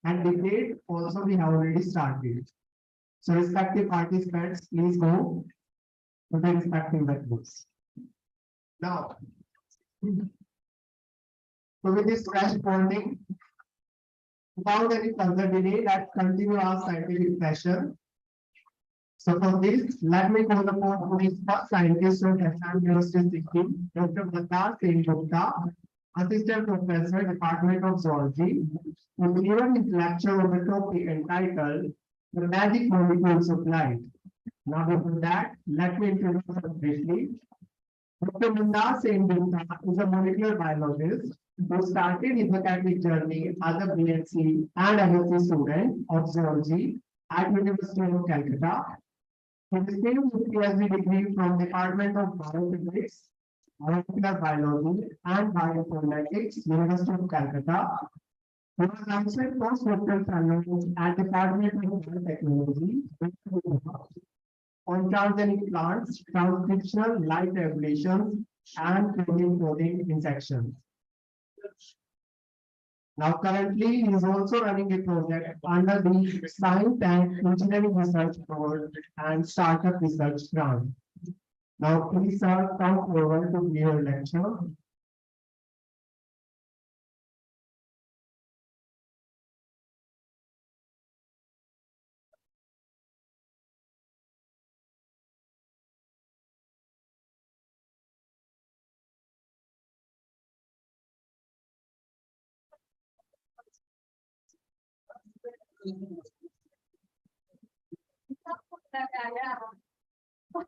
And debate also we have already started. So respective participants, please go to the respective webinars. Now, so with this fresh bonding, without any further delay, let's continue our scientific session. So for this, let me call upon today's first scientist of Assam University, Sikkim, Dr. Vigyan Utsavam Gupta, Assistant Professor, Department of Zoology, who delivered his lecture on the topic entitled The Magic Molecules of Light. Now before that, let me introduce her briefly. Dr. Vigyan Utsavam Gupta is a molecular biologist who started his academic journey as a BSc and MSc student of zoology at University of Calcutta. He received his PhD degree from Department of Biophysics, Molecular Biology, and Bioinformatics, University of Calcutta. He was also a postdoctoral fellow at Department of Biotechnology on transgenic plants, transcriptional light regulations, and protein coding injections. Now, currently, he is also running a project under the Science and Engineering Research Board and Startup Research Grant. Now, please, sir, come forward to give your lecture.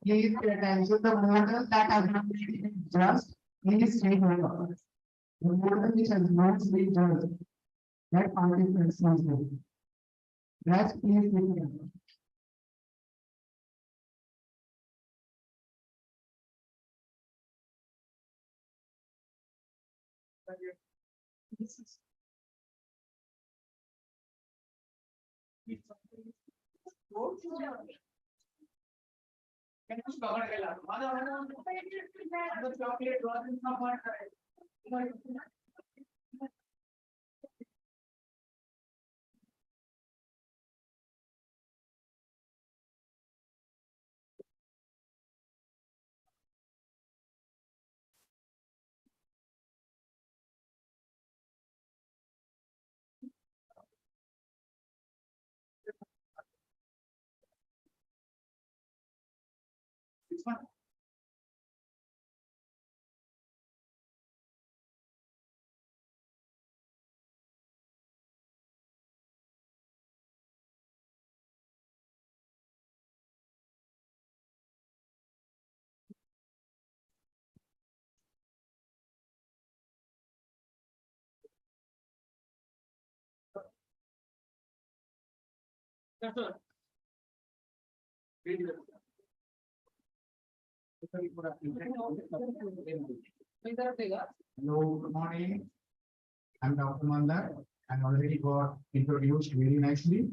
Please pay attention. The model that has not been just, please stay here. The model which has not been judged, that participants must do. Rest, please be here. Hello, good morning. I'm Dr. Mandar. I'm already got introduced very nicely.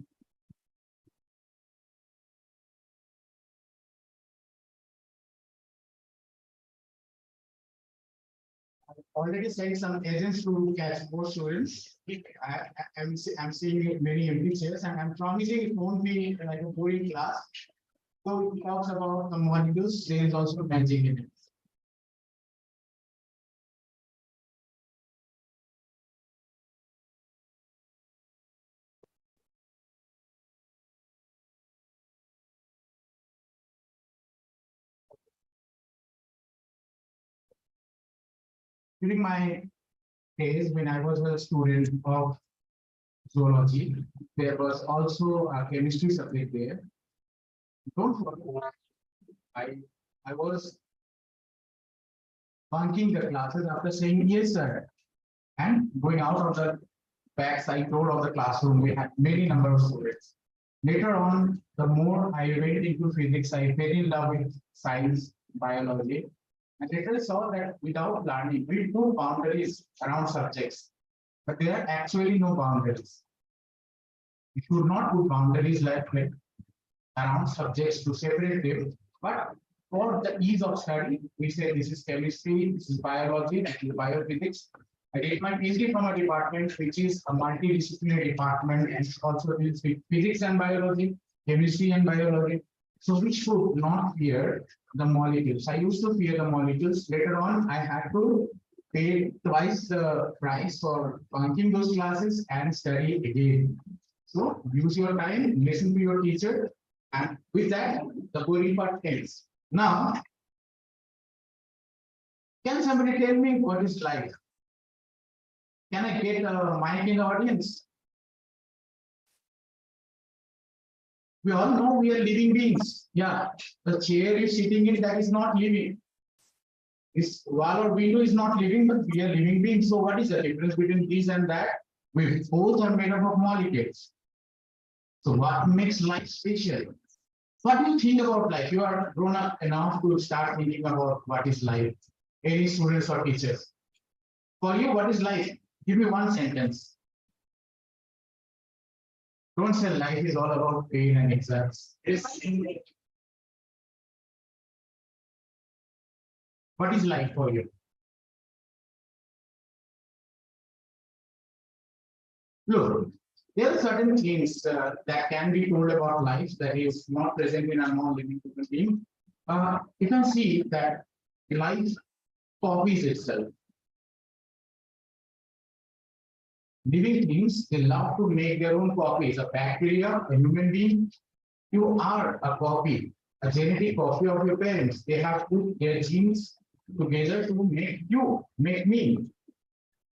Already sent some agents to catch more students. I'm seeing many empty chairs, and I'm promising it won't be like a boring class. So it talks about the molecules, there is also magic in it. During my days when I was a student of zoology, there was also a chemistry subject there. Don't forget, I was bunking the classes after saying yes, sir, and going out of the back side door of the classroom. We had many number of students. Later on, the more I went into physics, I fell in love with science, biology, and later saw that without learning, we put boundaries around subjects, but there are actually no boundaries. We should not put boundaries like around subjects to separate them, but for the ease of study, we say this is chemistry, this is biology, this is biophysics. I did my PhD from a department which is a multidisciplinary department and also deals with physics and biology, chemistry and biology. So which would not fear the molecules. I used to fear the molecules. Later on, I had to pay twice the price for bunking those classes and study again. So use your time, listen to your teacher, and with that, the boring part ends. Now, can somebody tell me what is life? Can I get a mic in the audience? We all know we are living beings. Yeah, the chair you're sitting in, that is not living. This wall or window is not living, but we are living beings. So what is the difference between this and that? We both are made up of molecules. So what makes life special? What do you think about life? You are grown up enough to start thinking about what is life. Any students or teachers? For you, what is life? Give me one sentence. Don't say life is all about pain and exams. What is life for you? Look, there are certain things that can be told about life that is not present in a non-living human being. You can see that life copies itself. Living things, they love to make their own copies. A bacteria, a human being, you are a copy, a genetic copy of your parents. They have put their genes together to make you, make me.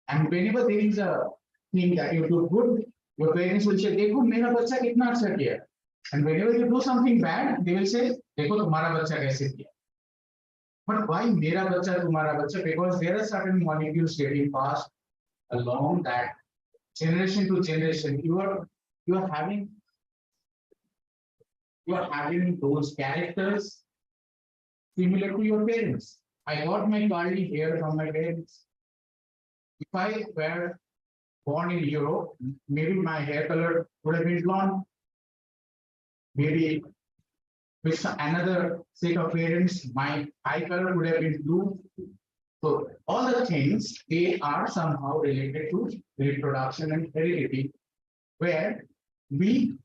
And whenever there is a thing that you do good, your parents will say, "Dekho, mera bachcha kitna अच्छा किया." And whenever you do something bad, they will say, "Dekho, तुम्हारा बच्चा कैसे किया." But why mera bachcha, तुम्हारा बच्चा? Because there are certain molecules getting passed along that generation to generation. You are having those characters similar to your parents. I got my curly hair from my parents. If I were born in Europe, maybe my hair color would have been blonde. Maybe with another set of parents, my eye color would have been blue. So all the things, they are somehow related to reproduction and heredity, where we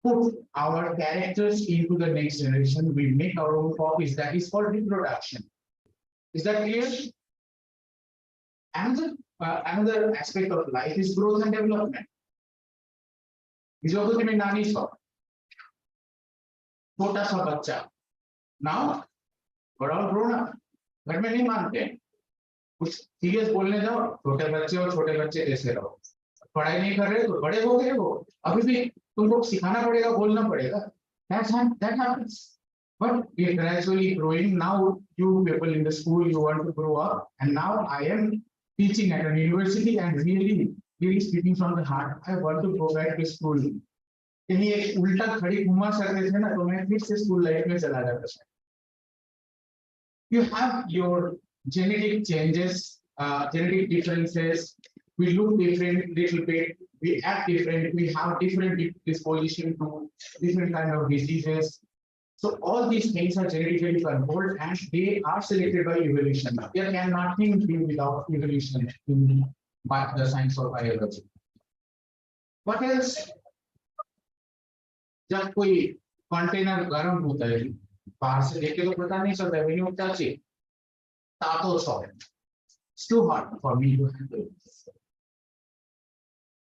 put our characters into the next generation, we make our own copies. That is called reproduction. Is that clear? Another aspect of life is growth and development. Is also the nani saw. छोटा सा बच्चा. Now, we're all grown up. घर में नहीं मानते. कुछ serious बोलने जाओ, छोटे बच्चे जैसे रहो. पढ़ाई नहीं कर रहे तो बड़े हो गए हो. अभी भी तुमको सिखाना पड़ेगा, बोलना पड़ेगा. That happens. But we are gradually growing. Now, you people in the school, you want to grow up, and now I am teaching at a university and really speaking from the heart. I want to go back to school. कहीं एक उल्टा खड़ी घुमा सकते थे ना तो मैं फिर से स्कूल लाइफ में चला जाता था. You have your genetic changes, genetic differences. We look different little bit. We act different. We have different disposition to different kind of diseases. So all these things are genetically controlled and they are selected by evolution. There can nothing be without evolution in the science of biology. What else? जब कोई container गर्म होता है बाहर से देख के तो पता नहीं चलता when you touch it तातो solid. It's too hot for me to handle.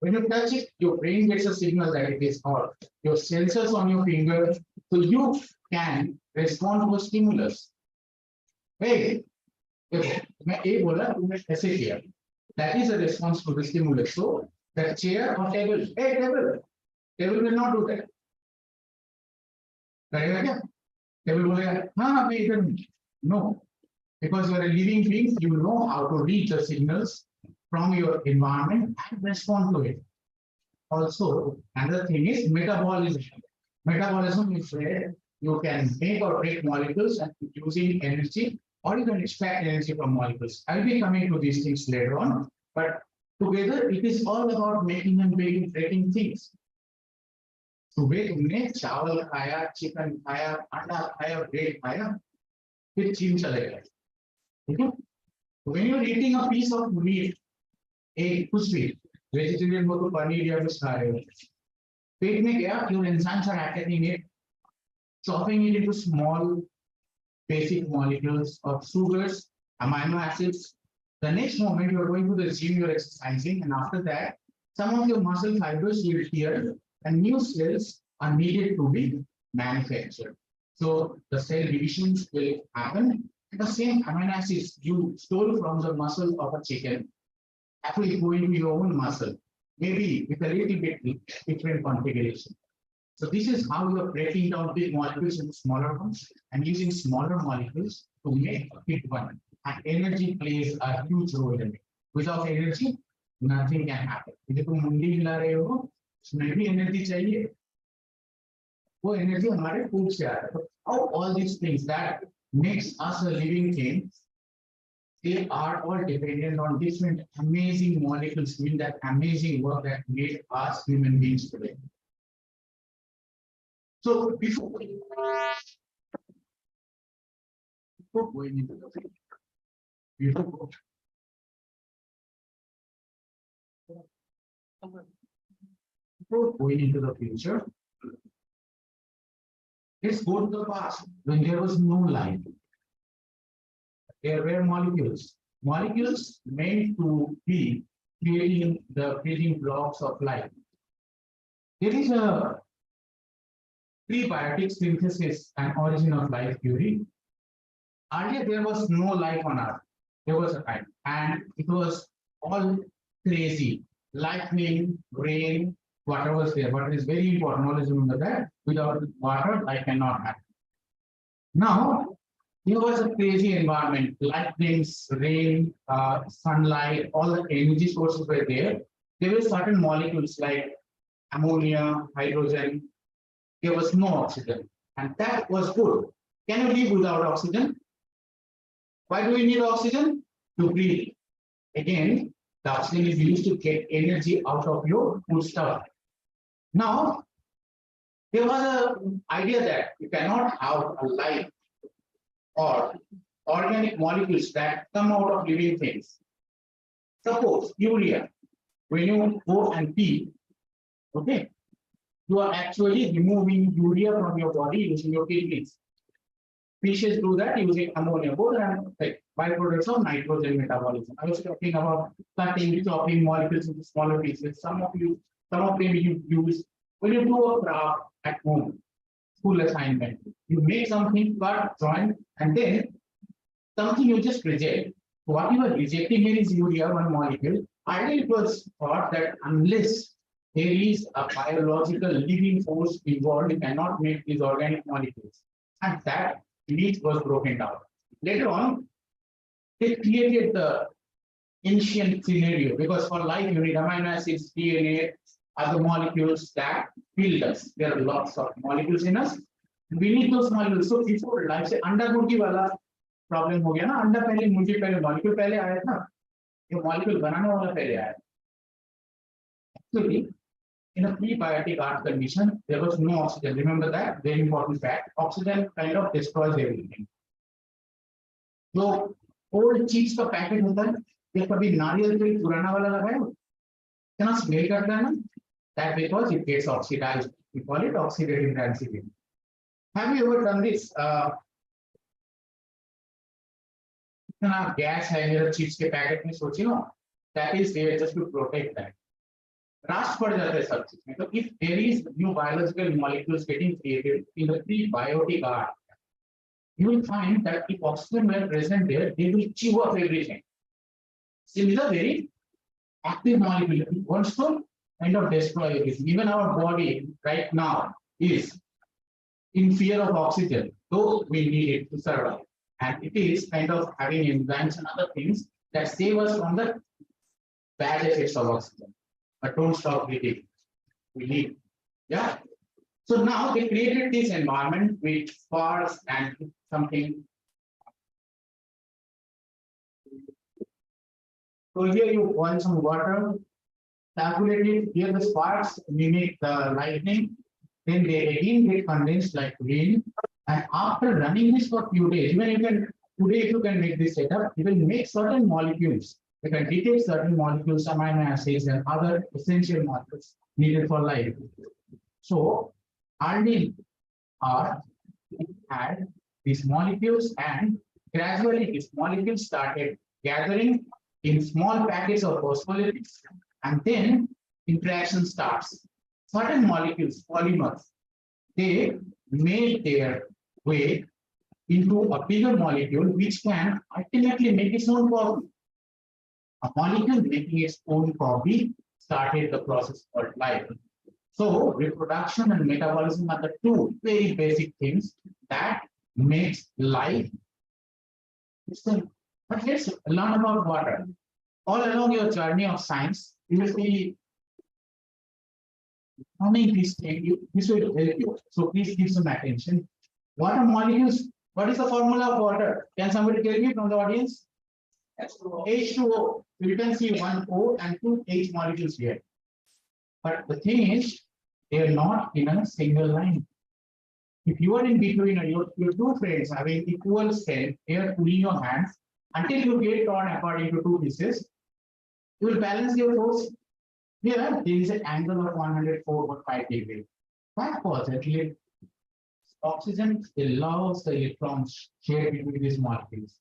When you touch it, your brain gets a signal that it is hot. Your sensors on your finger, so you can respond to a stimulus. Hey, मैं ये बोला तुमने ऐसे किया. That is a response to the stimulus. So the chair or table, hey table will not do that. करेगा क्या? Table बोलेगा हाँ मैं इधर no, because you are a living being, you know how to read the signals from your environment and respond to it. Also, another thing is metabolism. Metabolism is where you can make or break molecules and using energy, or you can extract energy from molecules. I'll be coming to these things later on, but together it is all about making and breaking things. सुबह तुमने चावल खाया, chicken खाया, अंडा खाया, bread खाया, फिर gym चले गए. ठीक है? When you're eating a piece of meat, एक कुछ भी वेजिटेरियन हो तो पनीर या कुछ खा रहे हो, पेट में गया, your enzymes are attacking it, chopping it into small basic molecules of sugars, amino acids. The next moment you are going to the gym, you are exercising, and after that, some of your muscle fibers will tear and new cells are needed to be manufactured. So the cell divisions will happen. The same amino acids you stole from the muscle of a chicken actually go into your own muscle, maybe with a little bit different configuration. So this is how you are breaking down big molecules into smaller ones and using smaller molecules to make a big one. And energy plays a huge role in it. Without energy, nothing can happen. यदि तुम मुंडी हिला रहे हो, उसमें भी energy चाहिए. वो energy हमारे food से आ रहा है. So how all these things that makes us a living thing, they are all dependent on different amazing molecules doing that amazing work that made us human beings today. So before going into the before going into the future, let's go to the past when there was no life. There were molecules. Molecules meant to be creating the building blocks of life. There is a prebiotic synthesis and origin of life theory. Earlier, there was no life on Earth. There was a time, and it was all crazy. Lightning, rain, water was there. Water is very important. Always remember that. Without water, life cannot happen. Now, there was a crazy environment. Lightnings, rain, sunlight, all the energy sources were there. There were certain molecules like ammonia, hydrogen. There was no oxygen, and that was good. Can you live without oxygen? Why do we need oxygen? To breathe. Again, the oxygen is used to get energy out of your food stuff. Now, there was an idea that you cannot have a life or organic molecules that come out of living things. Suppose urea, when you go and pee, okay, you are actually removing urea from your body using your kidneys. Fishes do that using ammonia, both are like byproducts of nitrogen metabolism. I was talking about cutting, chopping molecules into smaller pieces. Some of them you use when you do a craft at home, school assignment. You make something, cut, join, and then something you just reject. What you are rejecting here is urea, one molecule. Earlier it was thought that unless there is a biological living force involved, you cannot make these organic molecules. And that belief was broken down. Later on, they created the ancient scenario because for life you need amino acids, DNA, other molecules that build us. There are lots of molecules in us. We need those molecules. So before life से अंडा मुर्गी वाला problem हो गया ना, अंडा पहले मुर्गी पहले मॉलिक्यूल पहले आया था, ये मॉलिक्यूल बनाने वाला पहले आया. Actually, in a prebiotic Earth condition, there was no oxygen. Remember that, very important fact. Oxygen kind of destroys everything. So, old chips का पैकेट होता है, ये कभी नारियल तेल पुराना वाला लगा है, कितना स्मेल करता है ना? That because it gets oxidized. We call it oxidative transition. Have you ever done this? इतना गैस है मेरे चिप्स के पैकेट में, सोचिए ना, that is there just to protect that. Rust पड़ जाता है सब चीज में. So if there is new biological molecules getting created in the prebiotic Earth, you will find that if oxygen were present there, they will chew up everything. Similar, very active molecule wants to kind of destroy everything. Even our body right now is in fear of oxygen, though we need it to survive. And it is kind of having enzymes and other things that save us from the bad effects of oxygen. But don't stop breathing. We need. Yeah. So now they created this environment with sparks and something. So here you boil some water, calculate it. Here the sparks mimic the lightning. Then they again get condensed like rain. And after running this for a few days, even you can today if you can make this setup, you will make certain molecules We can detect certain molecules, amino acids, and other essential molecules needed for life. So, early are had these molecules, and gradually these molecules started gathering in small packets of phospholipids, and then interaction starts. Certain molecules, polymers, they made their way into a bigger molecule which can ultimately make its own copy. A molecule making its own copy started the process called life. So reproduction and metabolism are the two very basic things that makes life. But let's learn about water. All along your journey of science, you will be learning this thing. This will help you. So please give some attention. Water molecules. What is the formula of water? Can somebody tell me from the audience? H2O. You can see one O and two H molecules here. But the thing is, they are not in a single line. If you are in between your two friends having equal strength, they are pulling your hands until you get torn apart into two pieces, you will balance your force. Here, there is an angle of 104.5 degrees. That positive oxygen allows the electrons shared between these molecules.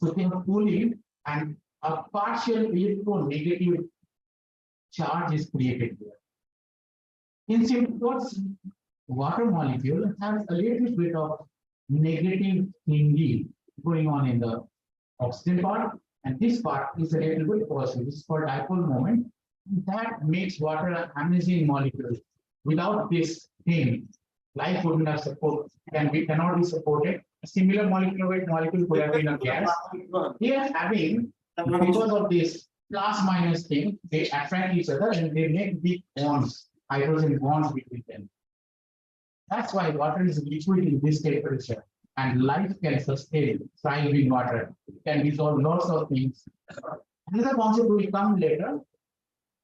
So they are pulling, and a partial electronegative charge is created here. In simple words, water molecule has a little bit of negative thingy going on in the oxygen part, and this part is a little bit positive. This is called dipole moment. That makes water an amazing molecule. Without this thing, life wouldn't have support, cannot be supported. A similar molecular weight molecule could have been a gas. Here having, because of this plus minus thing, they attract each other and they make big bonds, hydrogen bonds between them. That's why water is liquid in this temperature, and life can sustain, thrive in water. It can dissolve lots of things. Another concept will come later.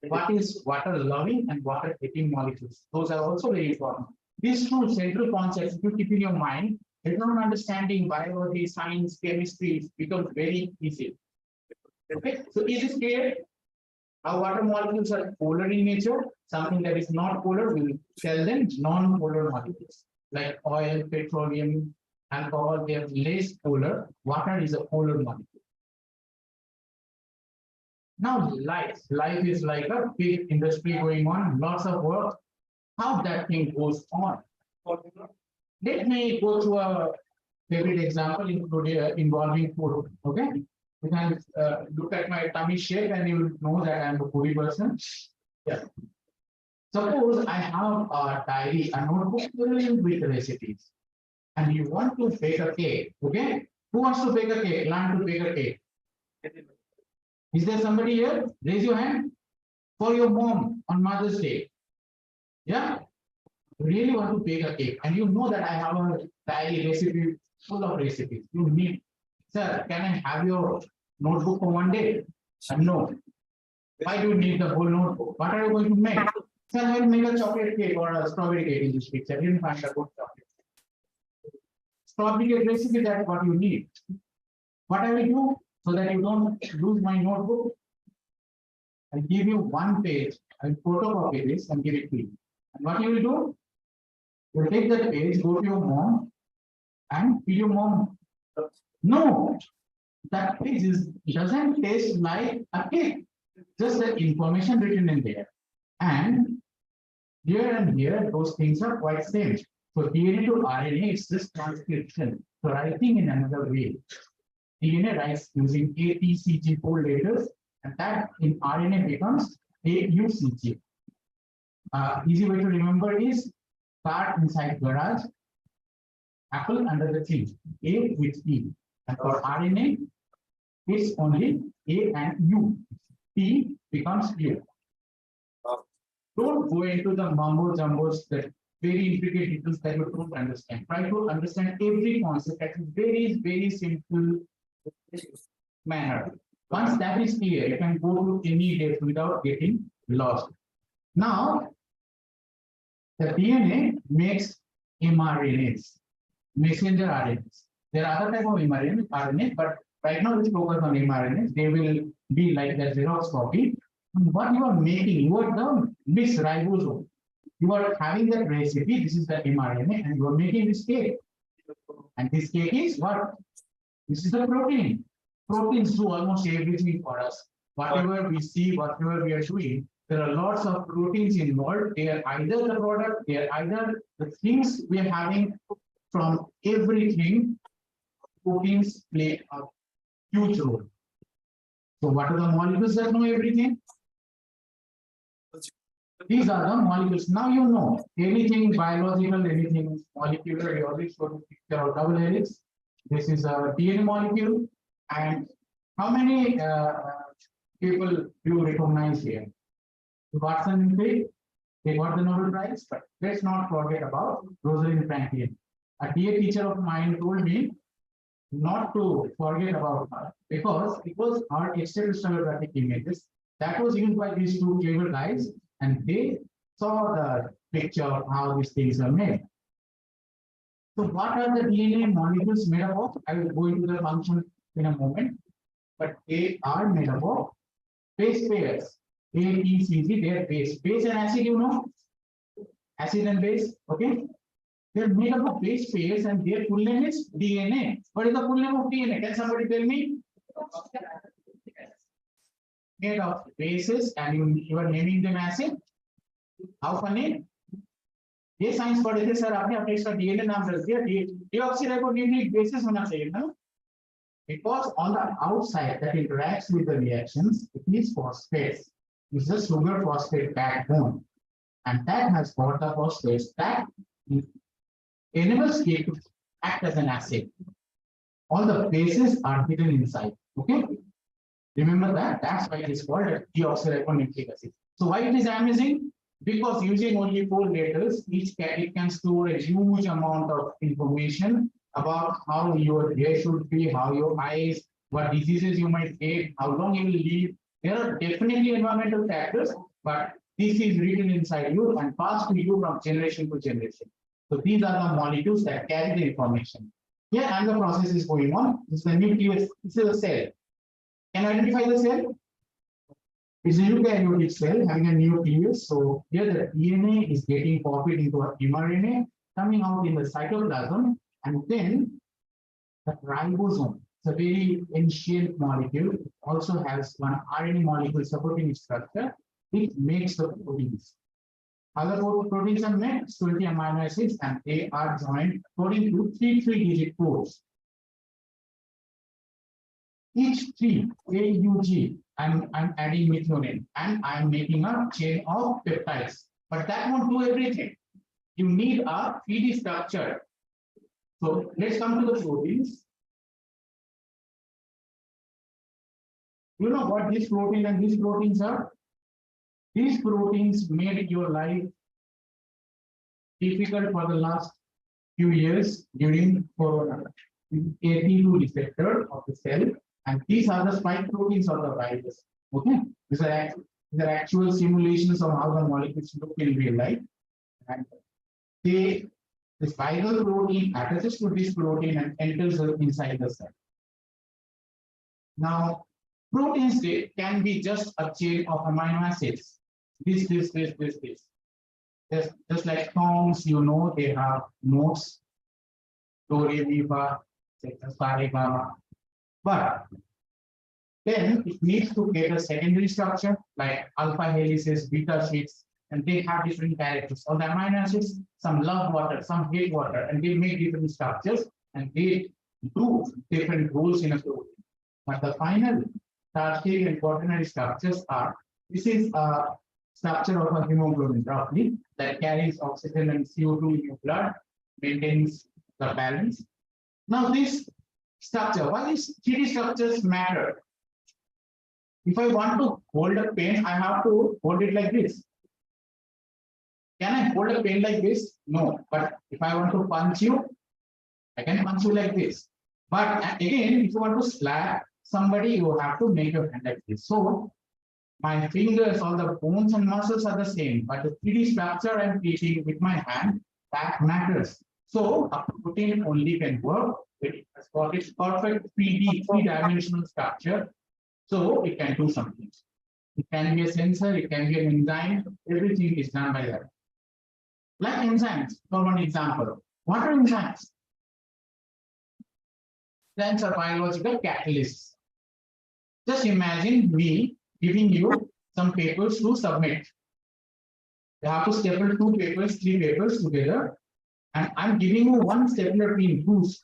What is water loving and water hating molecules? Those are also very important. These two central concepts, if you keep in your mind, later on understanding biology, science, chemistry becomes very easy. Okay, so is this clear? How water molecules are polar in nature. Something that is not polar, we will tell them non-polar molecules. Like oil, petroleum, alcohol, they are less polar. Water is a polar molecule. Now life is like a big industry going on, lots of work. How that thing goes on. Let me go to a favorite example involving food. Okay, you can look at my tummy shape and you will know that I'm a foodie person. Yeah. Suppose I have a diary, a notebook filled with recipes, and you want to bake a cake. Okay, who wants to bake a cake? Learn to bake a cake. Is there somebody here? Raise your hand. For your mom on Mother's Day. Yeah? You really want to bake a cake, and you know that I have a diary recipe full of recipes. You need, sir, can I have your notebook for one day? No. Why do you need the whole notebook? What are you going to make? Sir, I will make a chocolate cake or a strawberry cake in this picture. You didn't find a good chocolate. Strawberry cake recipe, that's what you need. What I will do so that you don't lose my notebook, I'll give you one page. I'll photocopy this and give it to you. And what you will do? You'll take that page, go to your mom, and feed your mom. No, that page doesn't taste like a cake. Just the information written in there. And here and here, those things are quite same. So DNA to RNA, it's just transcription. So writing in another way. DNA writes using ATCG4 letters, and that in RNA becomes AUCG. Easy way to remember is car inside garage, apple under the tree, A with E. And for RNA, it's only A and U. T becomes U. Don't go into the mumbo jumbos, that very intricate details that you don't understand. Try to understand every concept at a very, very simple manner. Once that is clear, you can go to any depth without getting lost. Now, the DNA makes mRNAs, messenger RNAs. There are other type of mRNA, but right now let's focus on mRNAs. They will be like the Xerox copy. What you are making, you are the this ribosome. You are having that recipe. This is the mRNA, and you are making this cake. And this cake is what? This is the protein. Proteins do almost everything for us. Whatever we see, whatever we are doing, there are lots of proteins involved. They are either the product, they are either the things we are having from everything. Proteins play a huge role. So what are the molecules that know everything? These are the molecules. Now you know anything biological, anything molecular, you always show the picture of double helix. This is a DNA molecule. And how many people do you recognize here? Watson and Crick, they got the Nobel Prize, but let's not forget about Rosalind Franklin. A dear teacher of mine told me not to forget about her because it was her extracellular images that was used by these two clever guys, and they saw the picture of how these things are made. So what are the DNA molecules made up of? I will go into the function in a moment, but they are made up of base pairs. A, T, C, G, they are base. Base and acid, you know? Acid and base, okay? They are made up of base pairs and their full name is DNA. What is the full name of DNA? Can somebody tell me? Made of bases and you are naming them acid. How funny? ये science पढ़े थे sir आपने अपने इसका DNA नाम रख दिया deoxyribonucleic basis होना चाहिए ना because on the outside that interacts with the reactions it is phosphates. It's the sugar phosphate backbone and that has got the phosphates that enables it to act as an acid. All the bases are hidden inside. Okay, remember that. That's why it is called a deoxyribonucleic acid. So why it is amazing? Because using only 4 letters, it can store a huge amount of information about how your hair should be, how your eyes, what diseases you might get, how long you will live. There are definitely environmental factors, but this is written inside you and passed to you from generation to generation. So these are the molecules that carry the information. Here, and the process is going on. This is the nucleus. This is a cell. Can you identify the cell? It's a eukaryotic cell having a nucleus. So here the DNA is getting copied into a mRNA, coming out in the cytoplasm, and then the ribosome. It's a very ancient molecule. It also has one RNA molecule supporting its structure. It makes the proteins. Other proteins are made 20 amino acids, and they are joined according to 3-digit codes. Each 3 AUG. I'm adding methionine and I'm making a chain of peptides, but that won't do everything. You need a 3D structure. So let's come to the proteins. You know what this protein and these proteins are? These proteins made your life difficult for the last few years during Corona. AT2 receptor of the cell. And these are the spike proteins of the virus. Okay, these are actual simulations of how the molecules look in real life. And this viral protein attaches to this protein and enters inside the cell. Now, proteins can be just a chain of amino acids. This. Just like songs, you know, they have notes. Do, re, mi, fa, sa, re, ga, but then it needs to get a secondary structure like alpha helices, beta sheets, and they have different characters. All the amino acids, some love water, some hate water, and they make different structures and they do different roles in a protein. But the final tertiary and quaternary structures are this is a structure of a hemoglobin roughly that carries oxygen and CO2 in your blood, maintains the balance. Now this structure, why these 3D structures matter? If I want to hold a pen, I have to hold it like this. Can I hold a pen like this? No. But if I want to punch you, I can punch you like this. But again, if you want to slap somebody, you have to make your hand like this. So my fingers, all the bones and muscles are the same, but the 3D structure I'm teaching with my hand, that matters. So a protein only can work. It has got its perfect 3D, 3-dimensional structure. So it can do something. It can be a sensor, it can be an enzyme, everything is done by that. Like enzymes, for one example. What are enzymes? Enzymes are biological catalysts. Just imagine me giving you some papers to submit. You have to staple 2 papers, 3 papers together, and I'm giving you one stapler pin boost.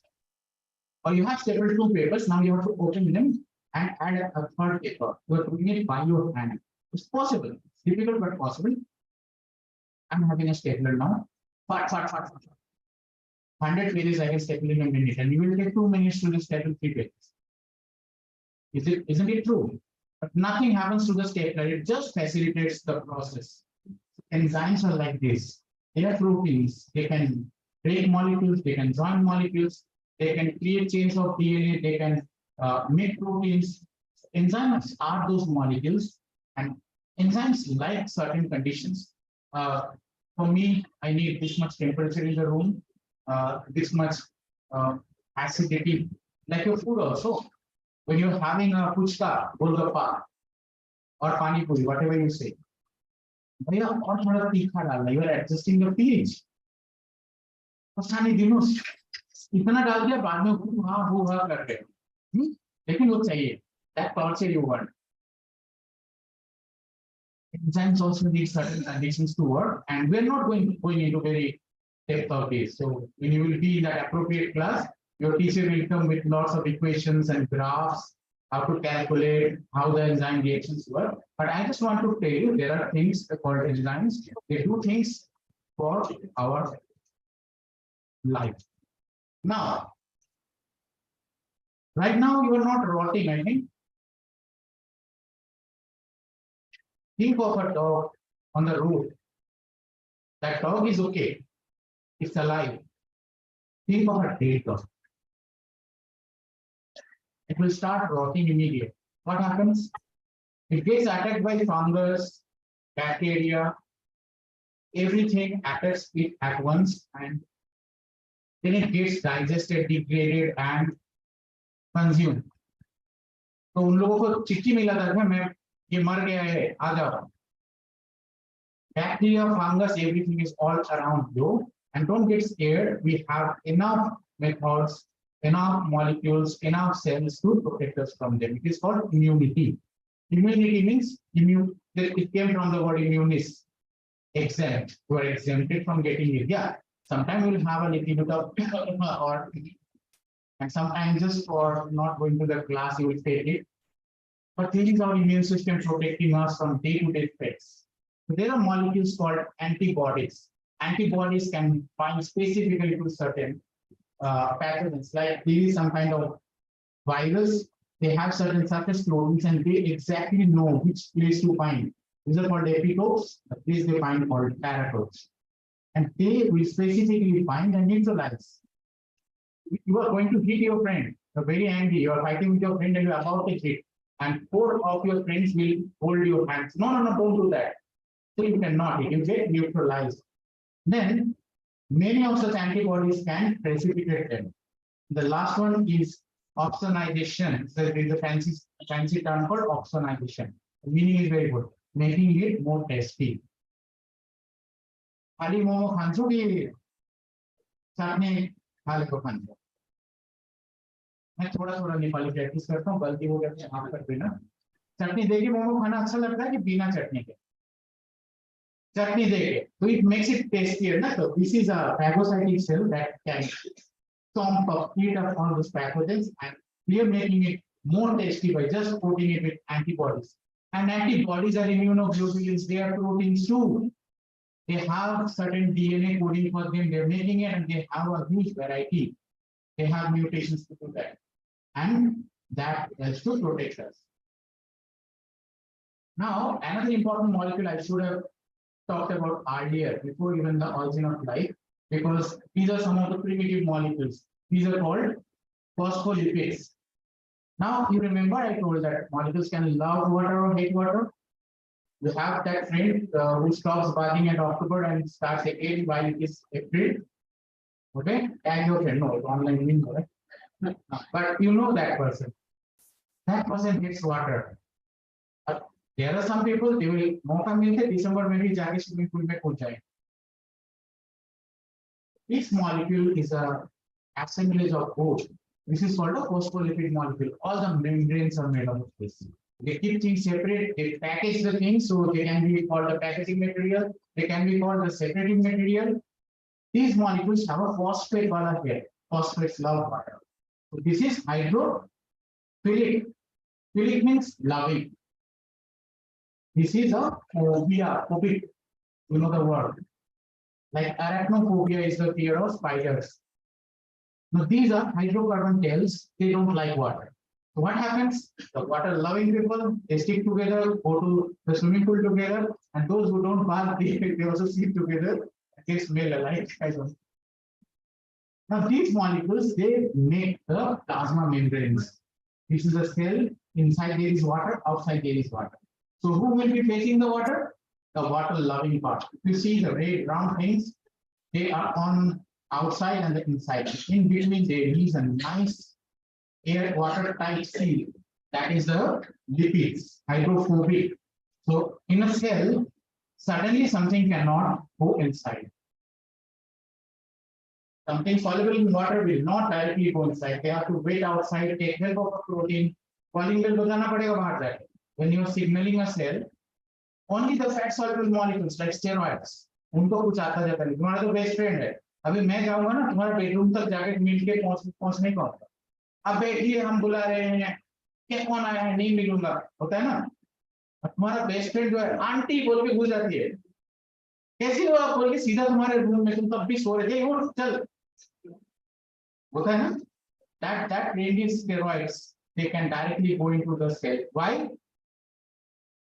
Or you have stapled 2 papers, now you have to open them and add a third paper. You are doing it by your hand. It's possible. It's difficult but possible. I'm having a stapler now. 100 pages I can staple in a minute, and you will take 2 minutes to staple 3 pages. Isn't it true? But nothing happens to the stapler, it just facilitates the process. Enzymes are like this. They are proteins, they can break molecules, they can join molecules, they can create chains of DNA, they can make proteins. Enzymes are those molecules, and enzymes like certain conditions. For me, I need this much temperature in the room, this much acidity, like your food also. When you're having a puchka, golgappa, or pani puri, whatever you say, you are adjusting the pH. इतना डाल दिया बाद में हाँ वो कर रहे लेकिन वो चाहिए that torture you want. Enzymes also need certain conditions to work, and we're not going into very depth of this. So when you will be in that appropriate class, your teacher will come with lots of equations and graphs, how to calculate how the enzyme reactions work. But I just want to tell you there are things called enzymes. They do things for our life. Now, right now you are not rotting, I think. Think of a dog on the road. That dog is okay. It's alive. Think of a dead dog. It will start rotting immediately. What happens? It gets attacked by fungus, bacteria, everything attacks it at once, and then it gets digested, degraded, and consumed. तो उन लोगों को चिट्ठी मिला था मैं ये मर गया है आ जाओ. Bacteria, fungus, everything is all around you, and don't get scared. We have enough methods, enough molecules, enough cells to protect us from them. It is called immunity. Immunity means immune. It came from the word immunis, exempt. You are exempted from getting it. Yeah. Sometimes we'll have a little bit of or and sometimes just for not going to the class you will take it. But this is our immune system protecting us from day-to-day threats. So there are molecules called antibodies. Antibodies can bind specifically to certain pathogens. Like this is some kind of virus. They have certain surface proteins and they exactly know which place to bind. These are called epitopes. The place they bind called paratopes. And they will specifically bind and neutralize. You are going to hit your friend. You're very angry. You are fighting with your friend and you're about to hit. And 4 of your friends will hold your hands. No, don't do that. So you cannot. You get neutralized. Then many of such antibodies can precipitate them. The last one is opsonization. So there is a fancy term called opsonization. The meaning is very good. Making it more tasty. खाली मोमो खान्छौ कि चटनी हालेको खान्छौ मैं थोड़ा Nepali practice करता हूँ गलती हो गया तो माफ कर देना चटनी देके मोमो खाना अच्छा लगता है कि बिना चटनी के चटनी देके तो it makes it tastier ना तो this is a phagocytic cell that can feed up all those pathogens and we are making it more tasty by just coating it with antibodies and antibodies are immunoglobulins they are proteins too. They have certain DNA coding for them. They're making it, and they have a huge variety. They have mutations to do that, and that helps to protect us. Now, another important molecule I should have talked about earlier, before even the origin of life, because these are some of the primitive molecules. These are called phospholipids. Now, you remember I told that molecules can love water or hate water. You have that friend who stops bathing at October and starts again while it is April. Okay, and your friend, no, it's online, right? But you know that person. that person gets water. But there are some people, they will मौका मिलते दिसंबर में भी जाके swimming pool में कूद जाए. This molecule is a assemblage of both. This is called a phospholipid molecule. All the membranes are made of this. They keep things separate. They package the things so they can be called the packaging material. They can be called the separating material. These molecules have a phosphate wala here. Phosphates love water. So this is hydrophilic. Philic means loving. This is a phobia. Phobic. You know the word. Like arachnophobia is the fear of spiders. Now these are hydrocarbon tails. They don't like water. So what happens? The water loving people, they stick together, go to the swimming pool together, and those who don't bath, they also sit together. They smell alike. Now these molecules, they make the plasma membranes. This is a cell. Inside there is water, outside there is water. So who will be facing the water? The water loving part. You see the red round things, they are on outside and the inside. In between there is a nice air water tight seal. That is the lipids, hydrophobic. So in a cell, suddenly something cannot go inside. Something soluble in water will not directly go inside. They have to wait outside, take help of a protein. Calling bell bajana padega bahar jaake. When you are signaling a cell, only the fat soluble molecules like steroids, उनको कुछ आता जाता नहीं. तुम्हारा तो best friend है. अभी मैं जाऊंगा ना तुम्हारे बेडरूम तक जाके मिल के पहुंच नहीं पाऊंगा. अब बैठिए हम बुला रहे हैं, क्या कौन आया है, नहीं मिलूंगा, होता है ना. तुम्हारा बेस्ट फ्रेंड जो है आंटी बोल के घुस जाती है. कैसी हो आप बोल के सीधा तुम्हारे रूम में, तुम तब भी सो रहे थे, वो चल, होता है ना. That release steroids, they can directly go into the cell. Why?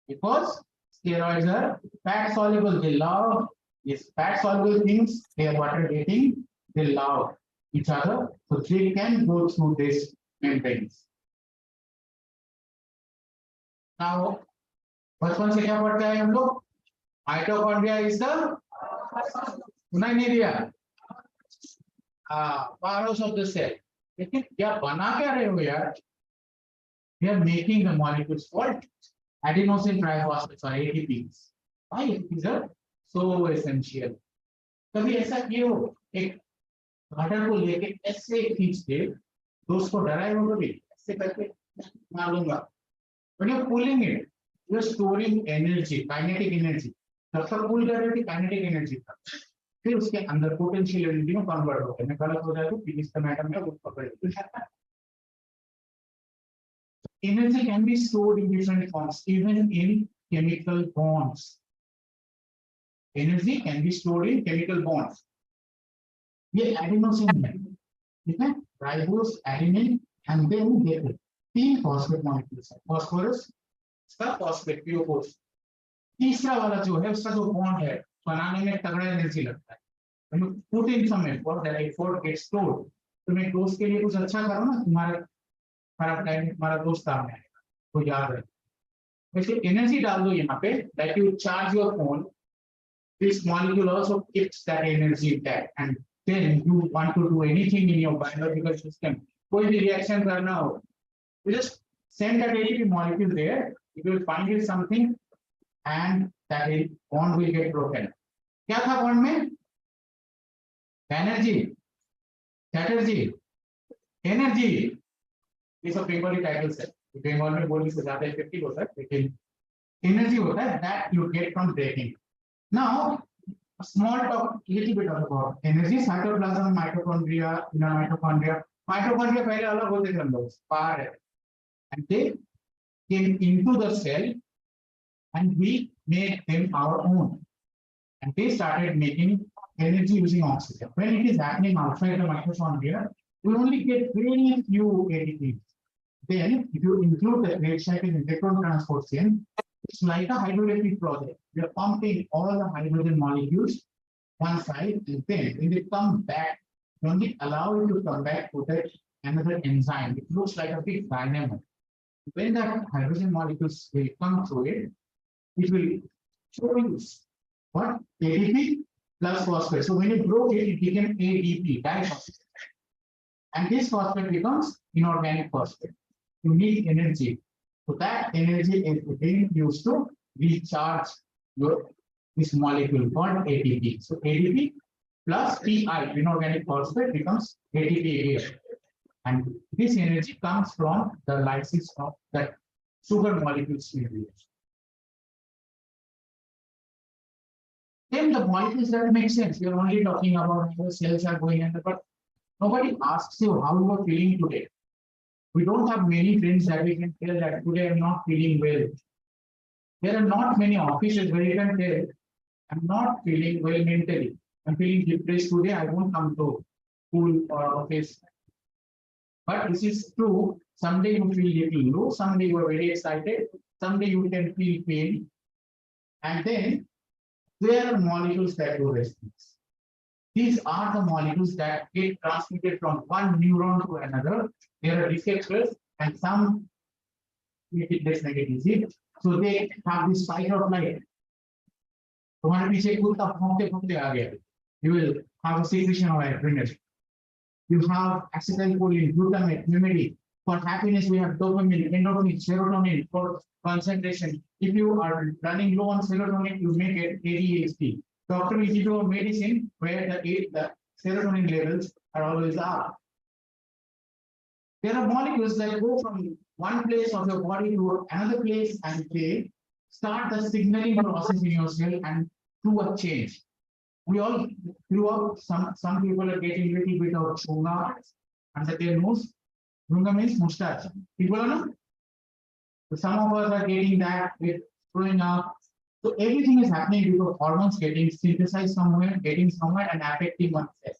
Because steroids are fat soluble. They love these fat soluble things. They are water dating. They love each other, so they can go through this membranes. Now, बचपन से क्या पढ़ते हैं हम लोग? Mitochondria is the सुनाई नहीं दिया? Powerhouse of the cell. लेकिन क्या बना क्या रहे हो यार? They are making the molecules called adenosine triphosphates or ATPs. Why ATPs are so essential? कभी ऐसा किए हो एक वाटर को लेके ऐसे खींचते, तो उसको डराए हो कभी ऐसे करके मार दूंगा. When you're pulling it, you're storing energy, kinetic energy. तब तक पुल कर रहे थे kinetic energy था. फिर उसके अंदर पोटेंशियल एनर्जी में कन्वर्ट होते हैं. गलत हो जाए तो फिजिक्स का मैटर में वो पकड़ लेते हैं. Energy can be stored in different forms, even in chemical bonds. Energy can be stored in chemical bonds. ये adenosine है, ठीक है? Ribose, adenine, and then there are तीन phosphate molecules. Phosphorus, इसका phosphate, PO4. तीसरा वाला जो है उसका जो बॉन्ड है बनाने में तगड़ा एनर्जी लगता है. When you put in some effort, that effort gets stored. तुम एक दोस्त के लिए कुछ अच्छा करो ना, तुम्हारा खराब टाइम तुम्हारा दोस्त काम में आएगा, तो याद रहे. वैसे एनर्जी डाल दो यहाँ पे, that you charge your phone. This molecule also keeps that energy intact, and then you want to do anything in your biological system. कोई भी reaction करना हो, you just send that ATP molecule there. It will find it something, and that bond will get broken. क्या था bond में? Energy, Chatterjee, energy. ये सब Bengali titles है. Bengali में बोलने से ज़्यादा effective होता है, लेकिन energy होता है that you get from breaking. Now, a small talk, little bit about energy. Cytoplasm, mitochondria, inner mitochondria. Mitochondria पहले अलग होते थे हम लोग, बाहर है, and they came into the cell, and we made them our own, and they started making energy using oxygen. When it is happening outside the mitochondria, we only get very few ATPs. Then, if you include the great cycle electron transport chain, it's like a hydroelectric project. We are pumping all the hydrogen molecules one side, and then when they come back, we only allow it to come back to that another enzyme. It looks like a big dynamo. When the hydrogen molecules will come through it, it will show you what? ADP plus phosphate. So when you broke it, it became ADP, diphosphate. And this phosphate becomes inorganic phosphate. you need energy. So that energy is being used to recharge your this molecule called ATP. So ADP plus PI, inorganic phosphate, becomes ATP again. And this energy comes from the lysis of that sugar molecules we use. Then the molecules that make sense. We are only talking about how the cells are going in, but nobody asks you how you are feeling today. We don't have many friends that we can tell that today I'm not feeling well. There are not many offices where you can tell I'm not feeling well mentally. I'm feeling depressed today. I won't come to school or office. But this is true. Someday you feel little low. Someday you are very excited. Someday you can feel pain. And then there are molecules that do these things. These are the molecules that get transmitted from one neuron to another. There are receptors and some make it less negative. So they have this fight or flight. तुम्हारे पीछे कुत्ता भौंकते भौंकते आ गया. You will have a secretion of adrenaline. You have acetylcholine, glutamate, memory. For happiness, we have dopamine, endorphin, serotonin. For concentration, if you are running low on serotonin, you make it ADHD. Doctor will give you a medicine where the serotonin levels are always up. There are molecules that go from one place of your body to another place and they start the signaling process in your cell and do a change. We all grew up, some people are getting a little bit of chunga under their nose. Chunga means mustache. People are not. So some of us are getting that with growing up. So everything is happening because hormones getting synthesized somewhere, getting somewhere and affecting oneself.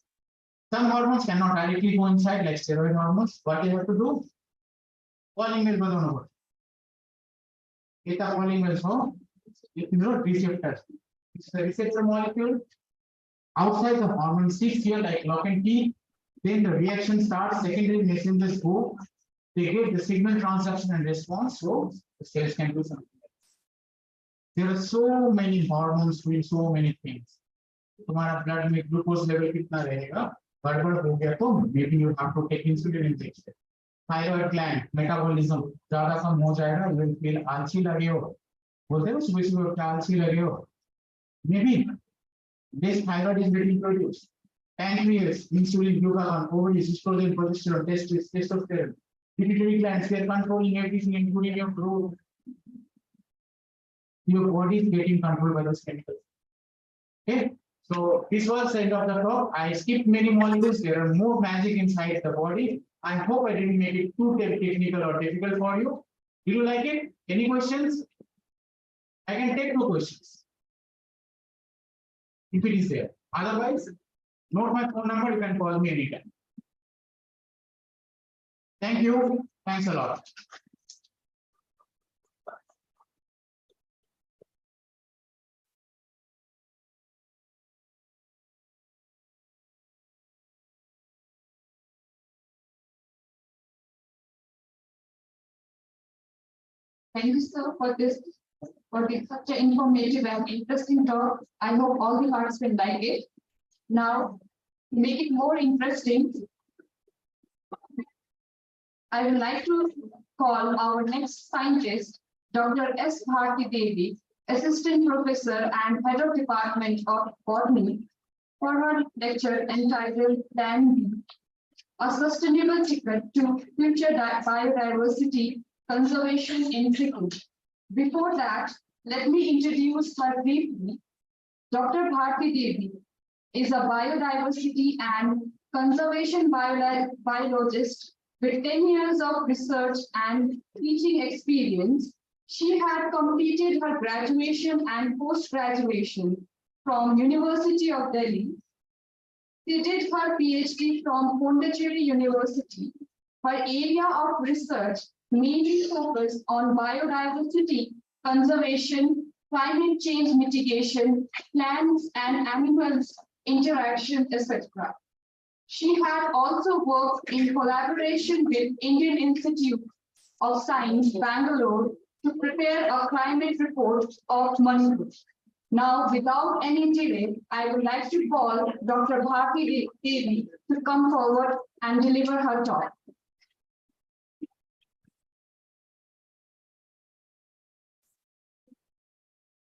Some hormones cannot directly go inside, like steroid hormones. What they have to do? Calling will go. Eta calling will so receptors. It's the receptor molecule. Outside the hormone sits here like lock and key. Then the reaction starts, secondary messengers go. They get the signal transduction and response, so the cells can do something else. There are so many hormones doing so many things. तुम्हारा blood में glucose level कितना रहेगा? गड़बड़ हो गया तो maybe you have to take insulin injection. Thyroid gland metabolism ज़्यादा कम हो जाएगा, you will feel आलसी लगे हो. बोलते हैं सुबह सुबह आलसी लगे हो. Maybe this thyroid is getting produced. Pancreas, insulin, glucagon, ovaries, estrogen, progesterone, testes, testosterone. Pituitary glands, they are controlling everything, including your growth. Your body is getting controlled by those chemicals. Okay, so this was the end of the talk. I skipped many molecules. There are more magic inside the body. I hope I didn't make it too technical or difficult for you. Did you like it? Any questions? I can take no questions if it is there. Otherwise, note my phone number. You can call me anytime. Thank you. Thanks a lot. Thank you, sir, for such an informative and interesting talk. I hope all the participants like it. Now, to make it more interesting, I would like to call our next scientist, Dr. S. Bharti Devi, Assistant Professor and Head of Department of Botany, for her lecture entitled Plan B, a sustainable ticket to future biodiversity conservation in Sikkim. Before that, let me introduce her briefly. Dr. Bharti Devi is a biodiversity and conservation biologist with 10 years of research and teaching experience. She had completed her graduation and post-graduation from University of Delhi. She did her PhD from Pondicherry University. Her area of research mainly focused on biodiversity conservation, climate change mitigation, plants and animals interaction, etc. She had also worked in collaboration with Indian Institute of Science, Bangalore, to prepare a climate report of Manipur. Now, without any delay, I would like to call Dr. Bharti Devi to come forward and deliver her talk.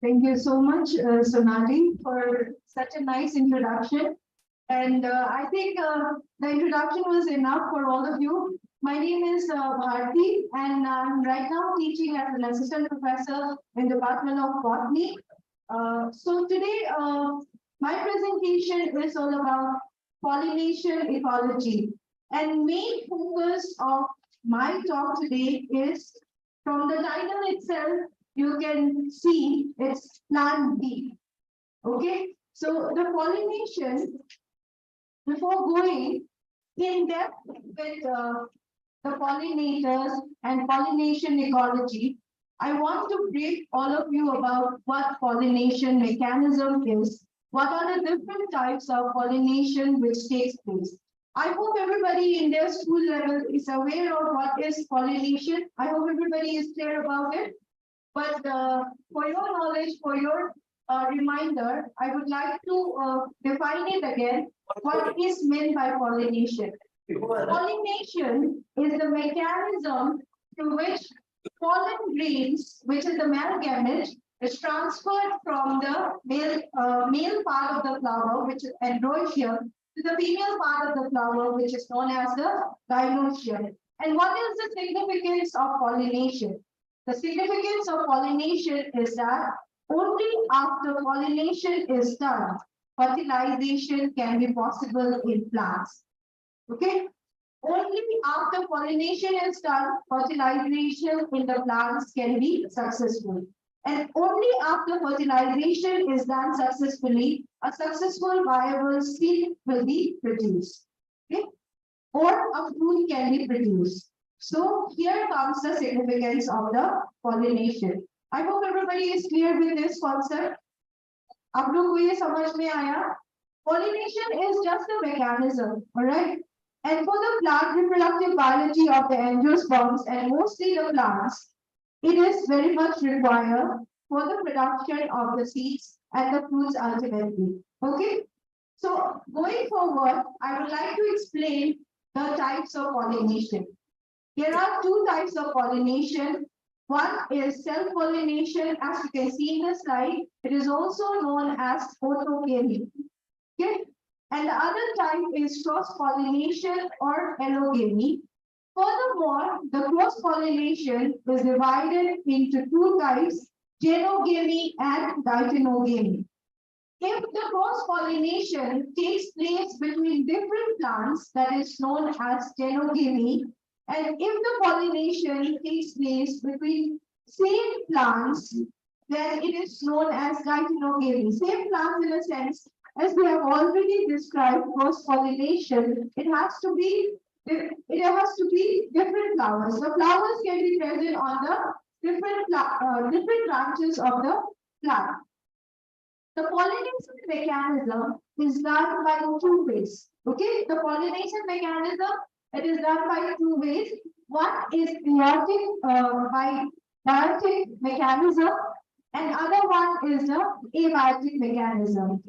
Thank you so much, Sonali, for such a nice introduction. And I think the introduction was enough for all of you. My name is Bharti, and I'm right now teaching as an assistant professor in Department of Botany. So today, my presentation is all about pollination ecology. And main focus of my talk today is from the title itself, you can see it's plant bee. Okay, so the pollination, before going in depth with the pollinators and pollination ecology, I want to brief all of you about what pollination mechanism is, what are the different types of pollination which takes place. I hope everybody in their school level is aware of what is pollination. I hope everybody is clear about it. But for your knowledge, for your reminder, I would like to define it again. What is meant by pollination? Pollination is the mechanism through which pollen grains, which is the male gamete, is transferred from the male part of the flower, which is androecium, to the female part of the flower, which is known as the gynoecium. And what is the significance of pollination? The significance of pollination is that only after pollination is done, fertilization can be possible in plants. Okay? Only after pollination is done, fertilization in the plants can be successful. And only after fertilization is done successfully, a successful viable seed will be produced. Okay? Or a fruit can be produced. So here comes the significance of the pollination. I hope everybody is clear with this concept. आप लोग को ये समझ में आया? Pollination is just a mechanism, all right? And for the plant reproductive biology of the angiosperms and mostly the plants, it is very much required for the production of the seeds and the fruits ultimately. Okay? So going forward, I would like to explain the types of pollination. There are two types of pollination. One is self-pollination, as you can see in the slide. It is also known as autogamy. Okay? And the other type is cross-pollination or allogamy. Furthermore, the cross-pollination is divided into two types, genogamy and dichogamy. If the cross-pollination takes place between different plants, that is known as genogamy, and if the pollination takes place between same plants, then it is known as dichogamy. Same plants in a sense, as we have already described cross-pollination, it has to be different flowers. The flowers can be present on the different branches of the plant. The pollination mechanism is done by two ways. Okay, the pollination mechanism, it is done by two ways. One is by biotic mechanism, and other one is the abiotic mechanism.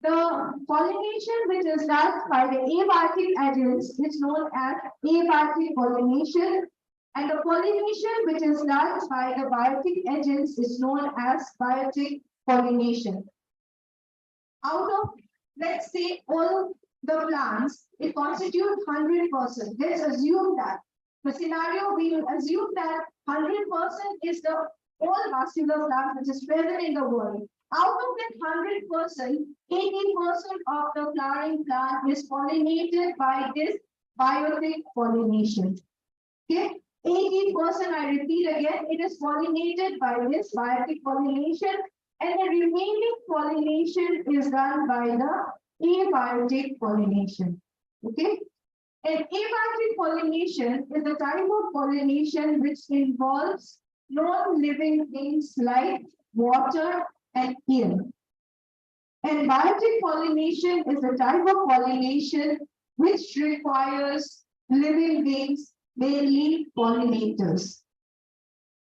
The pollination which is done by the abiotic agents is known as abiotic pollination, and the pollination which is done by the biotic agents is known as biotic pollination. Out of, let's say, all the plants, it constitutes 100%. Let's assume that. The scenario, we will assume that 100% is the all vascular plants which is present in the world. Out of that 100%, 80% of the flowering plant is pollinated by this biotic pollination. Okay, 80%, I repeat again, it is pollinated by this biotic pollination, and the remaining pollination is done by the abiotic pollination. Okay, and abiotic pollination is the type of pollination which involves non-living things like water and air. And biotic pollination is the type of pollination which requires living beings, mainly pollinators.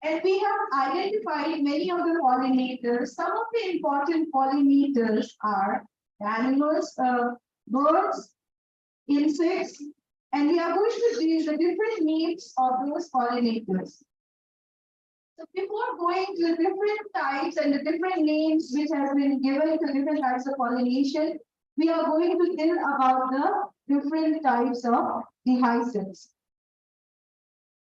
And we have identified many of the pollinators. Some of the important pollinators are animals, birds, insects, and we are going to see the different names of those pollinators. So before going to the different types and the different names which has been given to different types of pollination, we are going to tell about the different types of dehiscence.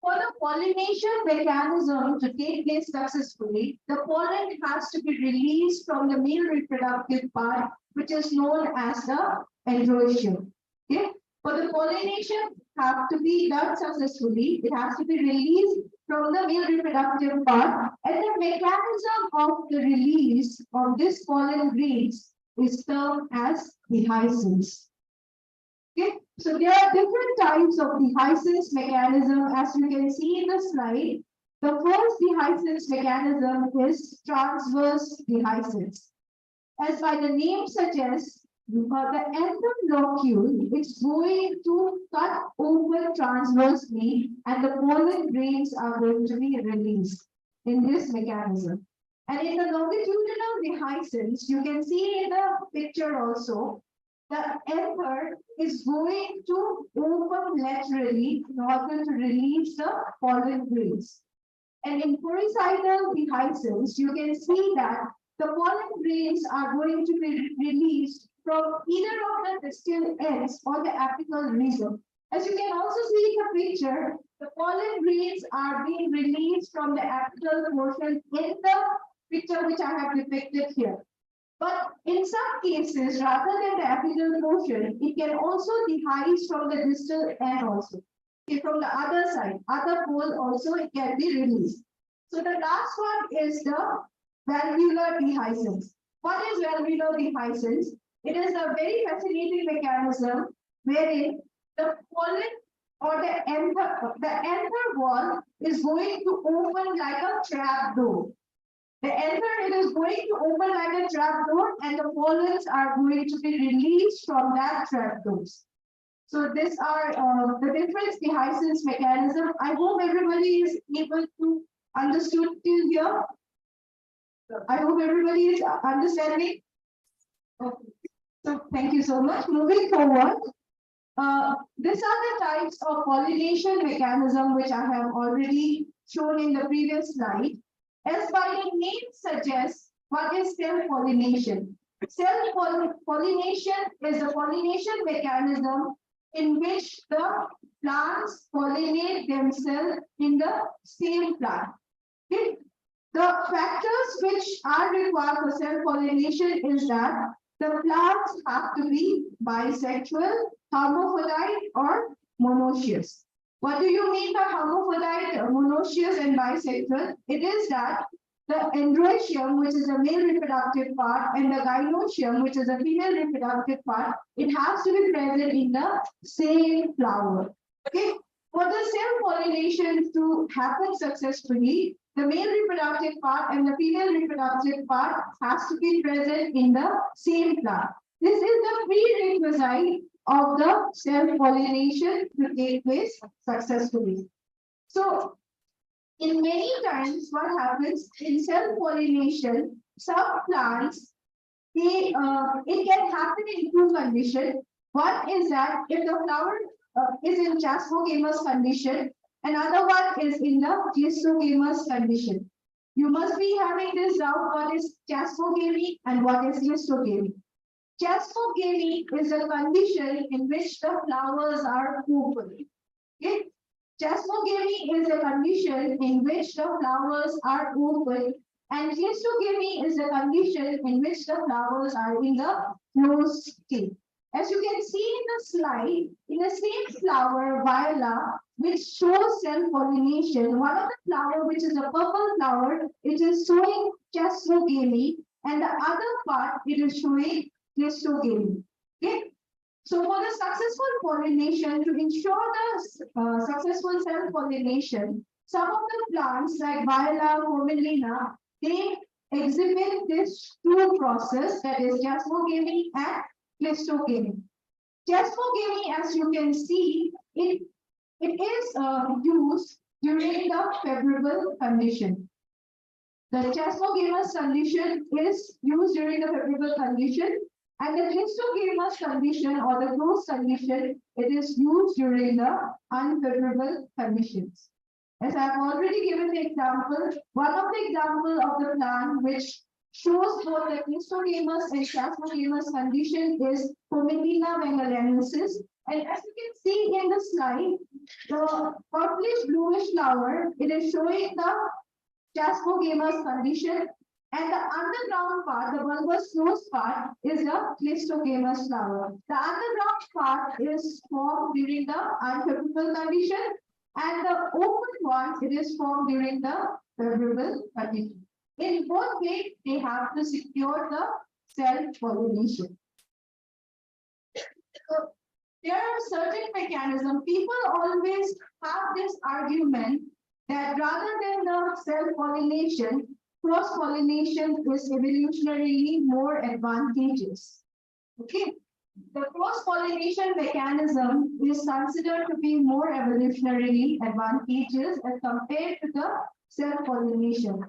For the pollination mechanism to take place successfully, the pollen has to be released from the male reproductive part, which is known as the androecium. Okay? For the pollination have to be done successfully, it has to be released from the male reproductive part, and the mechanism of the release of this pollen grains is termed as dehiscence. Okay, so there are different types of dehiscence mechanism, as you can see in the slide. The first dehiscence mechanism is transverse dehiscence. As by the name suggests, the anther locule is going to cut open transversely, and the pollen grains are going to be released in this mechanism. And in the longitudinal dehiscence, you can see in the picture also, the anther is going to open laterally in order to release the pollen grains. And in horizontal dehiscence, you can see that the pollen grains are going to be released from either of the distal ends or the apical region. As you can also see in the picture, the pollen grains are being released from the apical portion in the picture which I have depicted here. But in some cases, rather than the apical portion, it can also dehisce from the distal end also. Okay, from the other side, other pole also it can be released. So the last one is the valvular dehiscence. What is valvular dehiscence? It is a very fascinating mechanism wherein the pollen or the anther wall is going to open like a trap door. The anther it is going to open like a trap door, and the pollens are going to be released from that trap doors. So these are the different dehiscence mechanism. I hope everybody is able to understood till here. I hope everybody is understanding. Okay. So thank you so much. Moving forward, these are the types of pollination mechanism which I have already shown in the previous slide. As by the name suggests, what is self-pollination? Self-pollination is a pollination mechanism in which the plants pollinate themselves in the same plant. Okay? The factors which are required for self-pollination is that the plants have to be bisexual, hermaphrodite, or monoecious. What do you mean by hermaphrodite, monoecious, and bisexual? It is that the androecium, which is a male reproductive part, and the gynoecium, which is a female reproductive part, it has to be present in the same flower. Okay. For the self-pollination to happen successfully, the male reproductive part and the female reproductive part has to be present in the same plant. This is the prerequisite of the self-pollination to take place successfully. So, in many times, what happens in self-pollination, some plants, it can happen in two conditions. One is that if the flower is in jasmogamous condition, another one is in the cleistogamous condition. You must be having this doubt what is jasmogamy and what is cleistogamy. Jasmogamy is a condition in which the flowers are open. Okay? Jasmogamy is a condition in which the flowers are open, and cleistogamy is a condition in which the flowers are in the closed state. As you can see in the slide, in the same flower, viola, which shows self-pollination, one of the flower, which is a purple flower, it is showing jasmogamy, and the other part, it is showing cleistogamy. Okay? So for the successful pollination, to ensure the successful self-pollination, some of the plants like viola, commelina, they exhibit this two process, that is jasmogamy and cleistogamy. Jasmogamy, as you can see, it is used during the favorable condition. The jasmogamous condition is used during the favorable condition, and the cleistogamous condition or the closed condition, it is used during the unfavorable conditions. As I have already given the example, one of the example of the plant which shows both the Clistogamous and Chasmogamous condition is Cometina bengalensis. And as you can see in the slide, the purplish bluish flower, it is showing the Chasmogamous condition, and the underground part, the bulbous nose part, is a Clistogamous flower. The underground part is formed during the unfavorable condition, and the open one, it is formed during the favorable condition. In both ways, they have to secure the self-pollination. So, there are certain mechanisms. People always have this argument that rather than the self-pollination, cross-pollination is evolutionarily more advantageous. Okay, the cross-pollination mechanism is considered to be more evolutionarily advantageous as compared to the self-pollination.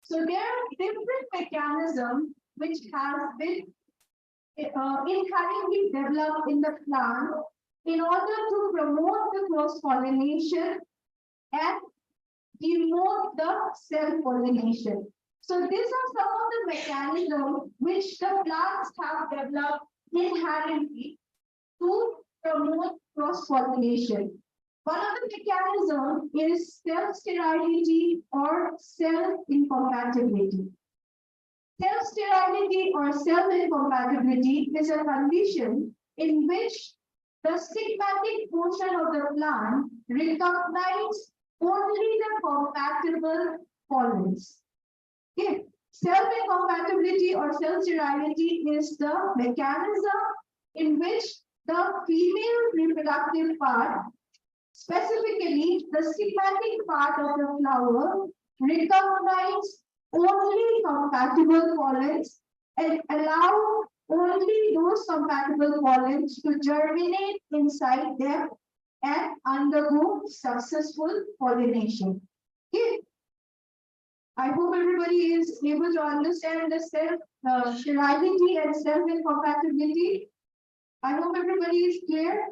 So there are different mechanisms which have been inherently developed in the plant in order to promote the cross-pollination and demote the self-pollination. So these are some of the mechanisms which the plants have developed inherently to promote cross-pollination. One of the mechanisms is self-sterility or self-incompatibility. Self-sterility or self-incompatibility is a condition in which the stigmatic portion of the plant recognizes only the compatible pollens. Okay. Self-incompatibility or self-sterility is the mechanism in which the female reproductive part, specifically the stigmatic part of the flower, recognizes only compatible pollens and allow only those compatible pollens to germinate inside them and undergo successful pollination. Okay. I hope everybody is able to understand the self-sterility and self-incompatibility. I hope everybody is clear.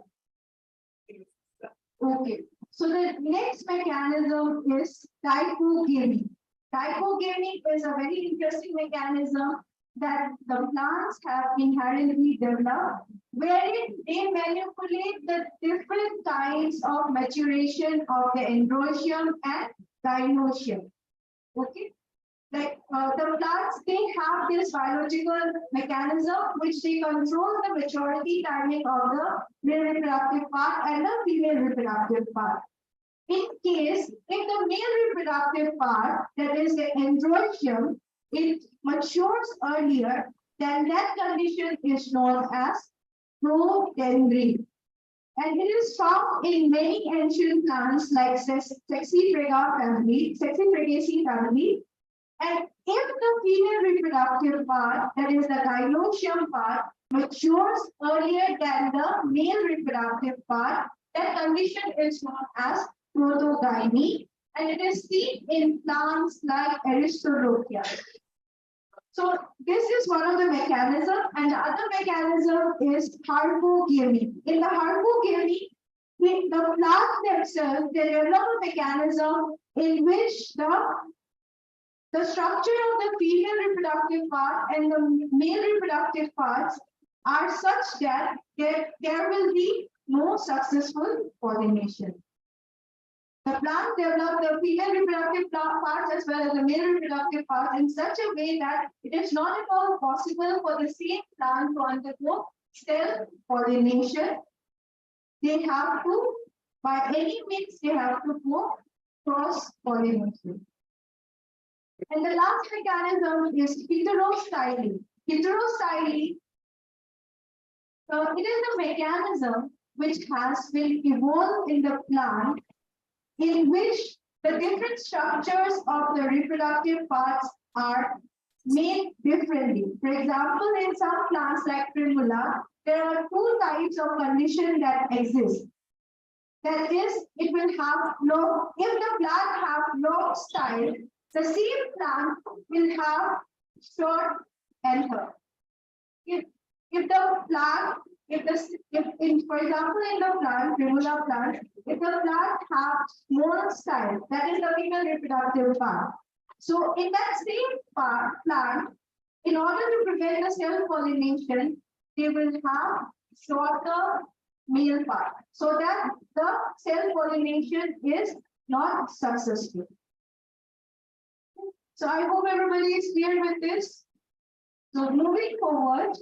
Okay. So the next mechanism is typogamy. Typogamy is a very interesting mechanism that the plants have inherently developed, wherein they manipulate the different kinds of maturation of the androecium and gynoecium. Okay, like the plants, they have this biological mechanism which they control the maturity timing of the male reproductive part and the female reproductive part. In case if the male reproductive part, that is the androecium, it matures earlier, then that condition is known as protandry. And it is found in many ancient plants like Saxifraga family, Saxifragaceae family. And if the female reproductive part, that is the gynoecium part, matures earlier than the male reproductive part, that condition is known as protogyny, and it is seen in plants like Aristolochia. So this is one of the mechanisms, and the other mechanism is hypogamy. In the hypogamy, the plant themselves, they develop a mechanism in which the structure of the female reproductive part and the male reproductive parts are such that there will be no successful pollination. The plant develops the female reproductive parts as well as the male reproductive parts in such a way that it is not at all possible for the same plant to undergo self-pollination. They have to, by any means, they have to go cross-pollination. And the last mechanism is heterostyly. Heterostyly, it is a mechanism which has been evolved in the plant in which the different structures of the reproductive parts are made differently. For example, in some plants like Primula, there are two types of condition that exist. That is, it will have long, if the plant have long style, the same plant will have short anther. If the plant For example, in the plant, primula plant, if the plant has more style, that is the female reproductive part. So in that same plant, in order to prevent the self-pollination, they will have shorter male part, so that the self-pollination is not successful. So I hope everybody is clear with this. So moving forward,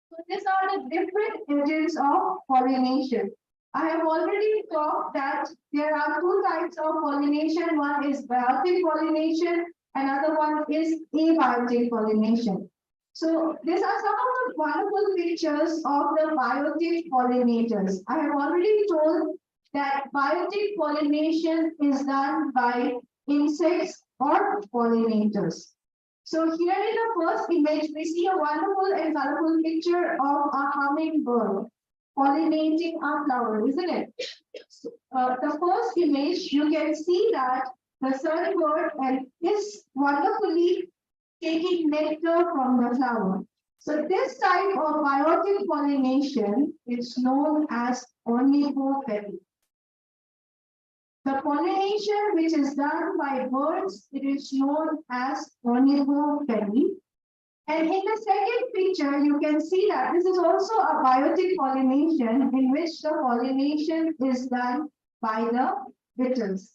so these are the different agents of pollination. I have already talked that there are two types of pollination. One is biotic pollination, another one is abiotic pollination. So these are some of the wonderful features of the biotic pollinators. I have already told that biotic pollination is done by insects or pollinators. So here in the first image, we see a wonderful and colorful picture of a hummingbird pollinating a flower, isn't it? So, the first image, you can see that the sunbird and is wonderfully taking nectar from the flower. So this type of biotic pollination is known as ornithopedy. The pollination which is done by birds, it is known as ornithopedy. And in the second picture, you can see that this is also a biotic pollination in which the pollination is done by the beetles.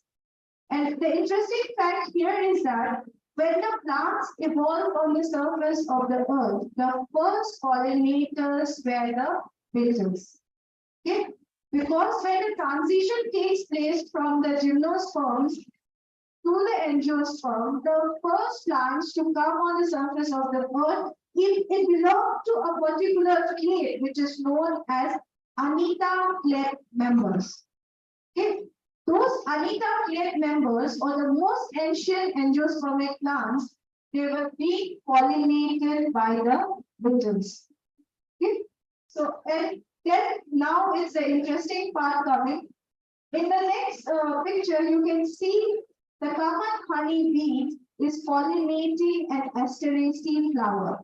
And the interesting fact here is that when the plants evolved on the surface of the earth, the first pollinators were the beetles. Okay? Because when the transition takes place from the gymnosperms to the angiosperm, the first plants to come on the surface of the earth, it belonged to a particular clade which is known as Anita clade members. Okay? Those Anita clade members, or the most ancient angiospermic plants, they were being pollinated by the beetles. Okay? So, and then now is the interesting part coming. In the next picture, you can see the common honey bee is pollinating an asteraceae flower.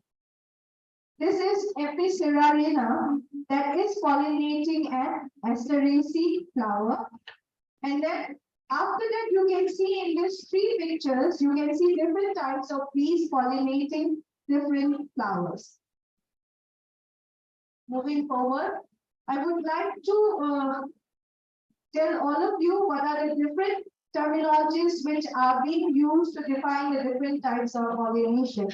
This is Epicerarina that is pollinating an asteraceae flower. And then after that, you can see in these three pictures, you can see different types of bees pollinating different flowers. Moving forward, I would like to tell all of you what are the different terminologies which are being used to define the different types of pollination.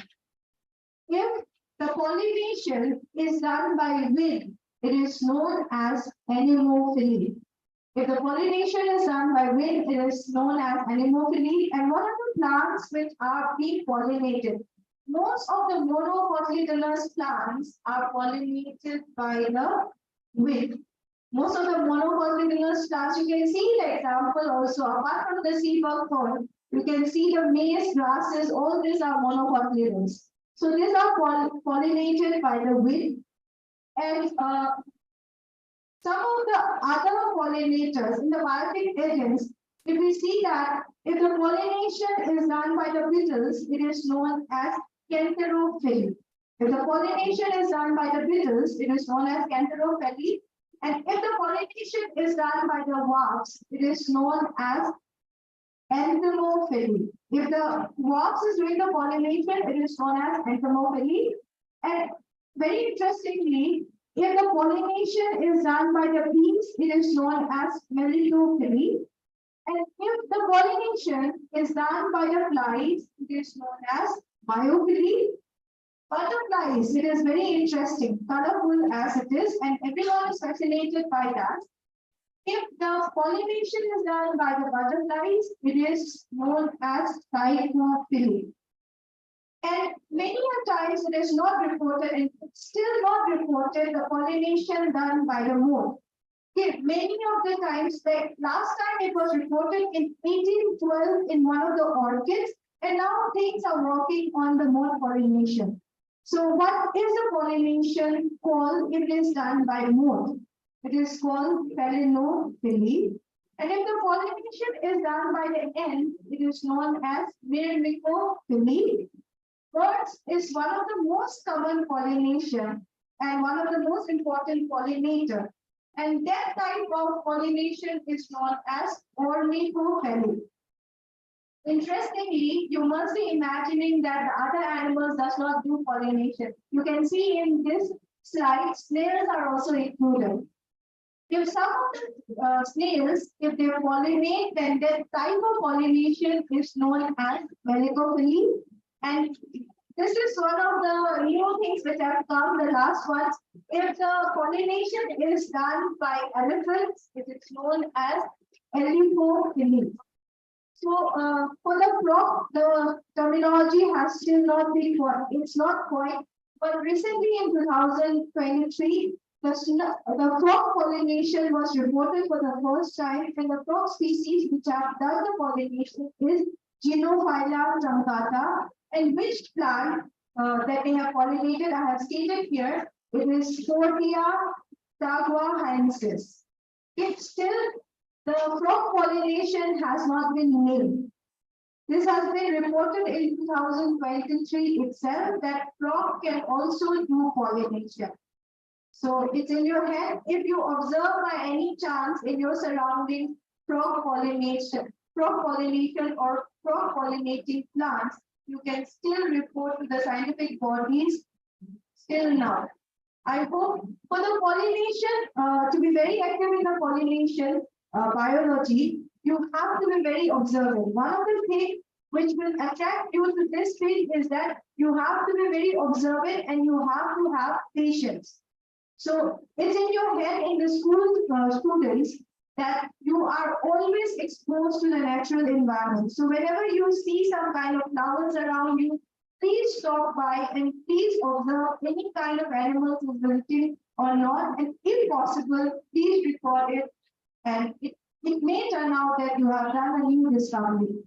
If the pollination is done by wind, it is known as anemophily. If the pollination is done by wind, it is known as anemophily. And what are the plants which are being pollinated? Most of the monocotyledonous plants are pollinated by the wind. Most of the monocotyledonous plants, you can see the example also, apart from the sea buckthorn, you can see the maize, grasses, all these are monocotyledons. So these are pollinated by the wind. And some of the other pollinators in the biotic agents, if we see that if the pollination is done by the beetles, it is known as canterophily. If the pollination is done by the beetles, it is known as canterophily. And if the pollination is done by the wasps, it is known as entomophily. If the wasp is doing the pollination, it is known as entomophily. And very interestingly, if the pollination is done by the bees, it is known as melitophily. And if the pollination is done by the flies, it is known as biophily. Butterflies, it is very interesting, colorful as it is, and everyone is fascinated by that. If the pollination is done by the butterflies, it is known as psychophily. And many a times it is not reported, and still not reported, the pollination done by the moth. Okay, many of the times, like last time it was reported in 1812 in one of the orchids, and now things are working on the moth pollination. So what is the pollination called if it is done by moth? It is called phelinophily. And if the pollination is done by the end, it is known as myrmecophily. Birds is one of the most common pollination. and one of the most important pollinator. And that type of pollination is known as ornithophy. Interestingly, you must be imagining that the other animals does not do pollination. You can see in this slide, snails are also included. If some of the snails, if they pollinate, then that type of pollination is known as melicophily. And this is one of the new things which have come, the last ones. If the pollination is done by elephants, it is known as elephophily. So for the frog, the terminology has still not been quite, it's not quite, but recently in 2023, the frog pollination was reported for the first time, and the frog species which have done the pollination is Genophylla truncata, and which plant that they have pollinated, I have stated here, it is Fortia taguahensis. It's still, the frog pollination has not been named. This has been reported in 2023 itself that frog can also do pollination. So it's in your head. If you observe by any chance in your surroundings frog pollination or frog pollinating plants, you can still report to the scientific bodies still now. I hope for the pollination, to be very active in the pollination biology, you have to be very observant. One of the things which will attract you to this field is that you have to be very observant and you have to have patience. So it's in your head in the school students that you are always exposed to the natural environment. So whenever you see some kind of flowers around you, please stop by and please observe any kind of animals is visiting or not. And if possible, please record it. And it may turn out that you have done a new discovery.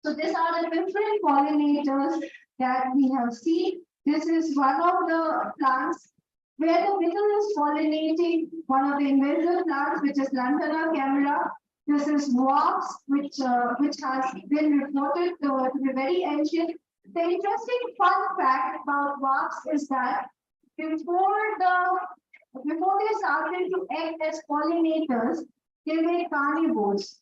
So these are the different pollinators that we have seen. This is one of the plants where the beetle is pollinating one of the invasive plants, which is Lantana camera. This is wasp, which has been reported to be very ancient. The interesting fun fact about wasps is that before they started to act as pollinators, they were carnivores.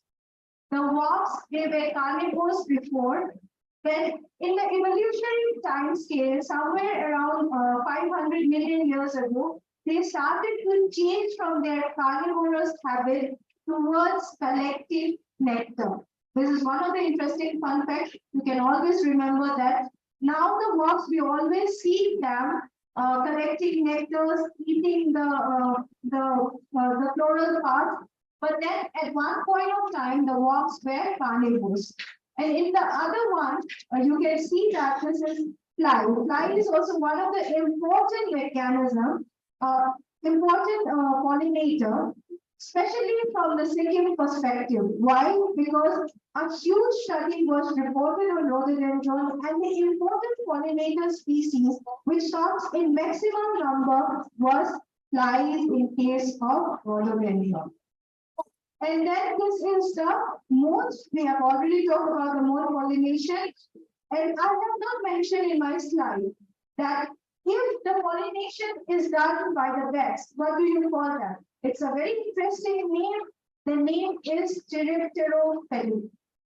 The wasps, they were carnivores before. Then in the evolutionary time scale, somewhere around 500 million years ago, they started to change from their carnivorous habit towards collective nectar. This is one of the interesting fun facts. You can always remember that. Now the wasps, we always see them collecting nectars, eating the floral parts. But then at one point of time, the wasps were carnivores. And in the other one, you can see that this is fly. Fly is also one of the important mechanism, important pollinator, especially from the Sikkim perspective. Why? Because a huge study was reported on rhododendron, and the important pollinator species which comes in maximum number was flies in case of rhododendron. And then this is the moths. We have already talked about the moth pollination. And I have not mentioned in my slide that if the pollination is done by the bats, what do you call that? It's a very interesting name. The name is Chiropterophagy.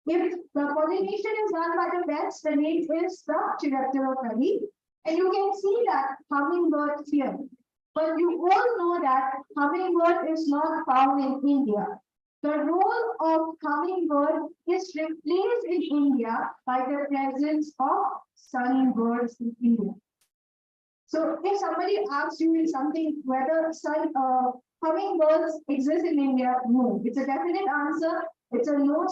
If the pollination is done by the bats, the name is the Chiropterophagy. And you can see that hummingbird here. But you all know that hummingbird is not found in India. The role of hummingbird is replaced in India by the presence of sunbirds in India. So if somebody asks you in something whether hummingbirds exist in India, no. It's a definite answer. It's a no.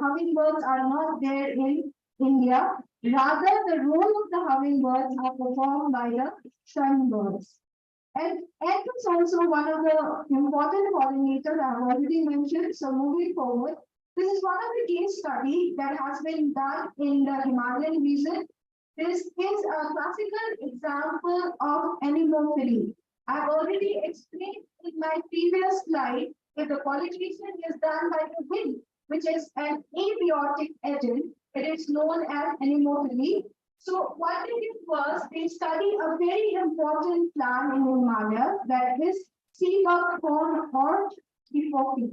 Hummingbirds are not there in India. Rather, the role of the hummingbirds are performed by the sunbirds. And it's also one of the important pollinators I have already mentioned. So moving forward, this is one of the case studies that has been done in the Himalayan region. This is a classical example of anemophily. I have already explained in my previous slide if the pollination is done by the wind, which is an abiotic agent, it is known as anemophily. So what they did was they studied a very important plant in Himalaya, that is sea buckthorn or hippopi.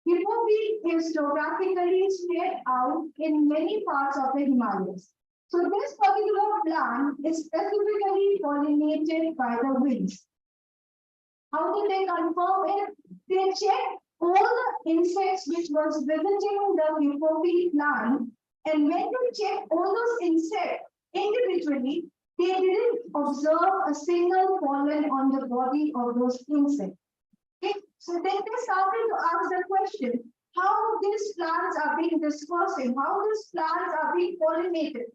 Hippopi is geographically spread out in many parts of the Himalayas. So this particular plant is specifically pollinated by the winds. How did they confirm it? They checked all the insects which was visiting the hippopi plant, and when they checked all those insects individually, they didn't observe a single pollen on the body of those insects. Okay? So then they started to ask the question, how these plants are being dispersing, how these plants are being pollinated.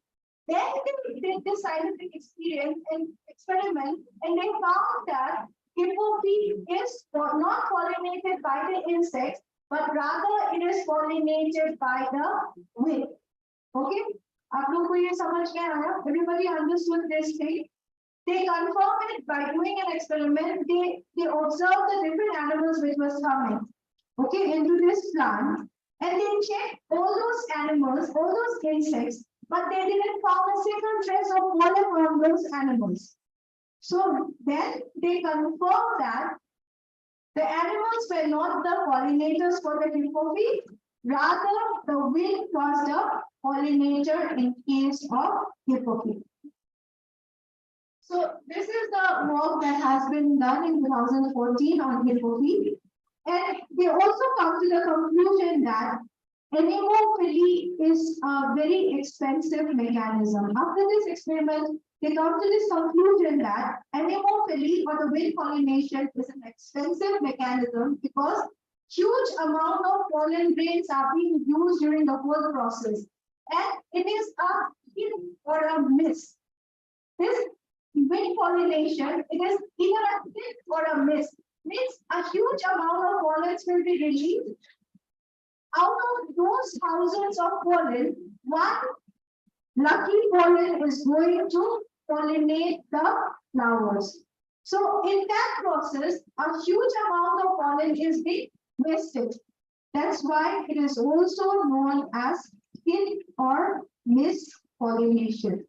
Then they did the scientific experience and experiment, and they found that hippopi is not pollinated by the insects, but rather it is pollinated by the wind. Okay? आप लोगों को ये समझ में आया? Everybody understood this thing? They confirmed it by doing an experiment. They observed the different animals which was coming, okay, into this plant, and they checked all those animals, all those insects, but they didn't found a single trace of pollen on those animals. So then they confirmed that the animals were not the pollinators for the hippopi, rather the wind was the pollinator in case of hippopi. So this is the work that has been done in 2014 on hippopi, and they also come to the conclusion that anemophily is a very expensive mechanism. After this experiment, they come to this conclusion that anemophily or the wind pollination is an expensive mechanism because huge amount of pollen grains are being used during the whole process, and it is a hit or a miss. This wind pollination, it is either a hit or a miss. Means a huge amount of pollens will be released. Out of those thousands of pollen, one lucky pollen is going to pollinate the flowers. So in that process, a huge amount of pollen is being wasted. That's why it is also known as hit or miss pollination.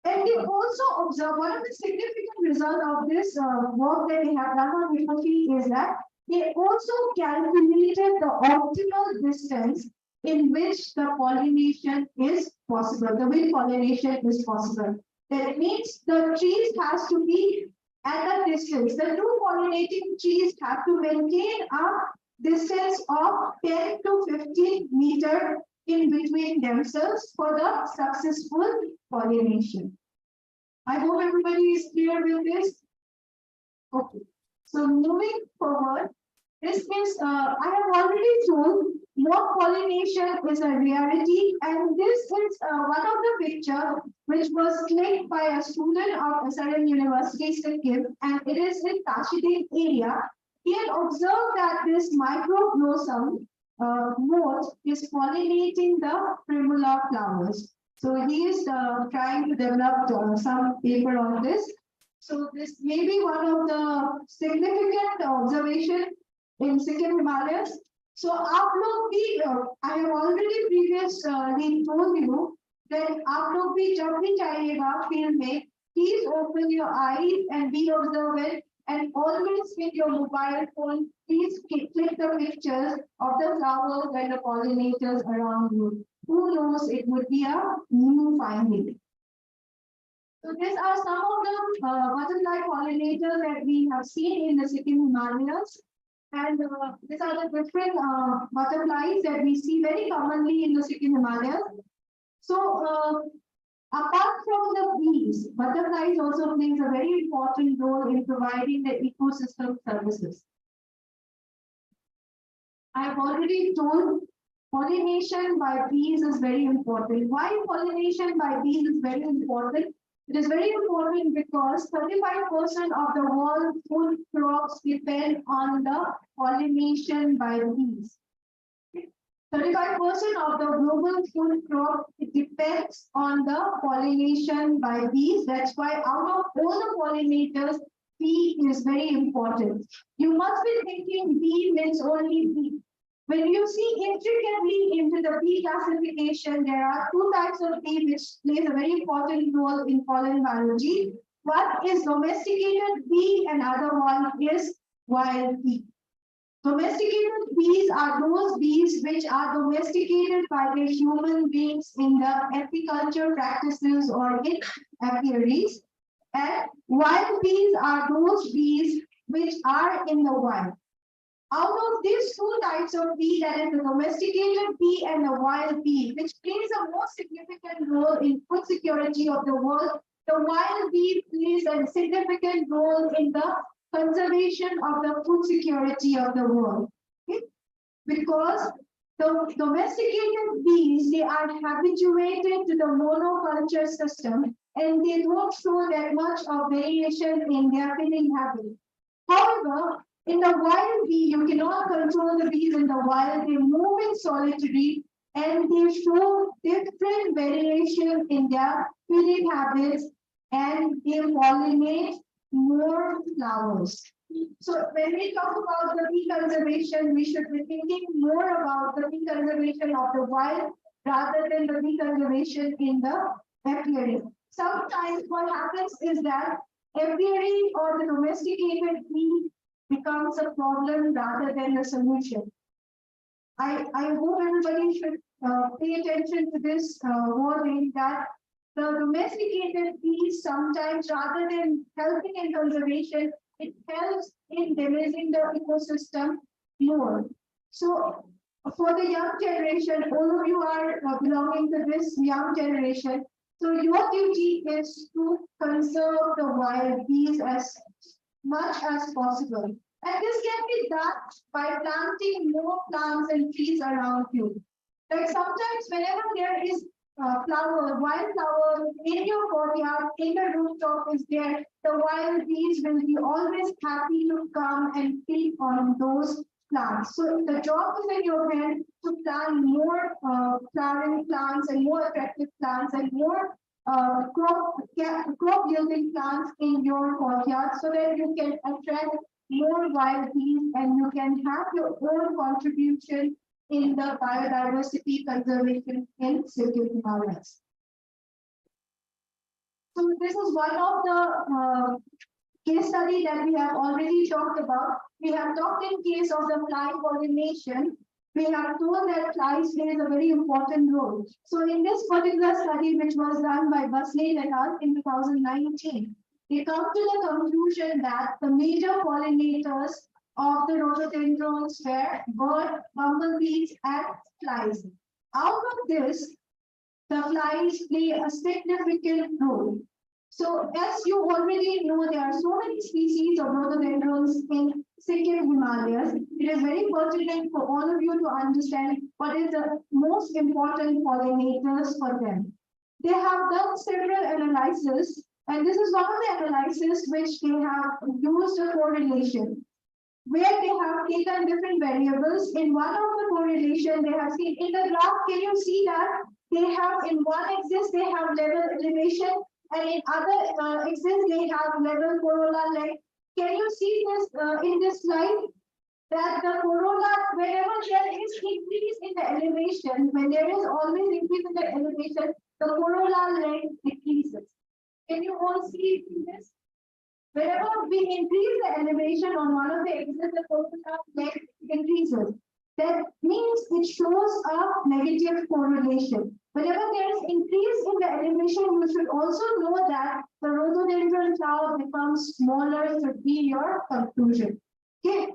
And we also observe one of the significant results of this work that we have done on hippopi is that they also calculated the optimal distance in which the pollination is possible, the wind pollination is possible. That means the trees has to be at a distance. The two pollinating trees have to maintain a distance of 10 to 15 meters in between themselves for the successful pollination. I hope everybody is clear with this. Okay. So moving forward, this means I have already told mock pollination is a reality, and this is one of the picture which was clicked by a student of SRM University, Sikkim, and it is in Tashidin area. He had observed that this microblossom moth is pollinating the primula flowers. So he is trying to develop some paper on this. So this may be one of the significant observation in Sikkim Himalayas. So आप लोग भी I have already previously told you that आप लोग भी जब भी जाइएगा field में, please open your eyes and be observant, and always with your mobile phone, please click the pictures of the flowers and the pollinators around you. Who knows, it would be a new finding. So these are some of the butterfly pollinators that we have seen in the Sikkim Himalayas. And these are the different butterflies that we see very commonly in the Sikkim Himalayas. So apart from the bees, butterflies also plays a very important role in providing the ecosystem services. I have already told pollination by bees is very important. Why pollination by bees is very important? It is very important because 35% of the world's food crops depend on the pollination by bees. 35% of the global food crop depends on the pollination by bees. That's why out of all the pollinators, bee is very important. You must be thinking bee means only bee. When you see intricately into the bee classification, there are two types of bee which plays a very important role in pollen biology. One is domesticated bee and other one is wild bee. Domesticated bees are those bees which are domesticated by the human beings in the apiculture practices or in apiaries. And wild bees are those bees which are in the wild. Out of these two types of bee, that is the domesticated bee and the wild bee, which plays a more significant role in food security of the world, the wild bee plays a significant role in the conservation of the food security of the world. Okay? Because the domesticated bees, they are habituated to the monoculture system and they don't show that much of variation in their feeding habits. However, in the wild bee, you cannot control the bees in the wild. They move in solitary and they show different variation in their feeding habits and they pollinate more flowers. So when we talk about the bee conservation, we should be thinking more about the bee conservation of the wild rather than the bee conservation in the apiary. Sometimes what happens is that apiary or the domesticated bee becomes a problem rather than a solution. I hope everybody should pay attention to this wording that the domesticated bees sometimes rather than helping in conservation, it helps in damaging the ecosystem more. So for the young generation, all of you are belonging to this young generation. So your duty is to conserve the wild bees as much as possible. And this can be done by planting more plants and trees around you. Like sometimes whenever there is flower, wildflower in your courtyard, in the rooftop is there, the wild bees will be always happy to come and feed on those plants. So the job is in your hand to plant more flowering plants and more attractive plants and more crop yielding plants in your courtyard so that you can attract more wild bees and you can have your own contribution in the biodiversity conservation in Silky Himalayas. So this is one of the case study that we have already talked about. We have talked in case of the fly pollination. We have told that flies plays a very important role. So in this particular study, which was done by Basley et al. In 2019, they come to the conclusion that the major pollinators of the rhododendrons were bird, bumblebees, and flies. Out of this, the flies play a significant role. So as you already know, there are so many species of rhododendrons in Sikkim Himalayas. It is very pertinent for all of you to understand what is the most important pollinators for them. They have done several analyses, and this is one of the analyses which they have used a correlation, where they have taken different variables. In one of the correlation, they have seen in the graph, can you see that they have in one axis, they have level elevation, and in other axis, they have level corolla length. Can you see this in this slide? That the corolla, wherever there is increase in the elevation, when there is always increase in the elevation, the corolla length decreases. Can you all see this? Wherever we increase the elevation on one of the axes, the corolla length increases. That means it shows a negative correlation. Whenever there is increase in the elevation, you should also know that the rhododendron flower becomes smaller should be your conclusion. Okay.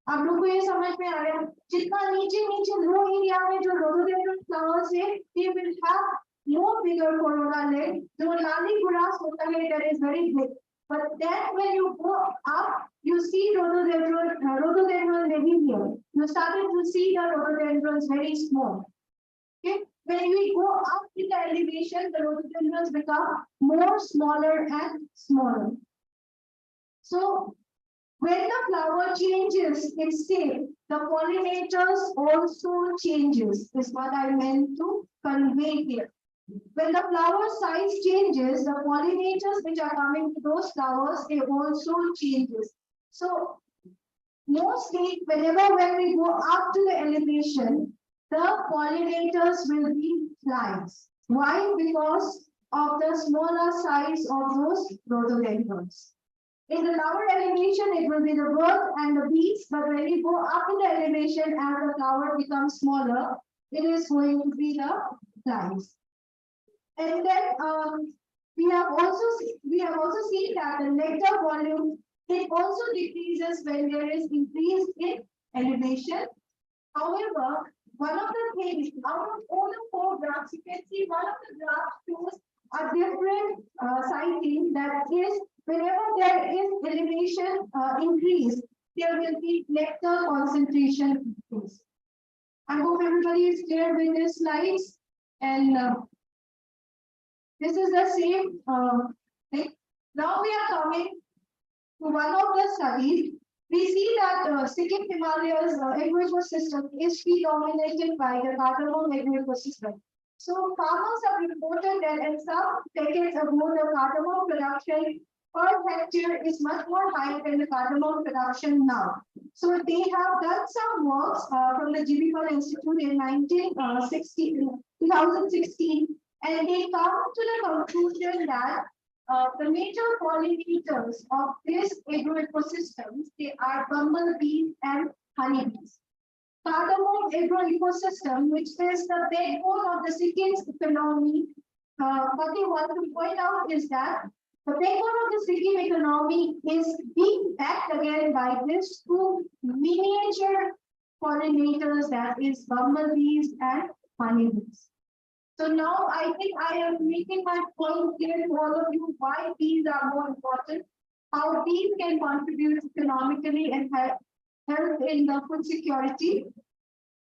आप लोगों को ये समझ में आ रहा है जितना नीचे लो एरिया में जो rhododendron flowers है they will have more bigger corolla length. जो लाली grass होता है that is very big. But then when you go up, you see rhododendron maybe here. You started to see the rhododendrons very small. Okay. When we go up in the elevation, the rhododendrons become more smaller and smaller. So when the flower changes its shape, the pollinators also changes, is what I meant to convey here. When the flower size changes, the pollinators which are coming to those flowers, they also changes. So mostly when we go up to the elevation, the pollinators will be flies. Why? Because of the smaller size of those rhododendrons. In the lower elevation, it will be the birds and the bees, but when you go up in the elevation as the flower becomes smaller, it is going to be the flies. And then we have also seen that the nectar volume, it also decreases when there is increase in elevation. However, one of the things out of all the four graphs, you can see one of the graphs shows a different sighting, that is whenever there is elevation increase, there will be nectar concentration increase. I hope everybody is clear with these slides, and this is the same thing. Now we are coming to one of the studies. We see that Sikkim Himalayas agro-ecosystem is predominated by the cardamom agro-ecosystem. So farmers have reported that in some decades ago, the cardamom production per hectare is much more higher than the cardamom production now. So they have done some works from the GBPAL Institute in 2016, and they come to the conclusion that the major pollinators of this agro-ecosystems, they are bumblebees and honeybees. Cardamom agro-ecosystem, which is the backbone of the Sikkim's economy, what they want to point out is that the backbone of the Sikkim economy is being backed again by these two miniature pollinators, that is bumblebees and honeybees. So now I think I am making my point clear to all of you why bees are more important, how bees can contribute economically and help in the food security.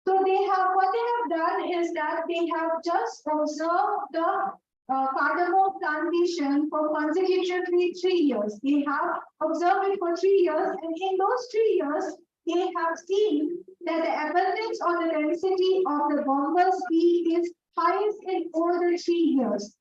So what they have done is that they have just observed the cardamom plantation for consecutively 3 years. They have observed it for 3 years, and in those 3 years, they have seen that the abundance or the density of the bumblebee is highest in all the 3 years.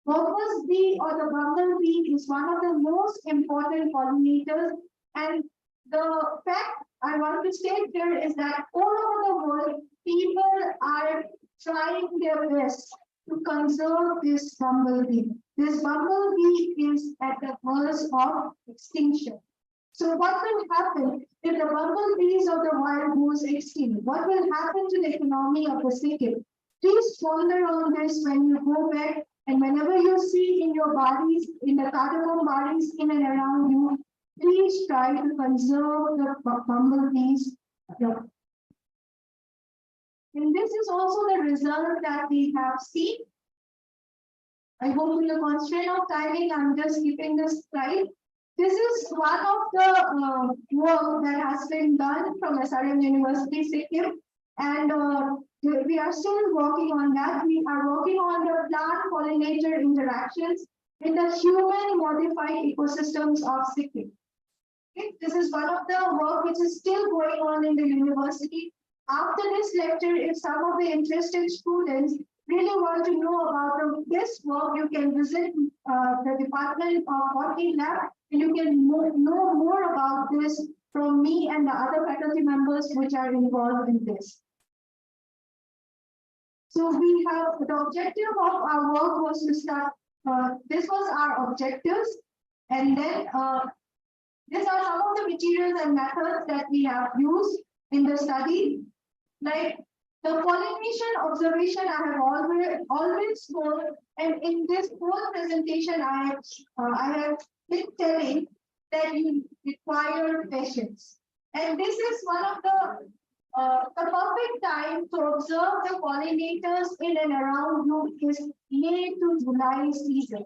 Bumblebee or the bumblebee is one of the most important pollinators, and the fact I want to state here is that all over the world, people are trying their best to conserve this bumblebee. This bumblebee is at the verge of extinction. So what will happen if the bumblebees of the wild goes extinct? What will happen to the economy of the Sikkim? Please ponder on this when you go back, and whenever you see in your bodies, in the cardamom bodies in and around you, please try to conserve the bumblebees. And this is also the result that we have seen. I hope in the constraint of timing, I'm just keeping this slide. This is one of the work that has been done from SRM University, Sikkim, and we are still working on that. We are working on the plant-pollinator interactions in the human-modified ecosystems of Sikkim. Okay. This is one of the work which is still going on in the university. After this lecture, if some of the interested students really want to know about this work, you can visit the Department of Botany Lab, and you can know more about this from me and the other faculty members which are involved in this. So we have the objective of our work was to start, this was our objectives, and then these are some of the materials and methods that we have used in the study. Like the pollination observation, I have always told, and in this whole presentation, I have been telling that you require patience. And this is one of the perfect time to observe the pollinators in and around you is May to July season.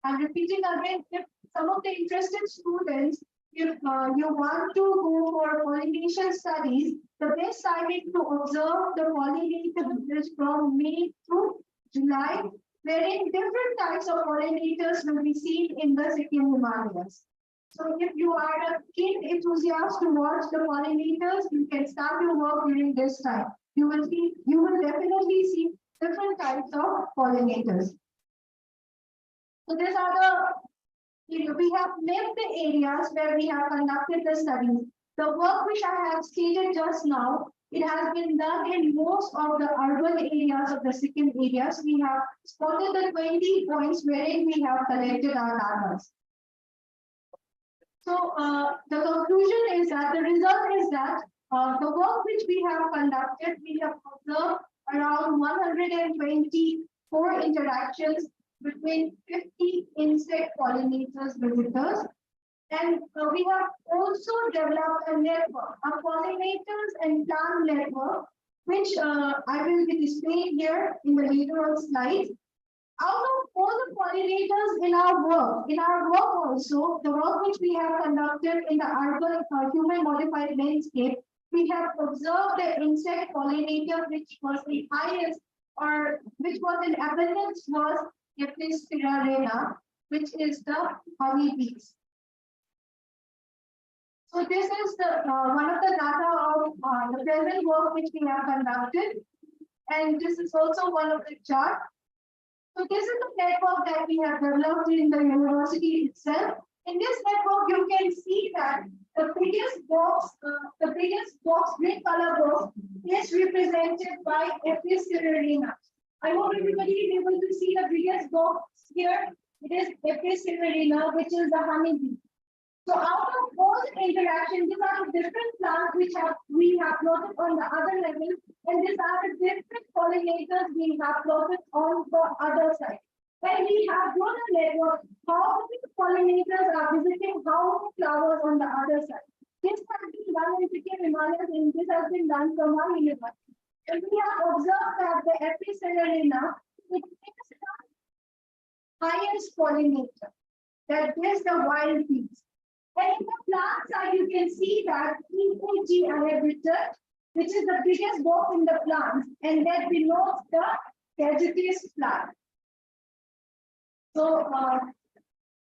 I'm repeating again, if some of the interested students, if you want to go for pollination studies, the best time is to observe the pollinators from May to July, wherein different types of pollinators will be seen in the Sikkim Himalayas. So if you are a keen enthusiast to watch the pollinators, you can start your work during this time. You will definitely see different types of pollinators. So these are we have named the areas where we have conducted the studies. The work which I have stated just now, it has been done in most of the urban areas of the Sikkim areas. We have spotted the 20 points wherein we have collected our data. So the conclusion is that the result is that the work which we have conducted, we have observed around 124 interactions between 50 insect pollinators visitors. And we have also developed a network, a pollinators and plant network, which I will be displaying here in the later on slides. Out of all the pollinators in our work also, the work which we have conducted in the urban human modified landscape, we have observed the insect pollinator which was the highest or which was in abundance was Apis spiralina, which is the honeybees. So this is the one of the data of the present work which we have conducted, and this is also one of the chart. So this is the network that we have developed in the university itself. In this network, you can see that the biggest box, green color box, is represented by Apis spiralina. I hope everybody is able to see the biggest box here. It is Apis spiralina, which is the honeybee. So out of all the interactions, these are the different plants which we have plotted on the other level, and these are the different pollinators we have plotted on the other side. When we have drawn a network, how many pollinators are visiting how many flowers on the other side. This has been done in Sikkim Himalayas, and this has been done from our university. And we have observed that the Apis spiralina, it is the highest pollinator that gives the wild bees. And in the plant side, you can see that EAG I have written, which is the biggest box in the plants, and that denotes the Vegetis plant. So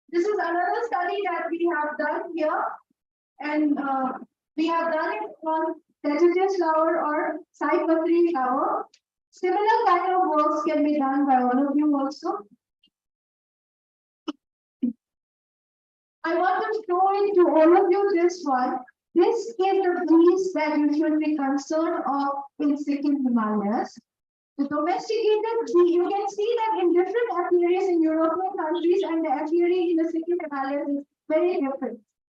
this is another study that we have done here, and we have done it on Vegetis flower or Cypatri flower. Similar kind of works can be done by all of you also. I want to show it to all of you this one. This is the bees that you should be concerned of in Sikkim Himalayas. The domesticated bee, you can see that in different apiaries in European countries, and the apiary in the Sikkim Himalayas is very different.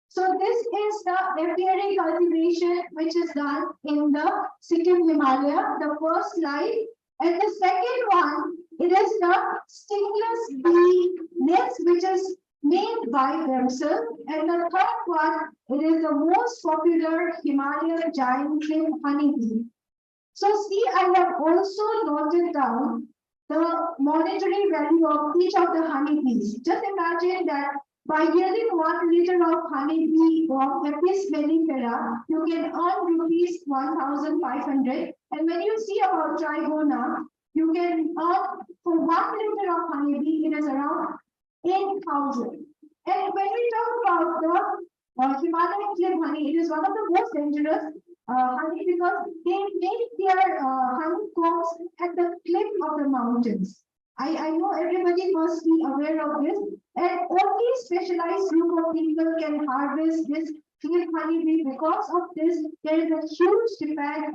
So this is the apiary cultivation which is done in the Sikkim Himalaya, the first slide. And the second one, it is the stingless bee nest which is made by themselves, and the third one, it is the most popular Himalayan giant flame honeybee. So see, I have also noted down the monetary value of each of the honeybees. Just imagine that by yielding 1 liter of honeybee of Apis mellifera, you can earn rupees 1,500. And when you see about trigona, you can earn for 1 liter of honeybee, it is around 8,000. And when we talk about the Himalayan clip honey, it is one of the most dangerous honey because they make their honeycombs at the clip of the mountains. I know everybody must be aware of this, and only specialized group of people can harvest this clip honeybee. Because of this, there is a huge demand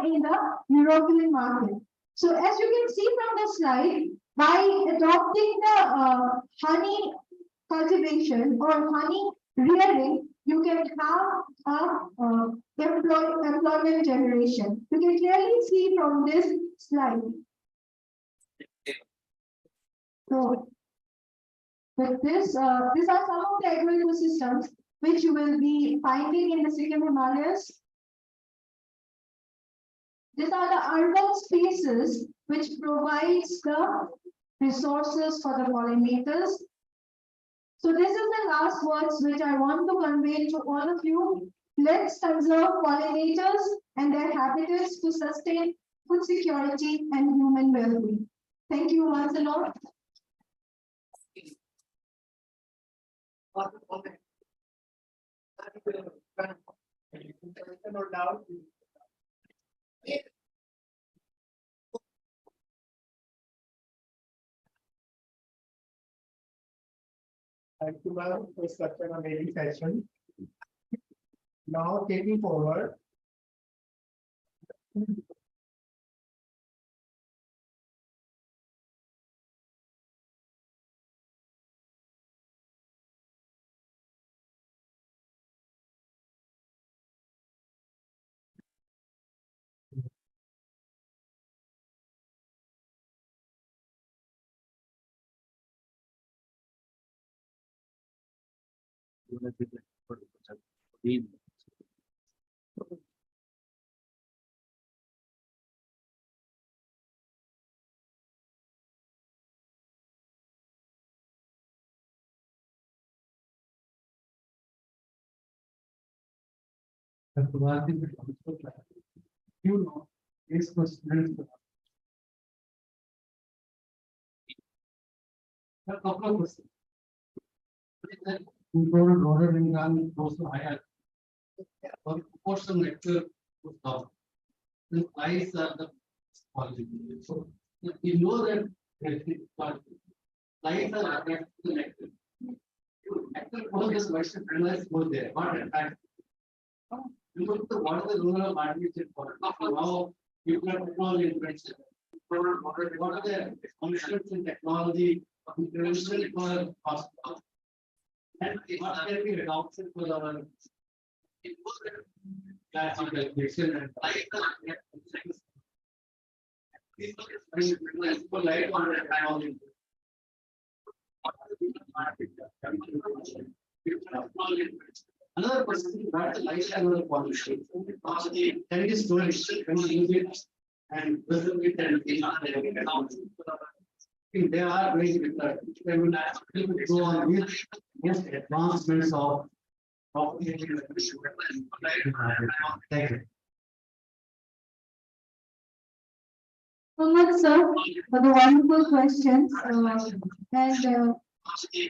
in the European market. So as you can see from the slide, by adopting the honey cultivation or honey rearing, you can have employment generation. You can clearly see from this slide. So with this, these are some of the agroecosystems which you will be finding in the Sikkim Himalayas. These are the urban spaces which provides the resources for the pollinators. So this is the last words which I want to convey to all of you. Let's conserve pollinators and their habitats to sustain food security and human well-being. Thank you once and all. Thank you, ma'am, for such an amazing session. Now taking forward. You know, this question. A couple of questions. Control order in run also higher. Or proportion vector was down. The eyes are the quality. So you know that lights are attracted to the vector. You actually follow this question analyze go there, not attract. You look at what is the rule of magnitude for how you can technology intervention. What are the functions in technology of intervention for hospital? And what can be adopted for our classification and light on the technology. Another person, what the light another pollution. Can you store it when you use it and preserve it and they are going to go on with most advancements of thank you. So much, sir, for the wonderful questions. And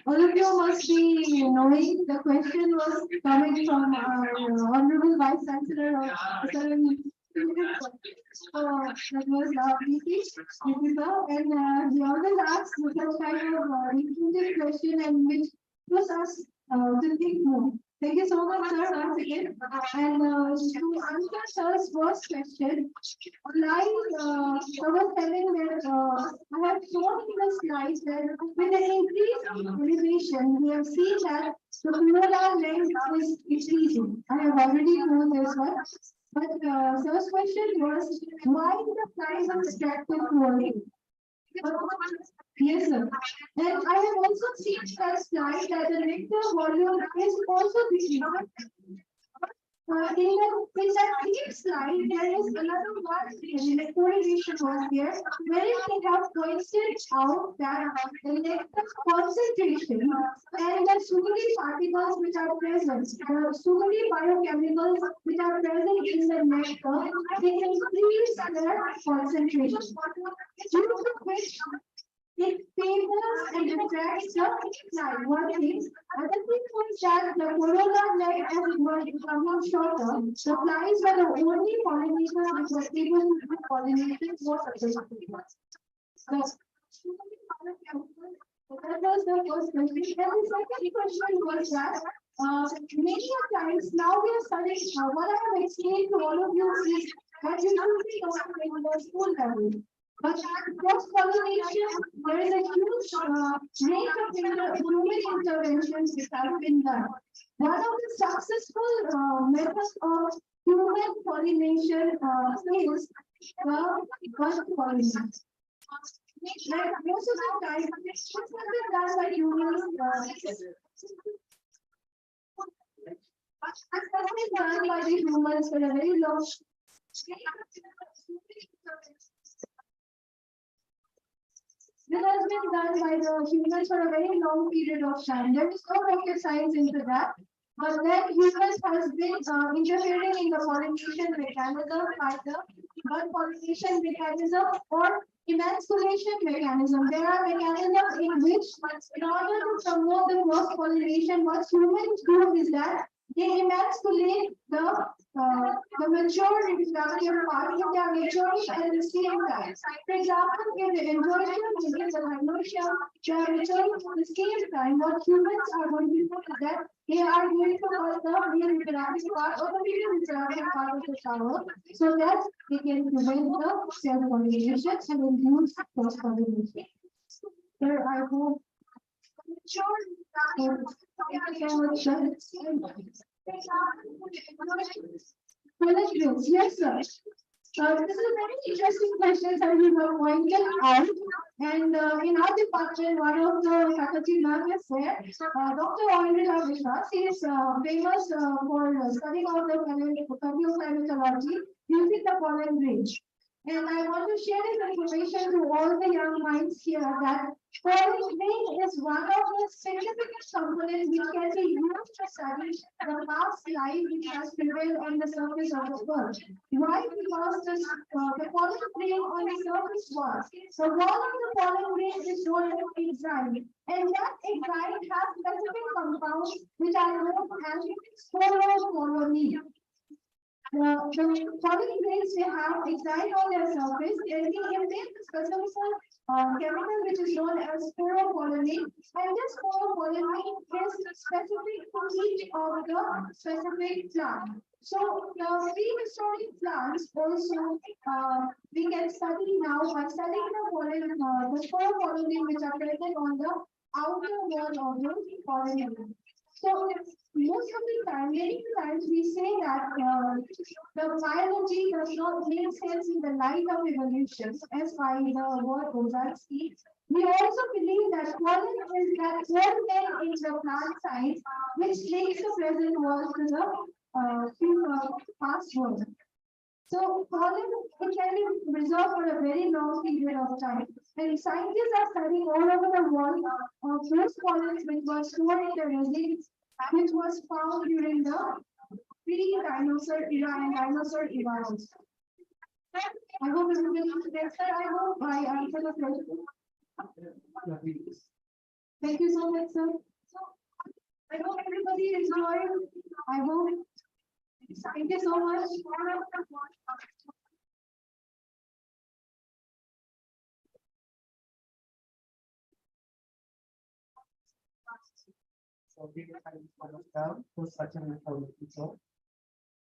all of you must be knowing the question was coming from our Honorable Vice Chancellor of that was VP, and he always asks such kind of intuitive question and which puts us to think more. Thank you so much, sir, once again. And to answer sir's first question, like I was telling that I have shown in the slides that with the increased elevation, we have seen that the polar length is increasing. I have already known this one. But sir's question was, why the flies are attracted to you? Yes, sir. And I have also seen that slide that the nectar volume is also decreasing. In that same slide, there is another one correlation was here, where we have pointed out that the nectar concentration and the sugary particles which are present, the sugary biochemicals which are present in the nectar, they increase their concentration. Due to which it favors and attracts the fly. One thing, other thing was that the corolla neck as it was becoming shorter, the flies were the only pollinators which were able to do pollination more successfully. That was the first question. And the second question was that many times now we are studying what I have explained to all of you is that you don't be in the school level. But cross-pollination, there is a huge range of human interventions which have been done. One of the successful methods of human pollination is cross-pollination. Like most of the time, it's been done by humans. It's been done by the humans for a very long. This has been done by the humans for a very long period of time. There is no rocket science into that. But then humans has been interfering in the pollination mechanism, either bird pollination mechanism or emasculation mechanism. There are mechanisms in which, in order to promote the cross pollination, what humans do is that they emasculate the mature reproductive part if they are maturing at the same time. For example, in the androgen, in the gynosium, they are maturing at the same time. What humans are going to do is that they are going to cut the male reproductive part or the female reproductive part of the shower so that they can prevent the self-pollination and induce cross-pollination. Sir, I hope. Thank you so much, sir. Yes, sir. This is a very interesting question that we were pointed out. And in our department, one of the faculty members there, Dr. Aurelio Vishwas, he is famous for studying of the paleoclimatology using the pollen range. And I want to share this information to all the young minds here that pollen range is one of the significant components which can be used to study the past life which has prevailed on the surface of the earth. Why? Because the pollen grain on the surface was the wall of the pollen grain is known as exile, and that exile has specific compounds which are known as sporocolony. The pollen grains they have exile on their surface, and they emit a specific chemical which is known as sporocolony, and this sporocolony is specific to each of the specific plant. So the prehistoric plants also we can study now by studying the pollen, the sporocolony which are present on the outer wall of the pollen grain. So most of the time, many times we say that the biology does not make sense in the light of evolution, as by the word Gonzalez. We also believe that pollen is that one thing in the plant science which links the present world to the past world. So pollen it can be preserved for a very long period of time. And scientists are studying all over the world of those pollens which were stored in the resins, which was found during the pre-dinosaur era and dinosaur era also. I hope everybody is there, sir. I hope I answered the question. Thank you so much, sir. So I hope everybody enjoyed. I hope. Thank you so much. So we will thank you for such an informative show.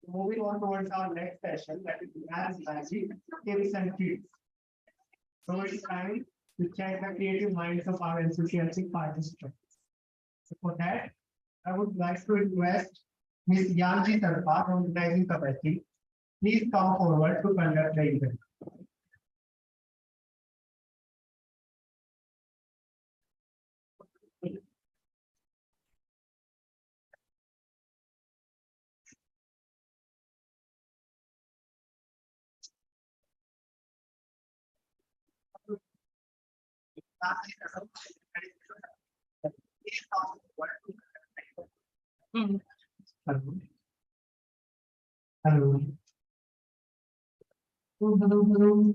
Moving on towards our next session, that is as magic, tips and tricks. So it's time to check the creative minds of our enthusiastic participants. So for that, I would like to request Ms. Yanji Sarpa from Organizing Committee. Please come forward to conduct the event. Hello. Hello. Hello.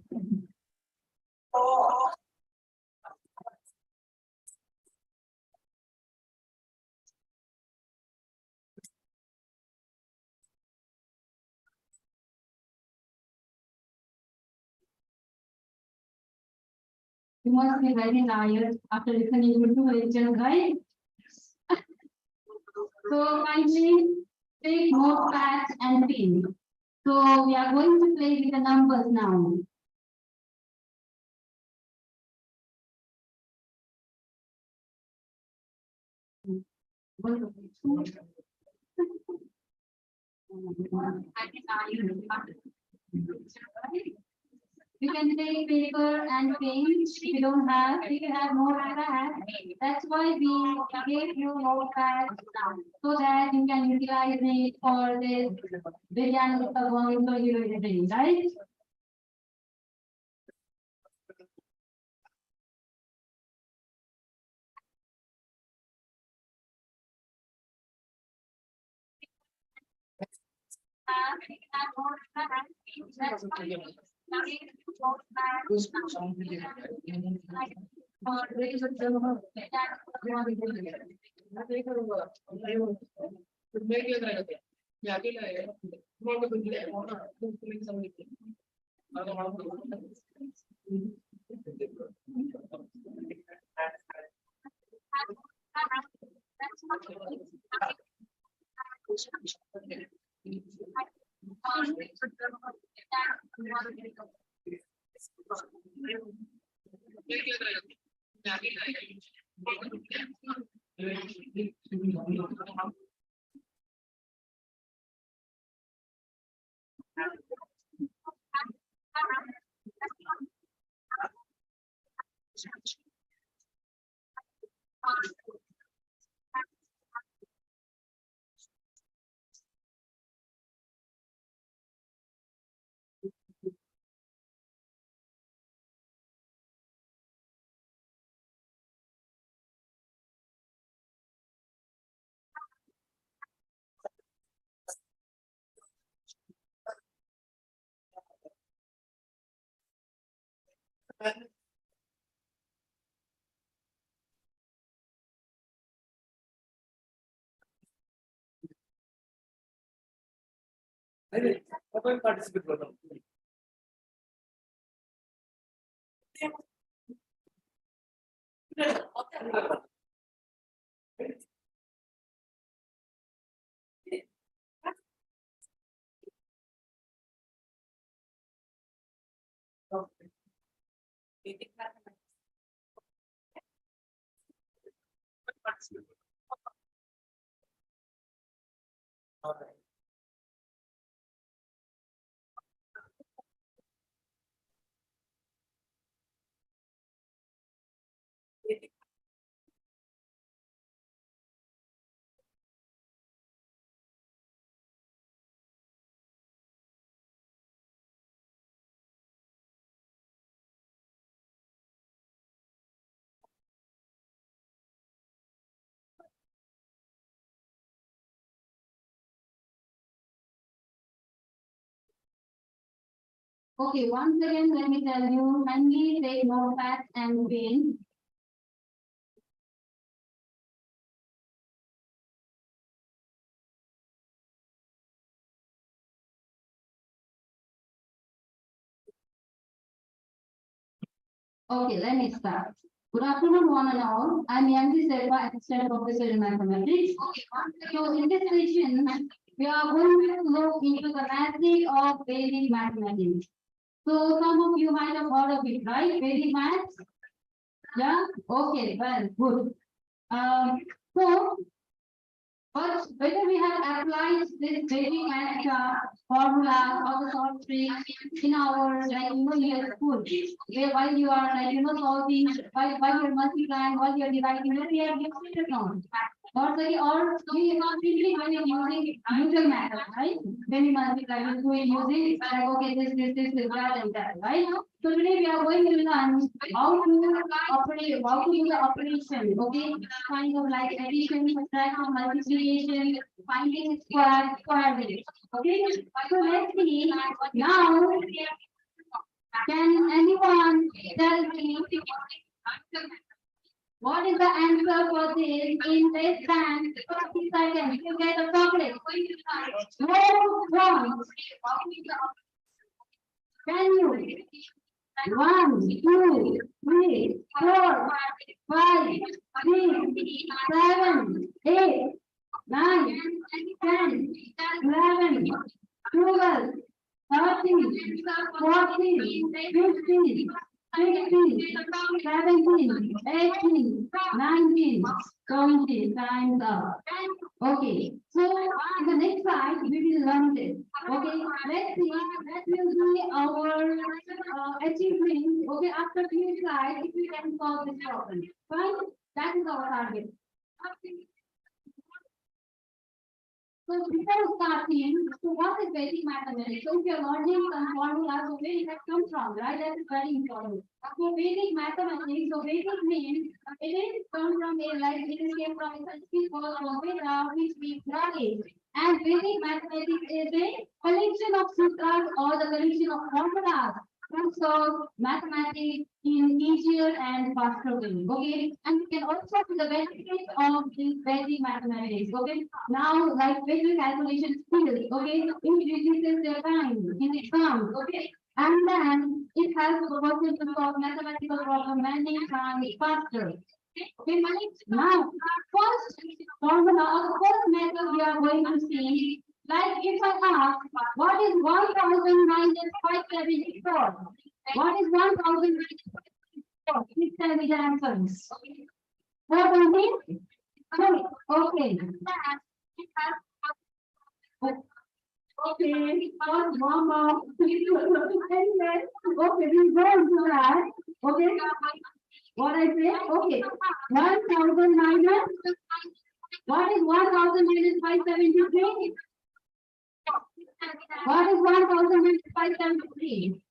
You must be very tired after listening to two lectures, right? So kindly take notepads and pen. So we are going to play with the numbers now. You can take paper and pen. If you don't have, you can have notepad. That's why we gave you notepad now, so that you can utilize it for this Vigyan Utsavam, so you will ready, right? participate करता हूँ। Okay, once again, let me tell you, kindly take no fat and pain. Okay, let me start. Good afternoon, one and all. I'm Yanti Selva, Assistant Professor in Mathematics. So in this session, we are going to look into the magic of Vedic mathematics. So some of you might have heard of it, right? Vedic maths? Yeah? Okay, well, good. So but whether we have applied this Vedic math formula or the sort tricks in our your school, where while you are solving, while you're multiplying, while you're dividing, whether we have used it or not. Or you are simply when you're using usual method, right? When you multiply, you're using like okay, this, that, and that, right? So today we are going to learn how to operate, how to do the operation, okay? Kind of like addition, subtraction, multiplication, finding square root. Okay, so let's see now. Can anyone tell me what is the answer for this in less than 30 seconds? You get a chocolate. No wrong. Can you? 1, 2, 3, 4, 5, 6, 7, 8, 9, 10, 11, 12, 13, 14, 15, 16, 17, 18, 19, 20, times up. Okay, so in the next slide, we will learn this. Okay, let's see, let will be our achievement. Okay, after few slides, if we can solve this problem. Fine, that is our target. So before starting, so what is Vedic mathematics? So if you're learning some formulas, where it has come from, right? That is very important. So Vedic mathematics, so Vedic means it is come from a like it came from a Sanskrit word from Veda, which means knowledge. And Vedic mathematics is a collection of sutras or the collection of formulas can solve mathematics in easier and faster way. Okay, and you can also see the benefit of this basic mathematics. Okay, now like basic calculation skills. Okay, it reduces their time in exams. Okay, and then it helps the person to solve mathematical problem many times faster. Okay, now first formula or the first method we are going to see. Like if I ask, what is 1000 minus 574? What is 1000 minus 574? Please tell me the answers. 420? Okay. Okay, one more. Anyway, okay, we go into that. Okay. What I say? Okay. 1000 minus. What is 1000 minus 573? What is 1000 minus 573?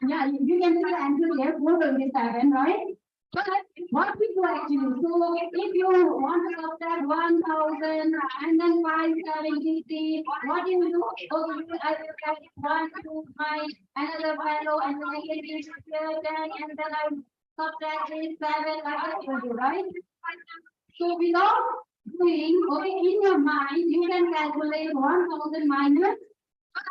Yeah, you can see the answer here, 427, right? But what we do actually, so if you want to subtract 1000 and then 573, what do you do? Okay, you will either get 1 to 5, another value, and then I get this 10, and then I subtract this 7, like I told you, right? So without doing, okay, in your mind, you can calculate 1000 minus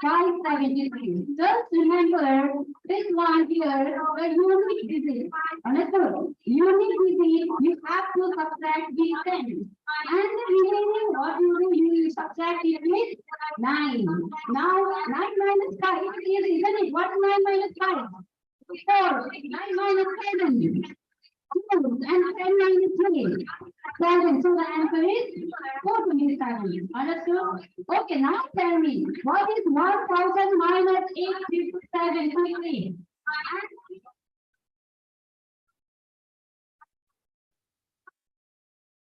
573. Just remember this one here, the unique digit. Understood? Unique digit, you have to subtract the 10. And the remaining, what you do, you will subtract it with 9. Now, 9 minus 5 is, isn't it? What is 9 minus 5? 4. 9 minus 7. 2 and 10 minus 3. 7. So the answer is 427. Understood? Okay, now tell me, what is 1000 minus 857? Quickly.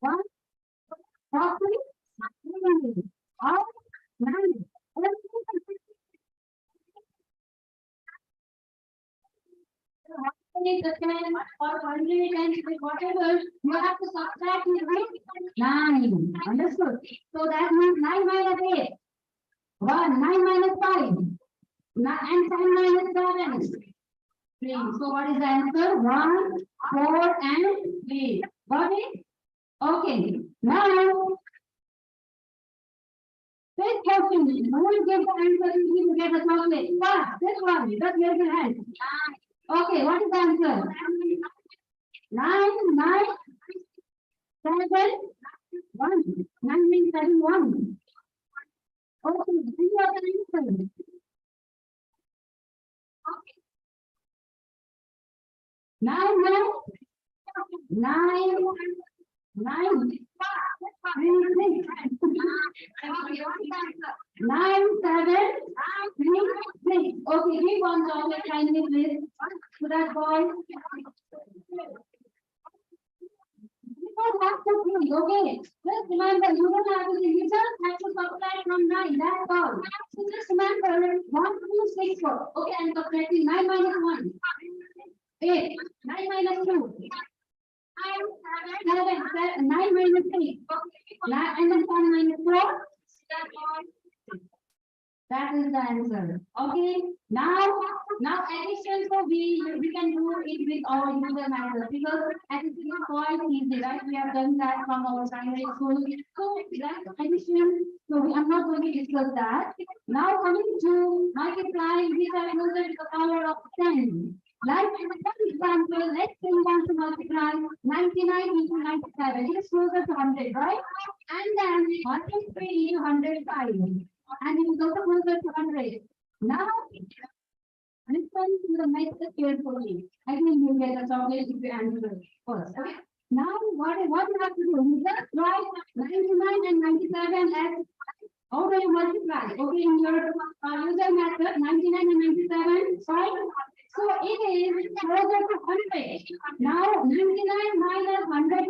One, roughly, 9. The 10 or 100 and whatever, you have to subtract it with 9. Understood? So that means 9 minus 8. 1, 9 minus 5. And 10 minus 7. 3. So what is the answer? 1, 4, and 3. Got it? Okay. Now, this question, who will get the answer if you get the chocolate? First, this one, just raise your hand. Okay, what is the answer? 9, 9, 7, 1. 9 means 7, 1. Okay, these are the answers. Okay. 9, 9, 9, 9, 7, 3, 6. Okay, give one chocolate kindly, please, to that boy. You don't have to think, okay? Just remember, you don't have to think, you just have to subtract from 9, that's all. So just remember, 1, 2, 6, 4. Okay, I'm subtracting 9 minus 1. 8, 9 minus 2. 9 minus 3. 9 and then 1 minus 4. That is the answer. Okay. Now addition, so we can do it with our user method because addition is quite easy, right? We have done that from our primary school. So that's addition. So we are not going to discuss that. Now coming to multiplying, we have used the power of 10. Like for example, let's say you want to multiply 99 into 97. It is closer to 100, right? And then 103 into 105. And it is also closer to 100. Now, listen to the method carefully. I think you get a chocolate if you answer first. Okay? Now, what you have to do? You just write 99 and 97 as how do you multiply? Okay, in your user method, 99 and 97, fine. So it is closer to 100. Now, 99 minus 100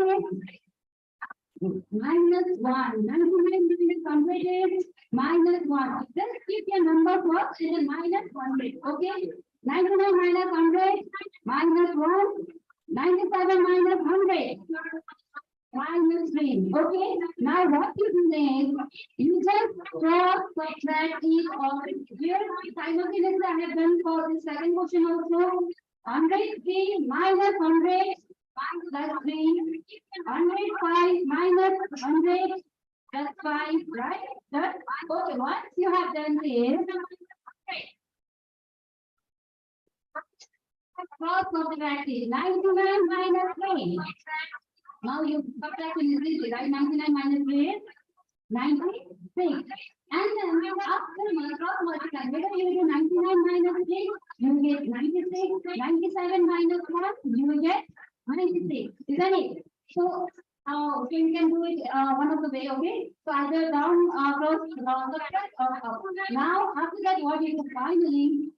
is minus 1. 99 minus 100 is minus 1. Just keep your number first and then minus 100. Okay? 99 minus 100 minus 1. 97 minus 100. minus 3. Okay, now what you do is you just cross subtract each of here simultaneously I have done for the second question also. 103 minus 100 plus 3, 105 minus 100 plus 5, right? That, okay, once you have done this, cross subtract it. 99 minus 3. Now you subtract easily, right? 99 minus 3 is 96. And then after cross multiply, whether you do 99 minus 3, you get 96. 97 minus 1, you will get 96. Isn't it? So, okay, you can do it one of the way, okay? So either down, cross, subtract or up. Now, after that, what you do finally,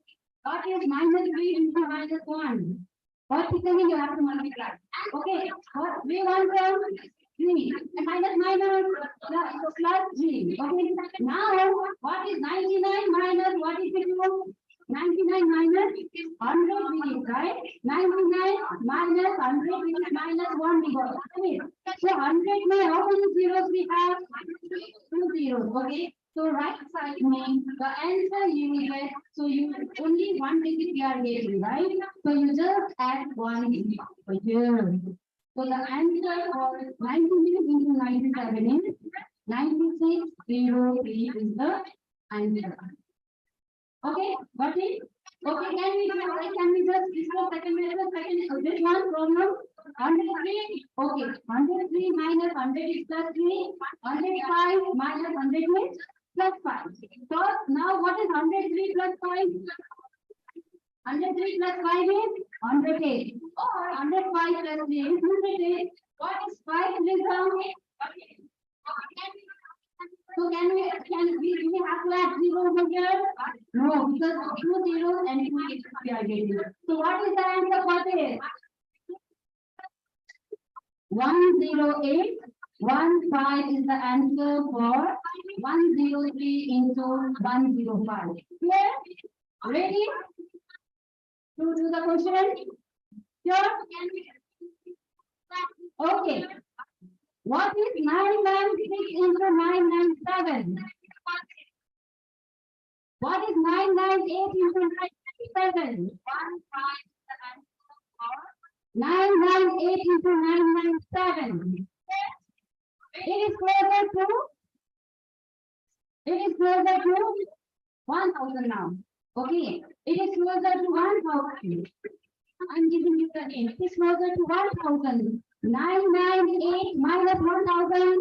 what is minus 3 into minus 1? Vertically, you have to multiply. Okay, what we want from 3 minus plus 3. Okay, now what is 99 minus what is it? 99 minus 100 we did, right? 99 minus 100 which is minus 1 we got. Okay, so 100 may how many zeros we have? 2 zeros. Okay. So right side means the answer you will get, so you only one digit we are getting, right? So you just add 1 digit here. So the answer for 96 into 97 is 9603 is the answer. Okay, got it? Okay, can we just discuss second method, this one problem? 103, okay, 103 minus 100 is plus 3, 105 minus 100 is plus 5. So now what is 103 plus 5? 103 plus 5 is 108. Or 105 plus 3 is 108. What is 5 result? So can we have to add 0 over here? No, because 2 zeros and 2 digits we are getting. So what is the answer for this? 108. 15 is the answer for 103 into 105. Clear? Ready to do the question? Sure? Okay. What is 996 into 997? What is 998 into 997? 998 into 997. It is closer to 1000 now. Okay, it is closer to 1000. I'm giving you the name. It is closer to 1000. 998 minus 1000.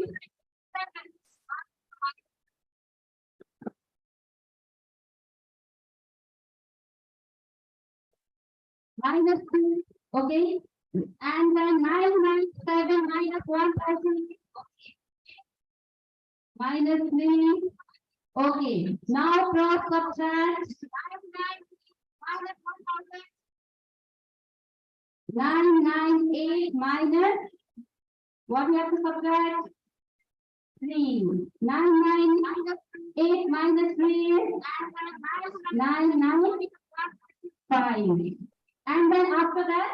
Minus 2. Okay. And then 997 minus 1000. Minus 3. Okay. Now cross subtract. 998 minus what we have to subtract? 3. 998 minus 3 is 995. And then after that,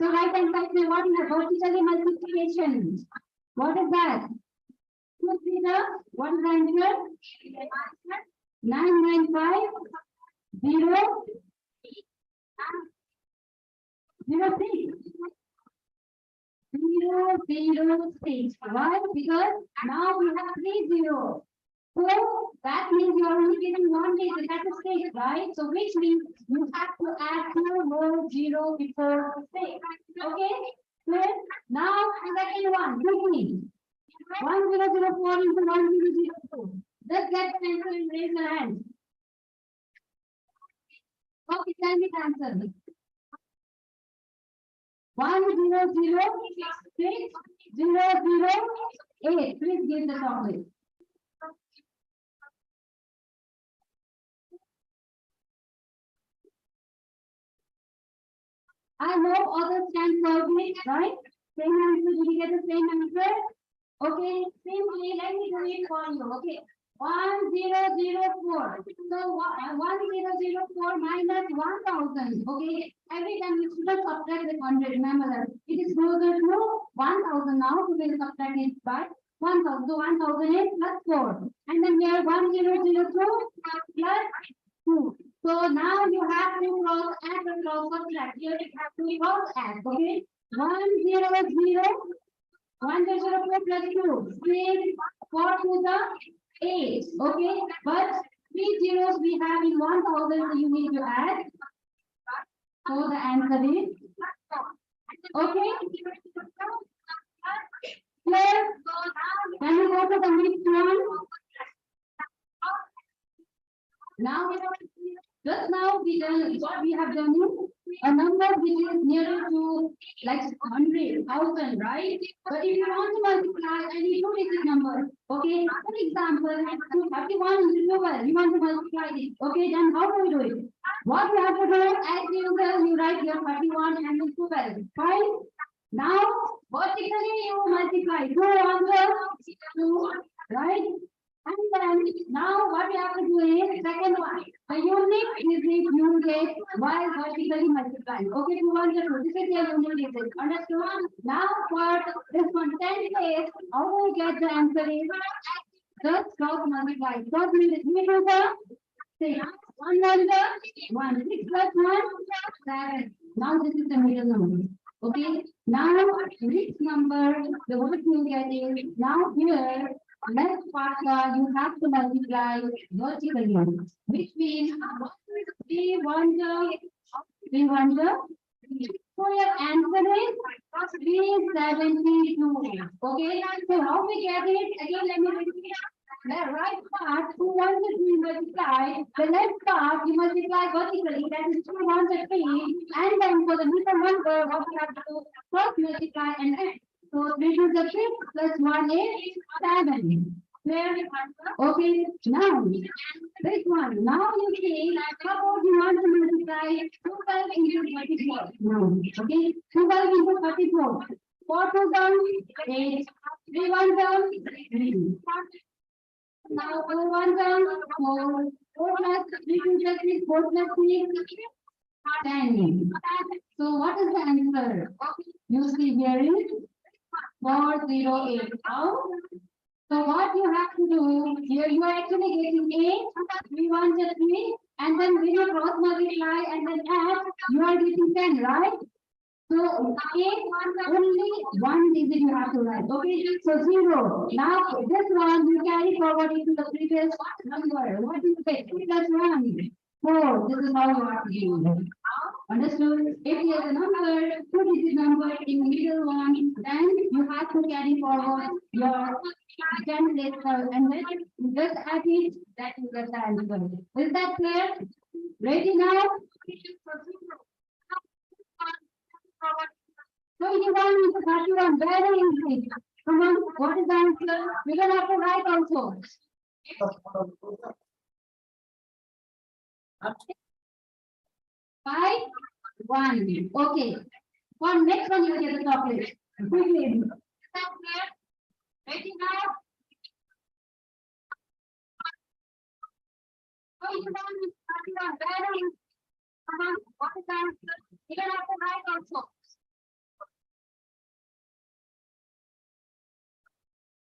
so right hand side, what is the vertically multiplication? What is that? 2 3 what is the answer? 995 0 0 6. 0 0 6. Why? Because now we have 3 zeros. So that means you are only getting one digit, that is 6, right? So which means you have to add 2 more 0 before 6. Okay? Clear? Now the second one, quickly. 1004 into 1002. Just get the answer and raise your hand. Okay, tell me the answer. 1006 Please give the chocolate. I hope others can solve it, right? Same answer, did you get the same answer? Okay, simply let me do it for you. Okay, 1004. So 1004 minus 1000. Okay. Every time you should subtract the 100. Remember that it is closer to 1000 now. So we will subtract it by 1000. So 1000 is plus 4. And then here 1002 plus 2. So now you have to cross and cross subtract. Here you have to cross add. Okay. 100. 1004 plus 2. 6. 4 to the 8. Okay. But 3 zeros we have in 1000. So you need to add. So the answer is okay. Clear? Can we go to the next one? Now, just now what we have done is a number which is nearer to like 100,000, right? But if you want to multiply any two-digit number, okay, for example, 31 into 12, you want to multiply it, okay, then how do we do it? What you have to do, as usual, you write your 31 and then 12, fine? Now, vertically you multiply 2 on the 2, right? And then now what we have to do is second one. The unit is if you get while vertically multiplying. Okay, 200. This is your unit digit. Understood? Now for this one 10 place, how do we get the answer is just cross multiply. Cross multiply. Say 1 6 plus 1 7. Now this is the middle number. Okay. Now which number the what you get is now here. Next part you have to multiply vertically, which means 3 so your answer is 372. Okay, so how we get it? Again, let me repeat. The right part 203 multiply, the left part you multiply vertically, that is 203, and then for the middle number, what we have to do, first multiply and add. So 3 to the 6 plus 1 is 7. Clear? Okay, now this one. Now you see, suppose you want to multiply 12 into 34. No. Okay, 12 into 34. 4 to the 8, 3 1 down, 3. Now 4 1 down, 4. 4 plus 3 to the 6, 4 plus 3, 10. So what is the answer? You see here is 408. How? So what you have to do here, you are actually getting 8, 3 1 to 3, and then when you cross multiply and then add, you are getting 10, right? So 8, only one digit you have to write. Okay, so 0. Now this one you carry forward into the previous number. What do you say? 3 plus 1. 4. This is how you have to do it. Understood? If there is a number, two-digit number in the middle one, then you have to carry forward your 10 later and then just add it, that you get the answer. Is that clear? Ready now? So you want me to 31, very easy. Come on, what is the answer? We're gonna have to write also. 5 1. Okay. For next one, you get the chocolate. Quickly. Is that clear? Ready now? So you want me to 31, very easy. Come on, what is the answer? We're gonna have to write also. 5 1. Okay.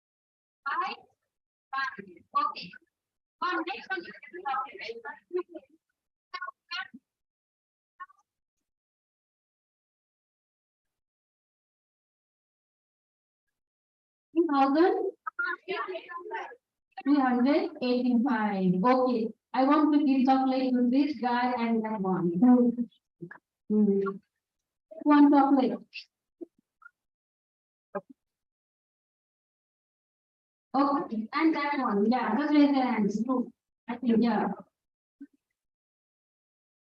For next one, you get the chocolate. Quickly. 385. Okay. I want to give chocolate to this guy and that one. One chocolate. Okay. And that one. Yeah, just raise your hands. I think, yeah.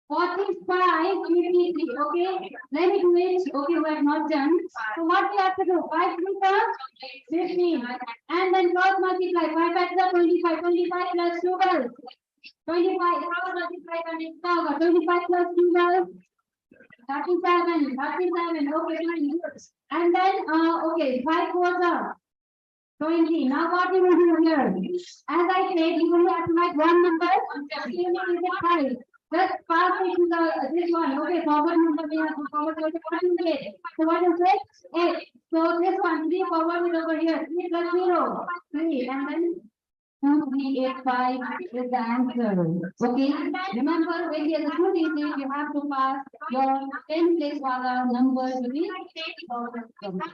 45, 53. Okay. Let me do it. Okay, we have not done. So what we have to do? 5 3 15. And then cross multiply. 5 factors are 25. 25 plus 12. 25. Cross multiply 25 plus 12. 37. 37. Okay, fine. And then okay, 5 4 20. Now what you will do here? As I said, you only have to write one number. Assuming is it 5. Just pass it to the this one. Okay, forward number we have to forward to 8. So what is it? 8. So this one 3 forward is over here. 3 plus 0. 3 and then 2, 3, 8, 5 is the answer. Okay. Remember when there is a 2 digit, you have to pass your 10 place wala number to the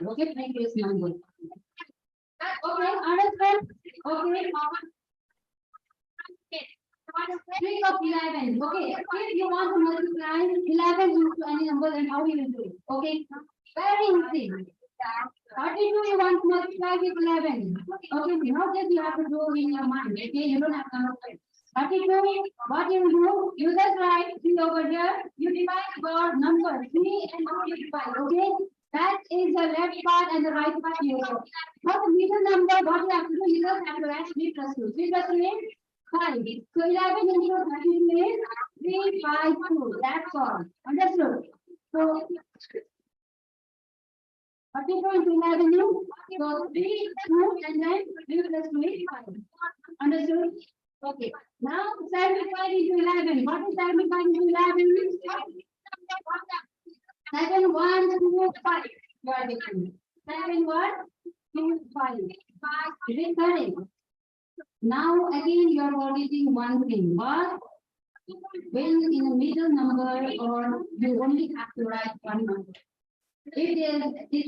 okay, previous number. Okay, understand? Okay. 3 of 11. Okay, if you want to multiply 11 into any number, then how you will do it? Okay, very easy. 32 you want to multiply with 11. Okay, now that you have to do in your mind. Okay, you don't have to multiply. 32, what you will do? You just write 3 over here. You divide your number 3 and you divide. Okay, that is the left part and the right part here. Now the middle number, what you have to do? You just have to write 3 plus 2. 3 plus 2 is 5. So 11 into 32 is 352. That's all. Understood? So 32 into 11 is so 3, 2, and then 3 plus 2 is 5. Understood? Okay. Now 75 into 11. What is 75 into 11? 7, 1, 2, 5. You are getting 7, 1, 2, 5. Is it correct? Now again you are forgetting one thing. What? When in the middle number or you only have to write one number. If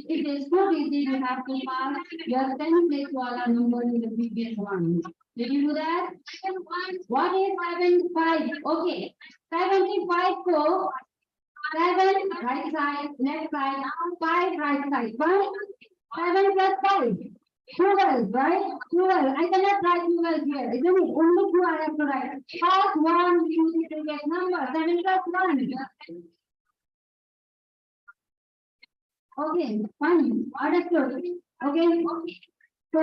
it is 2 digits, you have to pass your 10 place wala number in the previous one. Did you do that? What is 75? Okay. 75 so 7 right side, left side, 5 right side. 7 plus 5. 12, right? 12. I cannot write 12 here, isn't it? Only 2 I have to write. First 1 you to get number. 7 plus 1. Okay, fine. Understood. Okay. So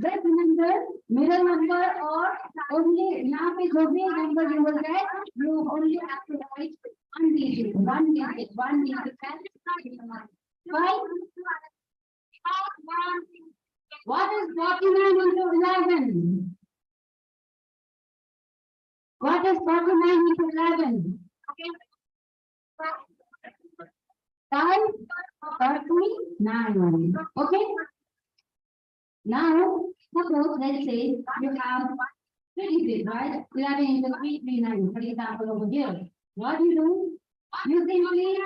just remember middle number or only now जो भी number you will get, you only have to write one digit. Right? What is 49 into 11? What is 49 into 11? 39. Okay. Now, suppose let's say you have 3 digits, right? 11 into 3, 39. For example, over here. What you do? You simply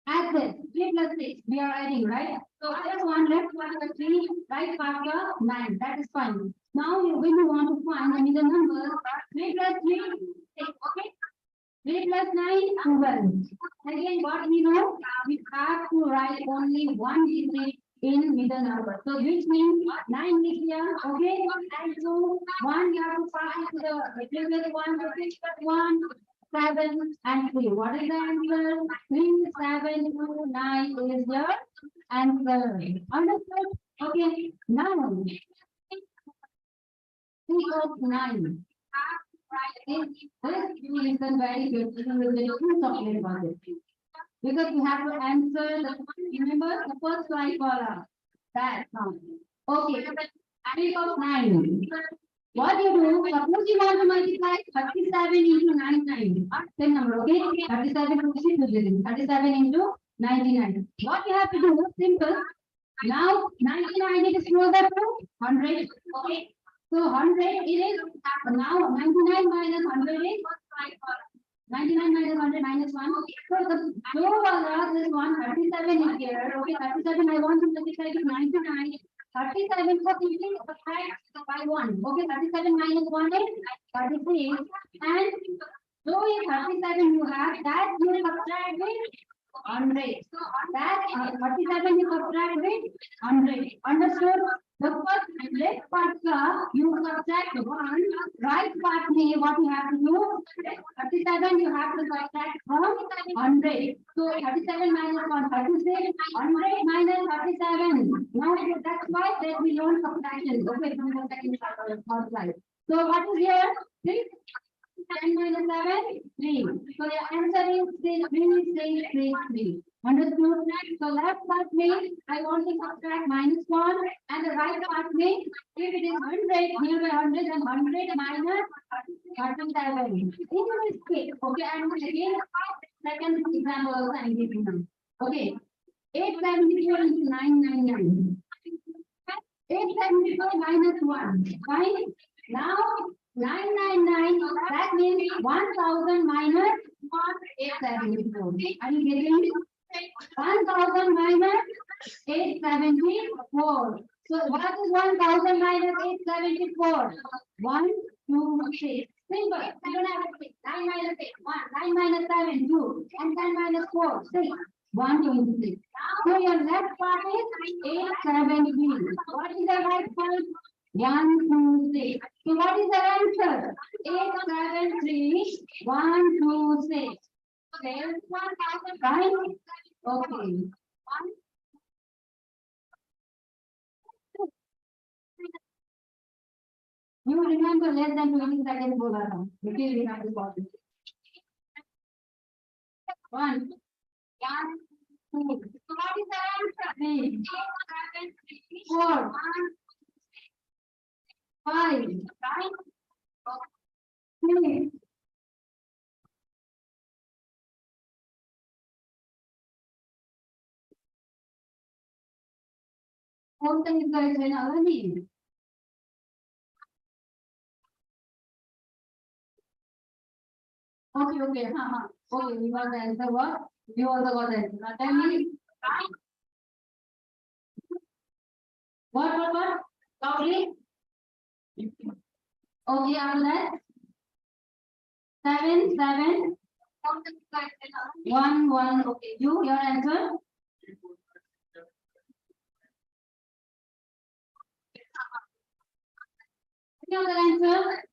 add this 3 plus 6. We are adding, right? So just one left part of 3, right part of 9. That is fine. Now when you want to find the middle number, 3 plus 3, 6. Okay. 3 plus 9, 12. Again, what we know? We have to write only one digit in middle number. So which means 9 is here. Okay. And so 1 you have to pass it to the previous one. 6 plus 1, 7 and 3. What is the answer? 3, 7, 2, 9 is your answer. Understood? Okay. Now 3 of 9. This is very good. This is very chocolate about it. Because you have to answer remember the first line column. That count. Okay. 3 of 9. What you do? Suppose you want to multiply 37 into 99. Same number, okay? 37 into 37 into 99. What you have to do? Simple. Now 99 is closer to 100. Okay. So 100 it is now 99 minus 100 is 99 minus 100 minus 1. So the low one is 137 is here. Okay, 37 I want to multiply with 99. 37 for simply subtract by 1. Okay, 37 minus 1 is 33. And so if 37 you have that you subtract with 100. That 37 you subtract with 100. Understood? The first left part you subtract 1, right part what you have to do? 37 you have to subtract from 100. So 37 minus 1, 36, 100 minus 37. Now that's why that we learn subtraction. Okay, from the second slide. So what is here? 6 10 minus 7, 3. So the answer is 3. Understood? So left part means I want to subtract -1 and the right part means if it is 100, here by 100 and 100 minus 37. In this case, okay, and again, second example also I am giving now. Okay, 874 into 999. 874 minus 1. Fine. Now 999, that means 1000 minus 874. Are you getting it? 1000 minus 874. So what is 1000 minus 874? 1, 2, 6. Simple. You don't have to say 9 minus 8, 1, 9 minus 7, 2, and 10 minus 4, 6. 126. So your left part is 870. What is the right part? 126. So what is the answer? 873, 126. There's 1000, right? Okay. You remember less than 20 seconds bola tha. Because we have to pause it. 1. 2. So what is the answer? 3. 4. 5. 6. 4 things guys when already. Okay, okay, okay, we got the answer. What? You also got the answer. Now tell me. What? Sorry. Okay, after that. 7, 7. 1, 1. Okay, your answer. Any other answer?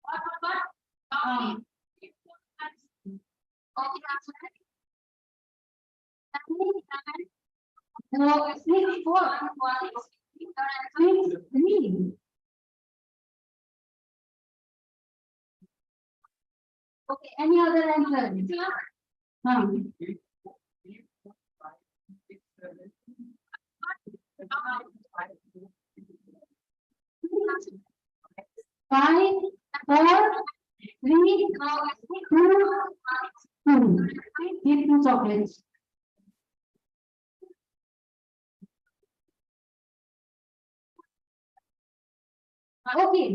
What? No, 6, 4. 6, 3. Okay, any other answer? Five, 4, 3, 2, 2. Give 2 chocolates. Okay,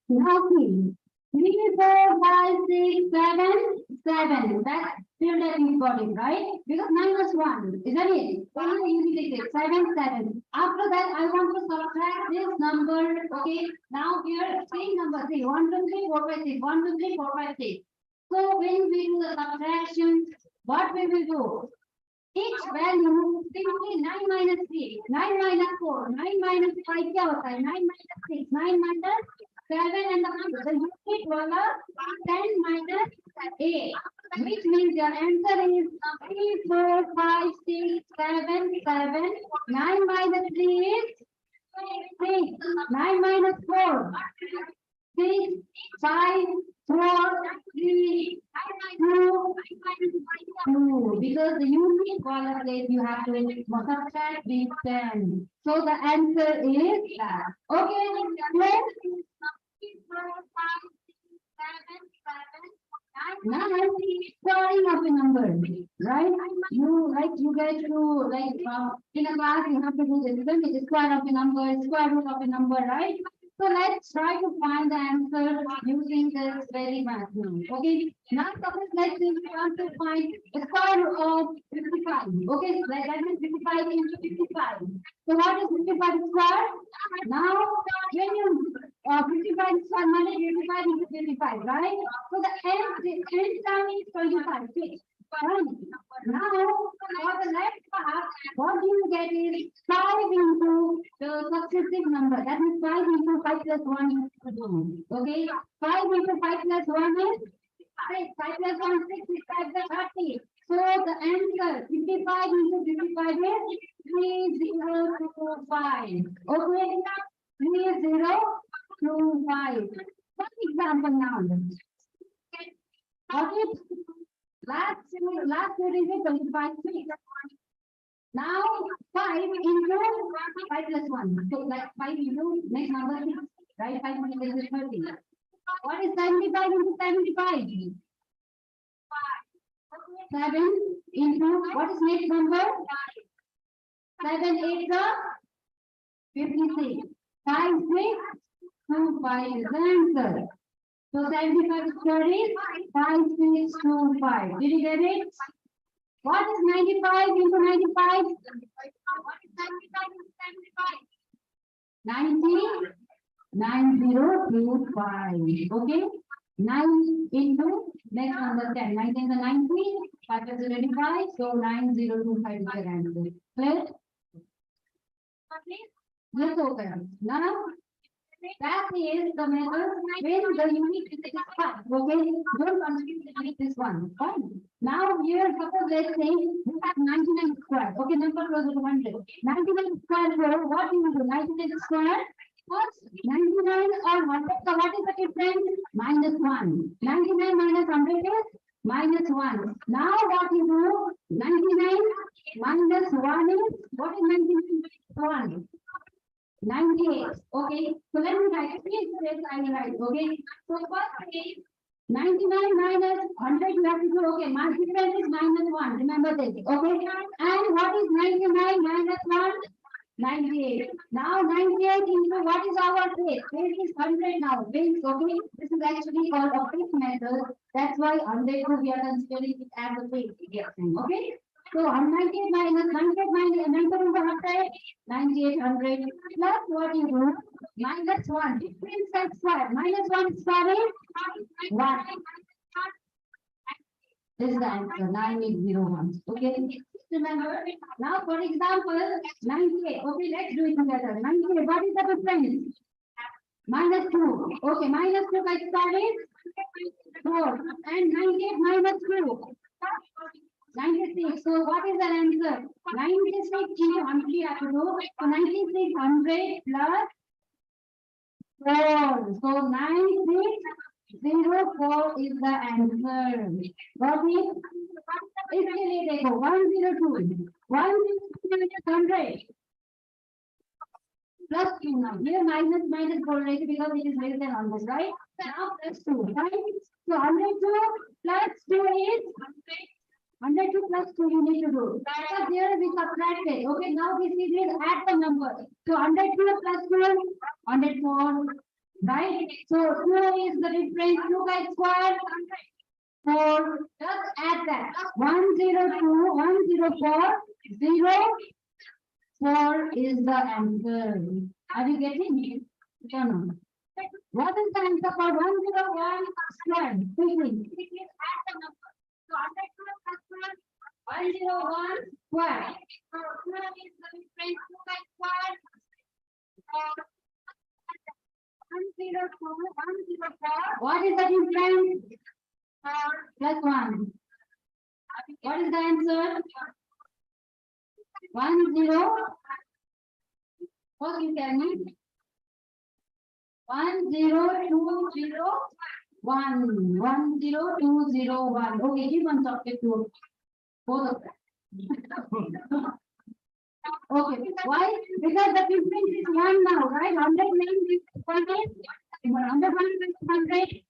now see. 3, 4, 5, 6, 7, 7. That still that you got it, right? Because 9 was 1, isn't it? Only you take it. 7, 7. After that, I want to subtract this number. Okay, now here, same number. See, 1, 2, 3, 4, 5, 6. 1, 2, 3, 4, 5, 6. So when we do the subtraction, what we will do? Each value simply 9 minus 3, 9 minus 4, 9 minus 5 क्या होता है? 9 minus 6, 9 minus 7 and the unit वाला 10 minus 8, which means your answer is 3, 4, 5, 6, 7, 7. 9 minus 3 is 6. 9 minus 4, 6, 5, 4, 3, 2, 2. Because the unit column says you have to subtract these 10. So the answer is that. Okay, let's now squaring of a number, right? You get to in a class you have to do this, isn't it? Square of a number, square root of a number, right? So let's try to find the answer using this very maximum. Okay, now suppose let's say we want to find the square root of 55. Okay, so that means 55 into 55. So what is 55 square? Now when you 55 square minus 55 into 55, right? So the end term is 25. Okay. Now, for the next part, what you get is 5 into the successive number. That is 5 into 5 plus 1 is 2. Okay, 5 into 5 plus 1 is 6. 5 plus 1 is 6, 5 plus 30. So the answer 55 into 55 is 3025. Okay, 3025. 25. One example now. What if last year is 25? Now 5 into 5 plus 1. So like 5 into next number 6, right? 5 into is 30. What is 75 into 75? 7 into what is next number? 7 8 56. 5 6 2 5 is the answer. So 75 square is 5625. Did you get it? What is 95 into 95? What is 95 into 75? 9025. Okay. 9 into next number 10. 9 is the 90. 5 is the 25. So 9025 is the answer. Clear? Yes, okay. Now that is the method when the unit is 5. Okay, don't confuse the unit this one. Fine. Now here, suppose let's say we have 99 square. Okay, number closer to 100. 99 square. So what do you do? 99 square. First, 99 or 100. So what is the difference? Minus 1. 99 minus 100 is minus 1. Now what you do? 99 minus 1 is what is 99 minus 1? 98. Okay. So let me write. Please say I will write. Okay. So first is 99 minus 100. You have to do. Okay. My difference is minus 1. Remember this. Okay. And what is 99 minus 1? 98. Now 98 into what is our base? Base is 100 now. Base. Okay. This is actually called a base method. That's why 100 we are considering it as a base. Okay. So 98 minus 98 minus 100, 9800 plus what you do? Minus 1. Difference at square. Minus 1 square is 1. This is the answer. 9801. Okay. Remember. Now for example, 98. Okay, let's do it together. 98. What is the difference? Minus 2. Okay, minus 2 by square is 4. And 98 minus 2. 96. So what is the answer? 96 you only have to do. So 9600 plus 4. So 9604 is the answer. Got it? इसलिए देखो 102 100 plus 2 now. Here minus बोल रहे थे because it is less than 100, right? Now plus 2, right? So 102 plus 2 is 102 plus 2 you need to do. Because here we subtracted. Okay, now this is add the number. So 102 plus 2, 104. Right? So 2 is the difference. 2 by square, 4. Just add that. 102, 104, 04 is the answer. Are you getting it? No. What is the answer for 101 square? Quickly. Add the number. So 102 plus 101 square. So 2 is the difference. 2 by square. 102, 104. What is the difference? Plus 1. What is the answer? 10. What you tell me? 10201. 10201. Okay, give one socket to both of them. Okay, why? Because the difference is 1 now, right? 100 means 100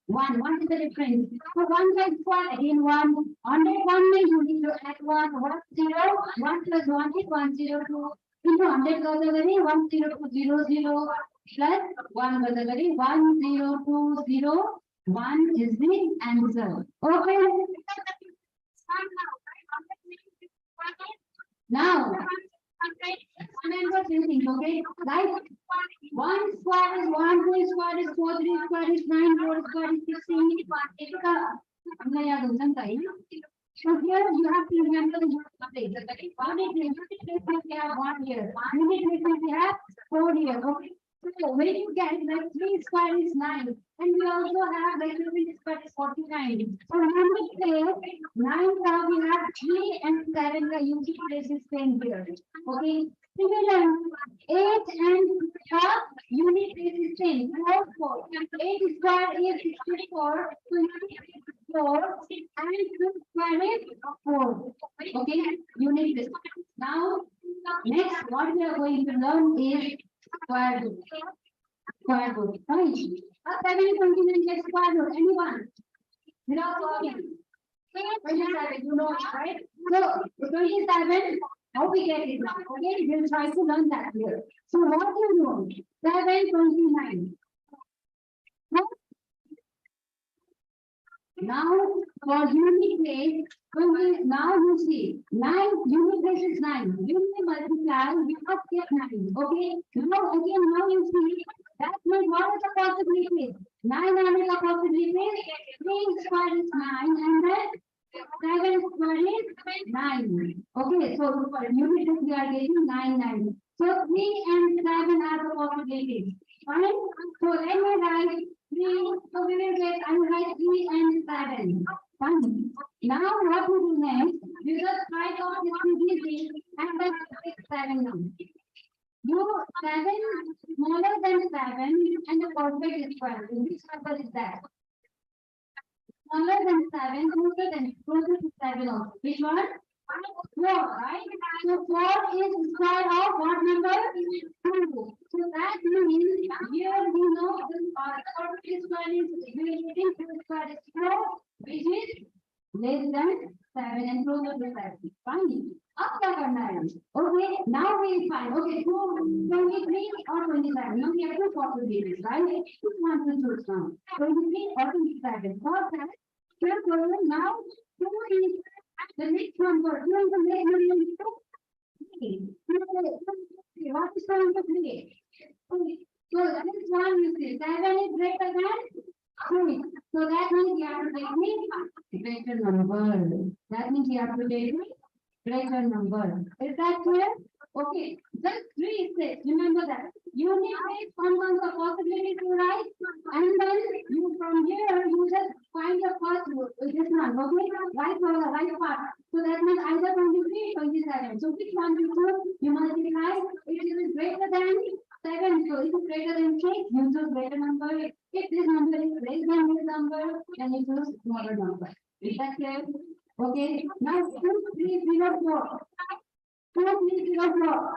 1. What is the difference? So 1 by square again 1. 101 means you need to add 1. 1 0. 1 plus 1 is 102. Into 100 goes away 10200 plus 1 goes away 10201 is the answer. Okay. Now. Remember three things, okay? Like 1 square is 1, 2 square is 4, 3 square is 9, 4 square is 16. So here you have to remember the unit place. Unit place we have 1 here. Unit place we have 4 here. Okay. So So when you get like 3 square is 9, and we also have like 3 square is 49. So when we say 9, now we have 3 and 7, the unit place is same here. Okay. Similarly, 8 and unit place is same. 4. 8 square is 64. So unit is 4 and 2 square is 4. Okay. Unit place. Now, next what we are going to learn is square root. Square root. Right? 729 get square root. Anyone? Without talking. 27, you know, right? So 27, how we get it now? Okay, we'll try to learn that here. So what you know? 729. Now for unit place, now you see 9 unit place is 9. When we multiply, we must get 9. Okay. Now again, now you see that means what is the possibility? 9 is a possibility. 3 square is 9 and then 7 square is 9. Okay, so for unit place we are getting 9. So 3 and 7 are the possibilities. Fine. So let me write 3. So we will get I will write 3 and 7. Fine. Now what we do next? We just write off this PDC and then 7 now. You 7 smaller than 7 and the perfect is 12. Which number is that? Smaller than 7, closer to 7 also. Which one? 4, right? So 4 is square of what number? 2. So that means here we know the perfect square is getting 2 square is 4, which is less than 7 and closer to 7. Fine. Up the command. Okay, now we find okay, 23 or 27. Now we have two possibilities, right? Which one to choose from? 23 or 27. For that, now 2 is the next number. 2 is the next number. What is going to create? So that is one you see. 7 is greater than 3. So that means you have to take me greater number. That means you have to take me greater number. Is that clear? Okay. Just 3 is 6. Remember that. You need to find the possibility to write, and then you from here you just find the first root. This one, okay? Right for the right part. So that means either 23 or 27. So which one you choose? You multiply. It is greater than 7. So if it's greater than 6, you choose greater number. If this number is less than this number, then you choose smaller number. Is that clear? Okay. Now 2304. 2304.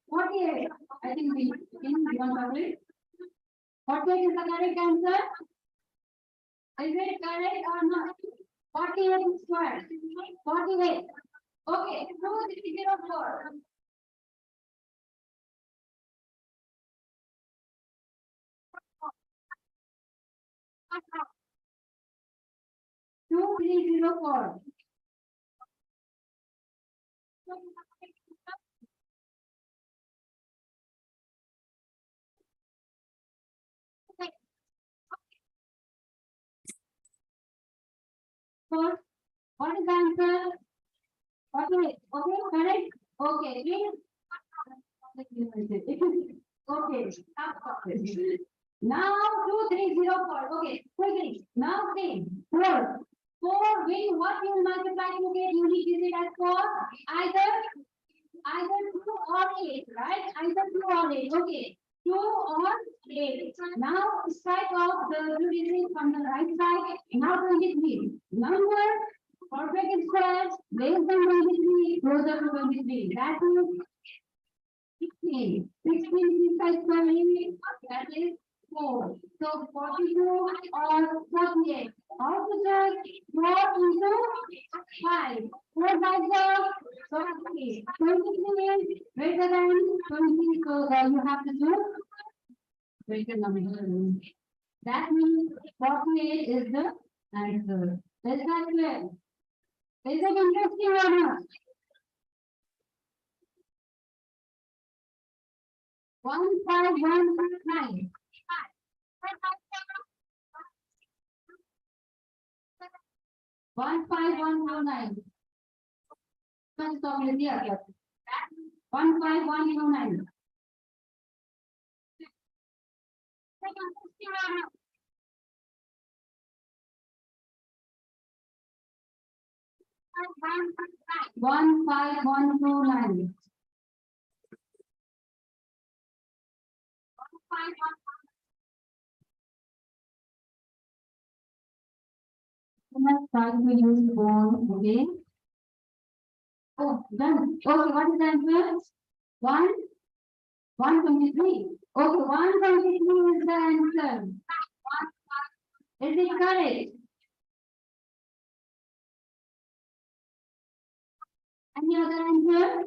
48. I think we want to it. 48 is the correct answer. Is it correct or not? 48 square. 48. Okay. 2304. Two, 304. What is the answer? Okay, correct. Okay, please. Okay, now 2304. Okay, quickly. Now see 4. 4 with what you will multiply to get unique digit as 4? Either 2 or 8, right? Either 2 or 8. Okay. 2 or 8. Now strike off the 2 digits from the right side. Now 23. Number perfect squares less than 23, closer to 23. That is 16. 16 is square, that is 4. So 42 or 48. Also 4 into 5. 4 by 4, 20. 23 is greater than 20. So you have to do greater number. That means 48 is the answer. Is that clear? Is it interesting or not? 15119. 15109. 15109. One five one two nine. Let's try to use phone again. Oh, done. Okay, what is the answer? 123. Okay, 123 is the answer. Is it correct? Any other answer?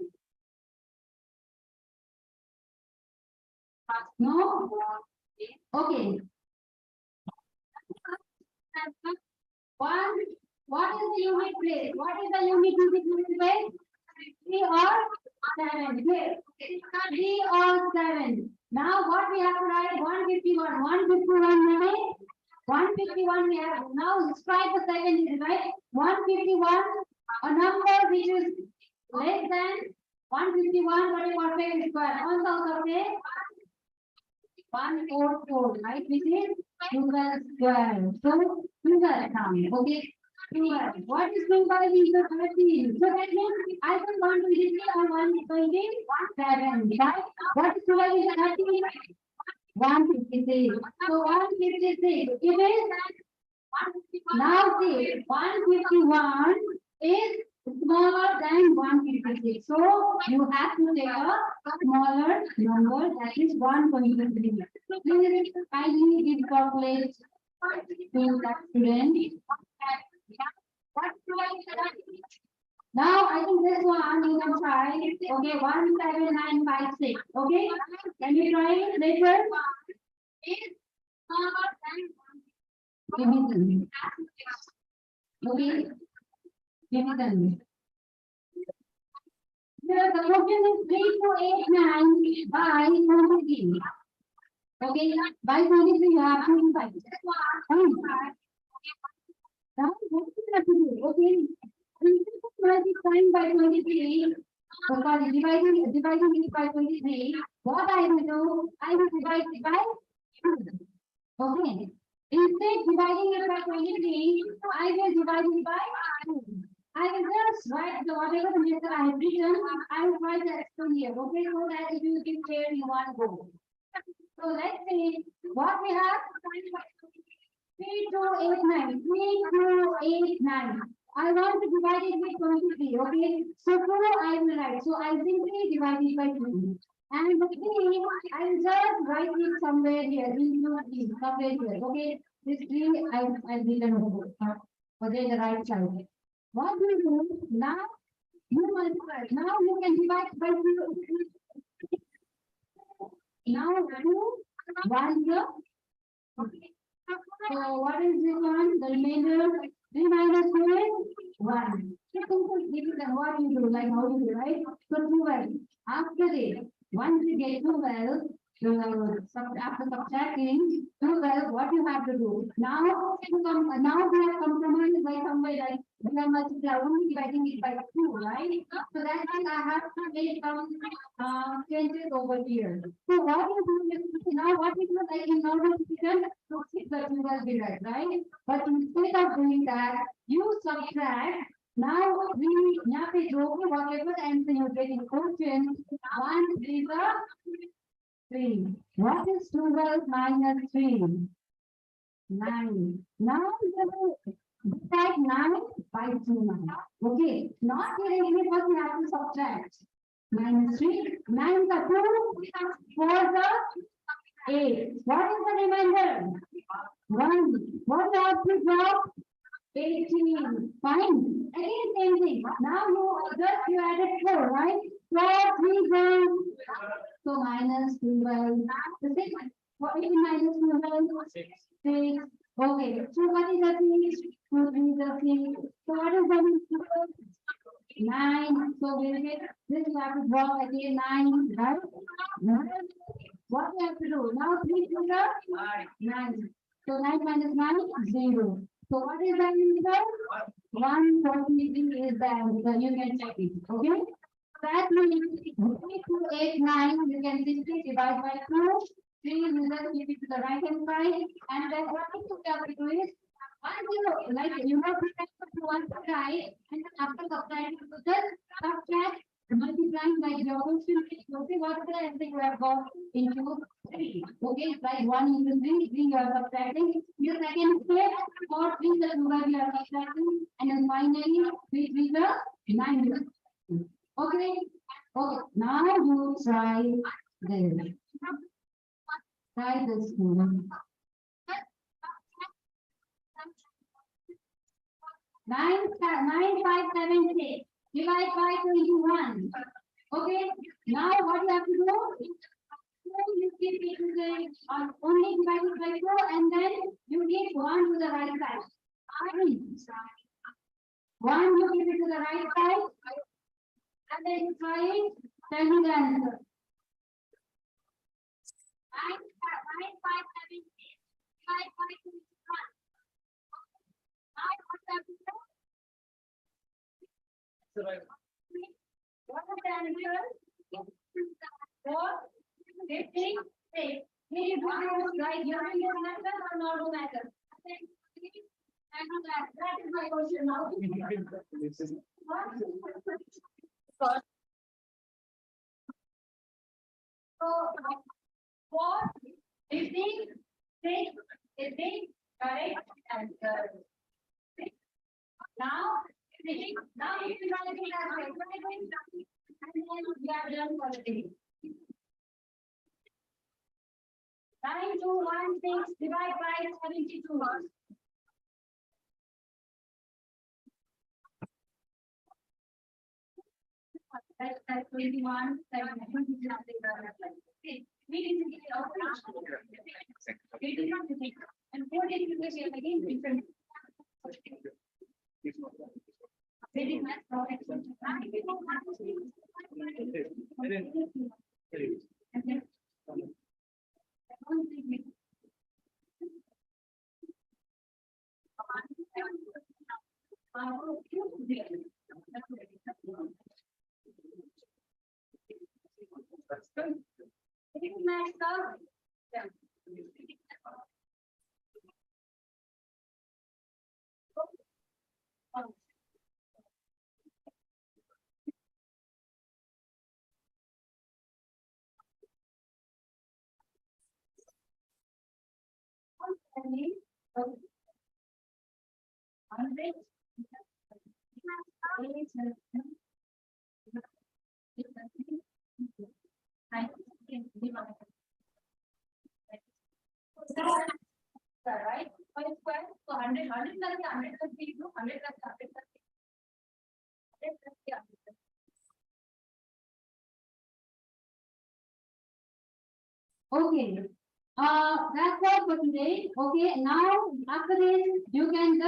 No? Okay. One, what is the unit place? What is the unit place? 3 or 7? Yes. 3 or 7. Now what we have to write? 151. 151 means 151 we have. Now subtract the second digit, right? 151, a number which is less than 151, but a perfect square. On the other side, 144, right? Which is 12 square. So 12 come. Okay. 12. What is 12 is the 13. So that means I don't want to use it on 127. Right? What is 12 is 13? 156. So 156. It is now see 151 is smaller than 156. So you have to take a smaller number, that is 123. Please kindly give calculate to that student. Now I think this one you can try. Okay, 17956. Okay, can you try it later? Give me the. Okay, give me the. Here the question is 3289 by 23. Okay, by 23 you have to divide. Now what do you have to do? Okay, multiplying by 23. So sorry, dividing it by 23. What I will do, I will divide it by 2. Okay. Instead dividing it by 23, I will divide it by 2. I will just write the whatever the method I have written, I will write the expression here, okay, so that it will be clear in one go. So let's see what we have. 3289. 3289. I want to divide it by 23, okay? So 2 I will write. So I simply divide it by 2. And the 3, I will just write it somewhere here, somewhere here, okay? This 3 I didn't know. Okay, the right side. What do you do? Now you multiply. Now you can divide by 2. Now 2, 1 here. Okay. So what is this one? The remainder 3 minus 2 is 1. So simple, what you do, like how you do, right? So 12. After this, once you get 12, after subtracting 12, what you have to do? Now we have compromised by some way, like we are only dividing it by 2, right? So that means I have to make some changes over here. So what you do is now what we do, like in normal division, to keep the 12 direct, right? But instead of doing that, you subtract. Now we whatever answer you get in question, 1 is a 3. What is 12 minus 3? 9. Now divide 9 by 2 now. Okay, not directly, but we have to subtract. Minus 3, 9 the 2, 4 the 8. What is the remainder? 1. What we have to drop? 18. Fine. Again, same thing. Now you added 4, right? 4, 3 goes. So minus 12. The 6. What is minus 12? 6. Okay. So what is the 6? 2, 3 is the 6. So what is the 9? So we will get this. We have to drop again 9, right? What we have to do? Now 3 to the 9. So 9 minus 9 is 0. So what is the answer? 143 is the answer. You can check it. Okay. That means 3289 you can simply divide by 2 Please just keep it to the right hand side, and then what you have to do is, once you, like, you have to take to one side, and then after subtracting, to just subtract, multiplying by geometry, you see what the answer you have got into 3. Okay, it's like 1 into 3, 3 you are subtracting. Your second step, for 3 the number you are subtracting, and then finally, 3 the 9 you are subtracting. Okay, okay, now you try this. Try this one. 9,576 divide by 21. Okay, now what you have to do? You keep it to the only divided by 2, and then you keep 1 to the right side. 1 you keep it to the right side, and then you try it. Tell me the answer. 9,576 divide by 21. Now what you have to do? What is the answer? 4, 15, 6. May you do this right? You will get matter or not do matter? That is my question now. So, 4, 15, 6 is the correct answer. Now, now if you want to do that, and then we are done for the day. 9216 divide by 72. That's 21, 7, okay. We didn't get it out. We did not take it. And 4 days again different. They did not profit. And then right? 5 square, so 100 plus 100 plus 3, 100 plus 100 plus 100 plus 300. Okay, that's all for today. Okay, now after this, you can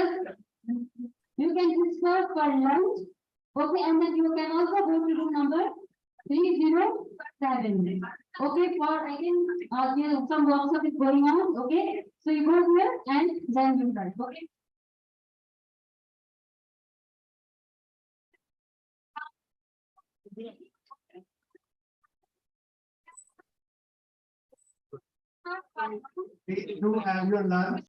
discuss for lunch. Okay, and then you can also go to room number 307. Okay, for again, some workshop is going on. Okay, so you go here and then you write. Okay. Please do have your lunch.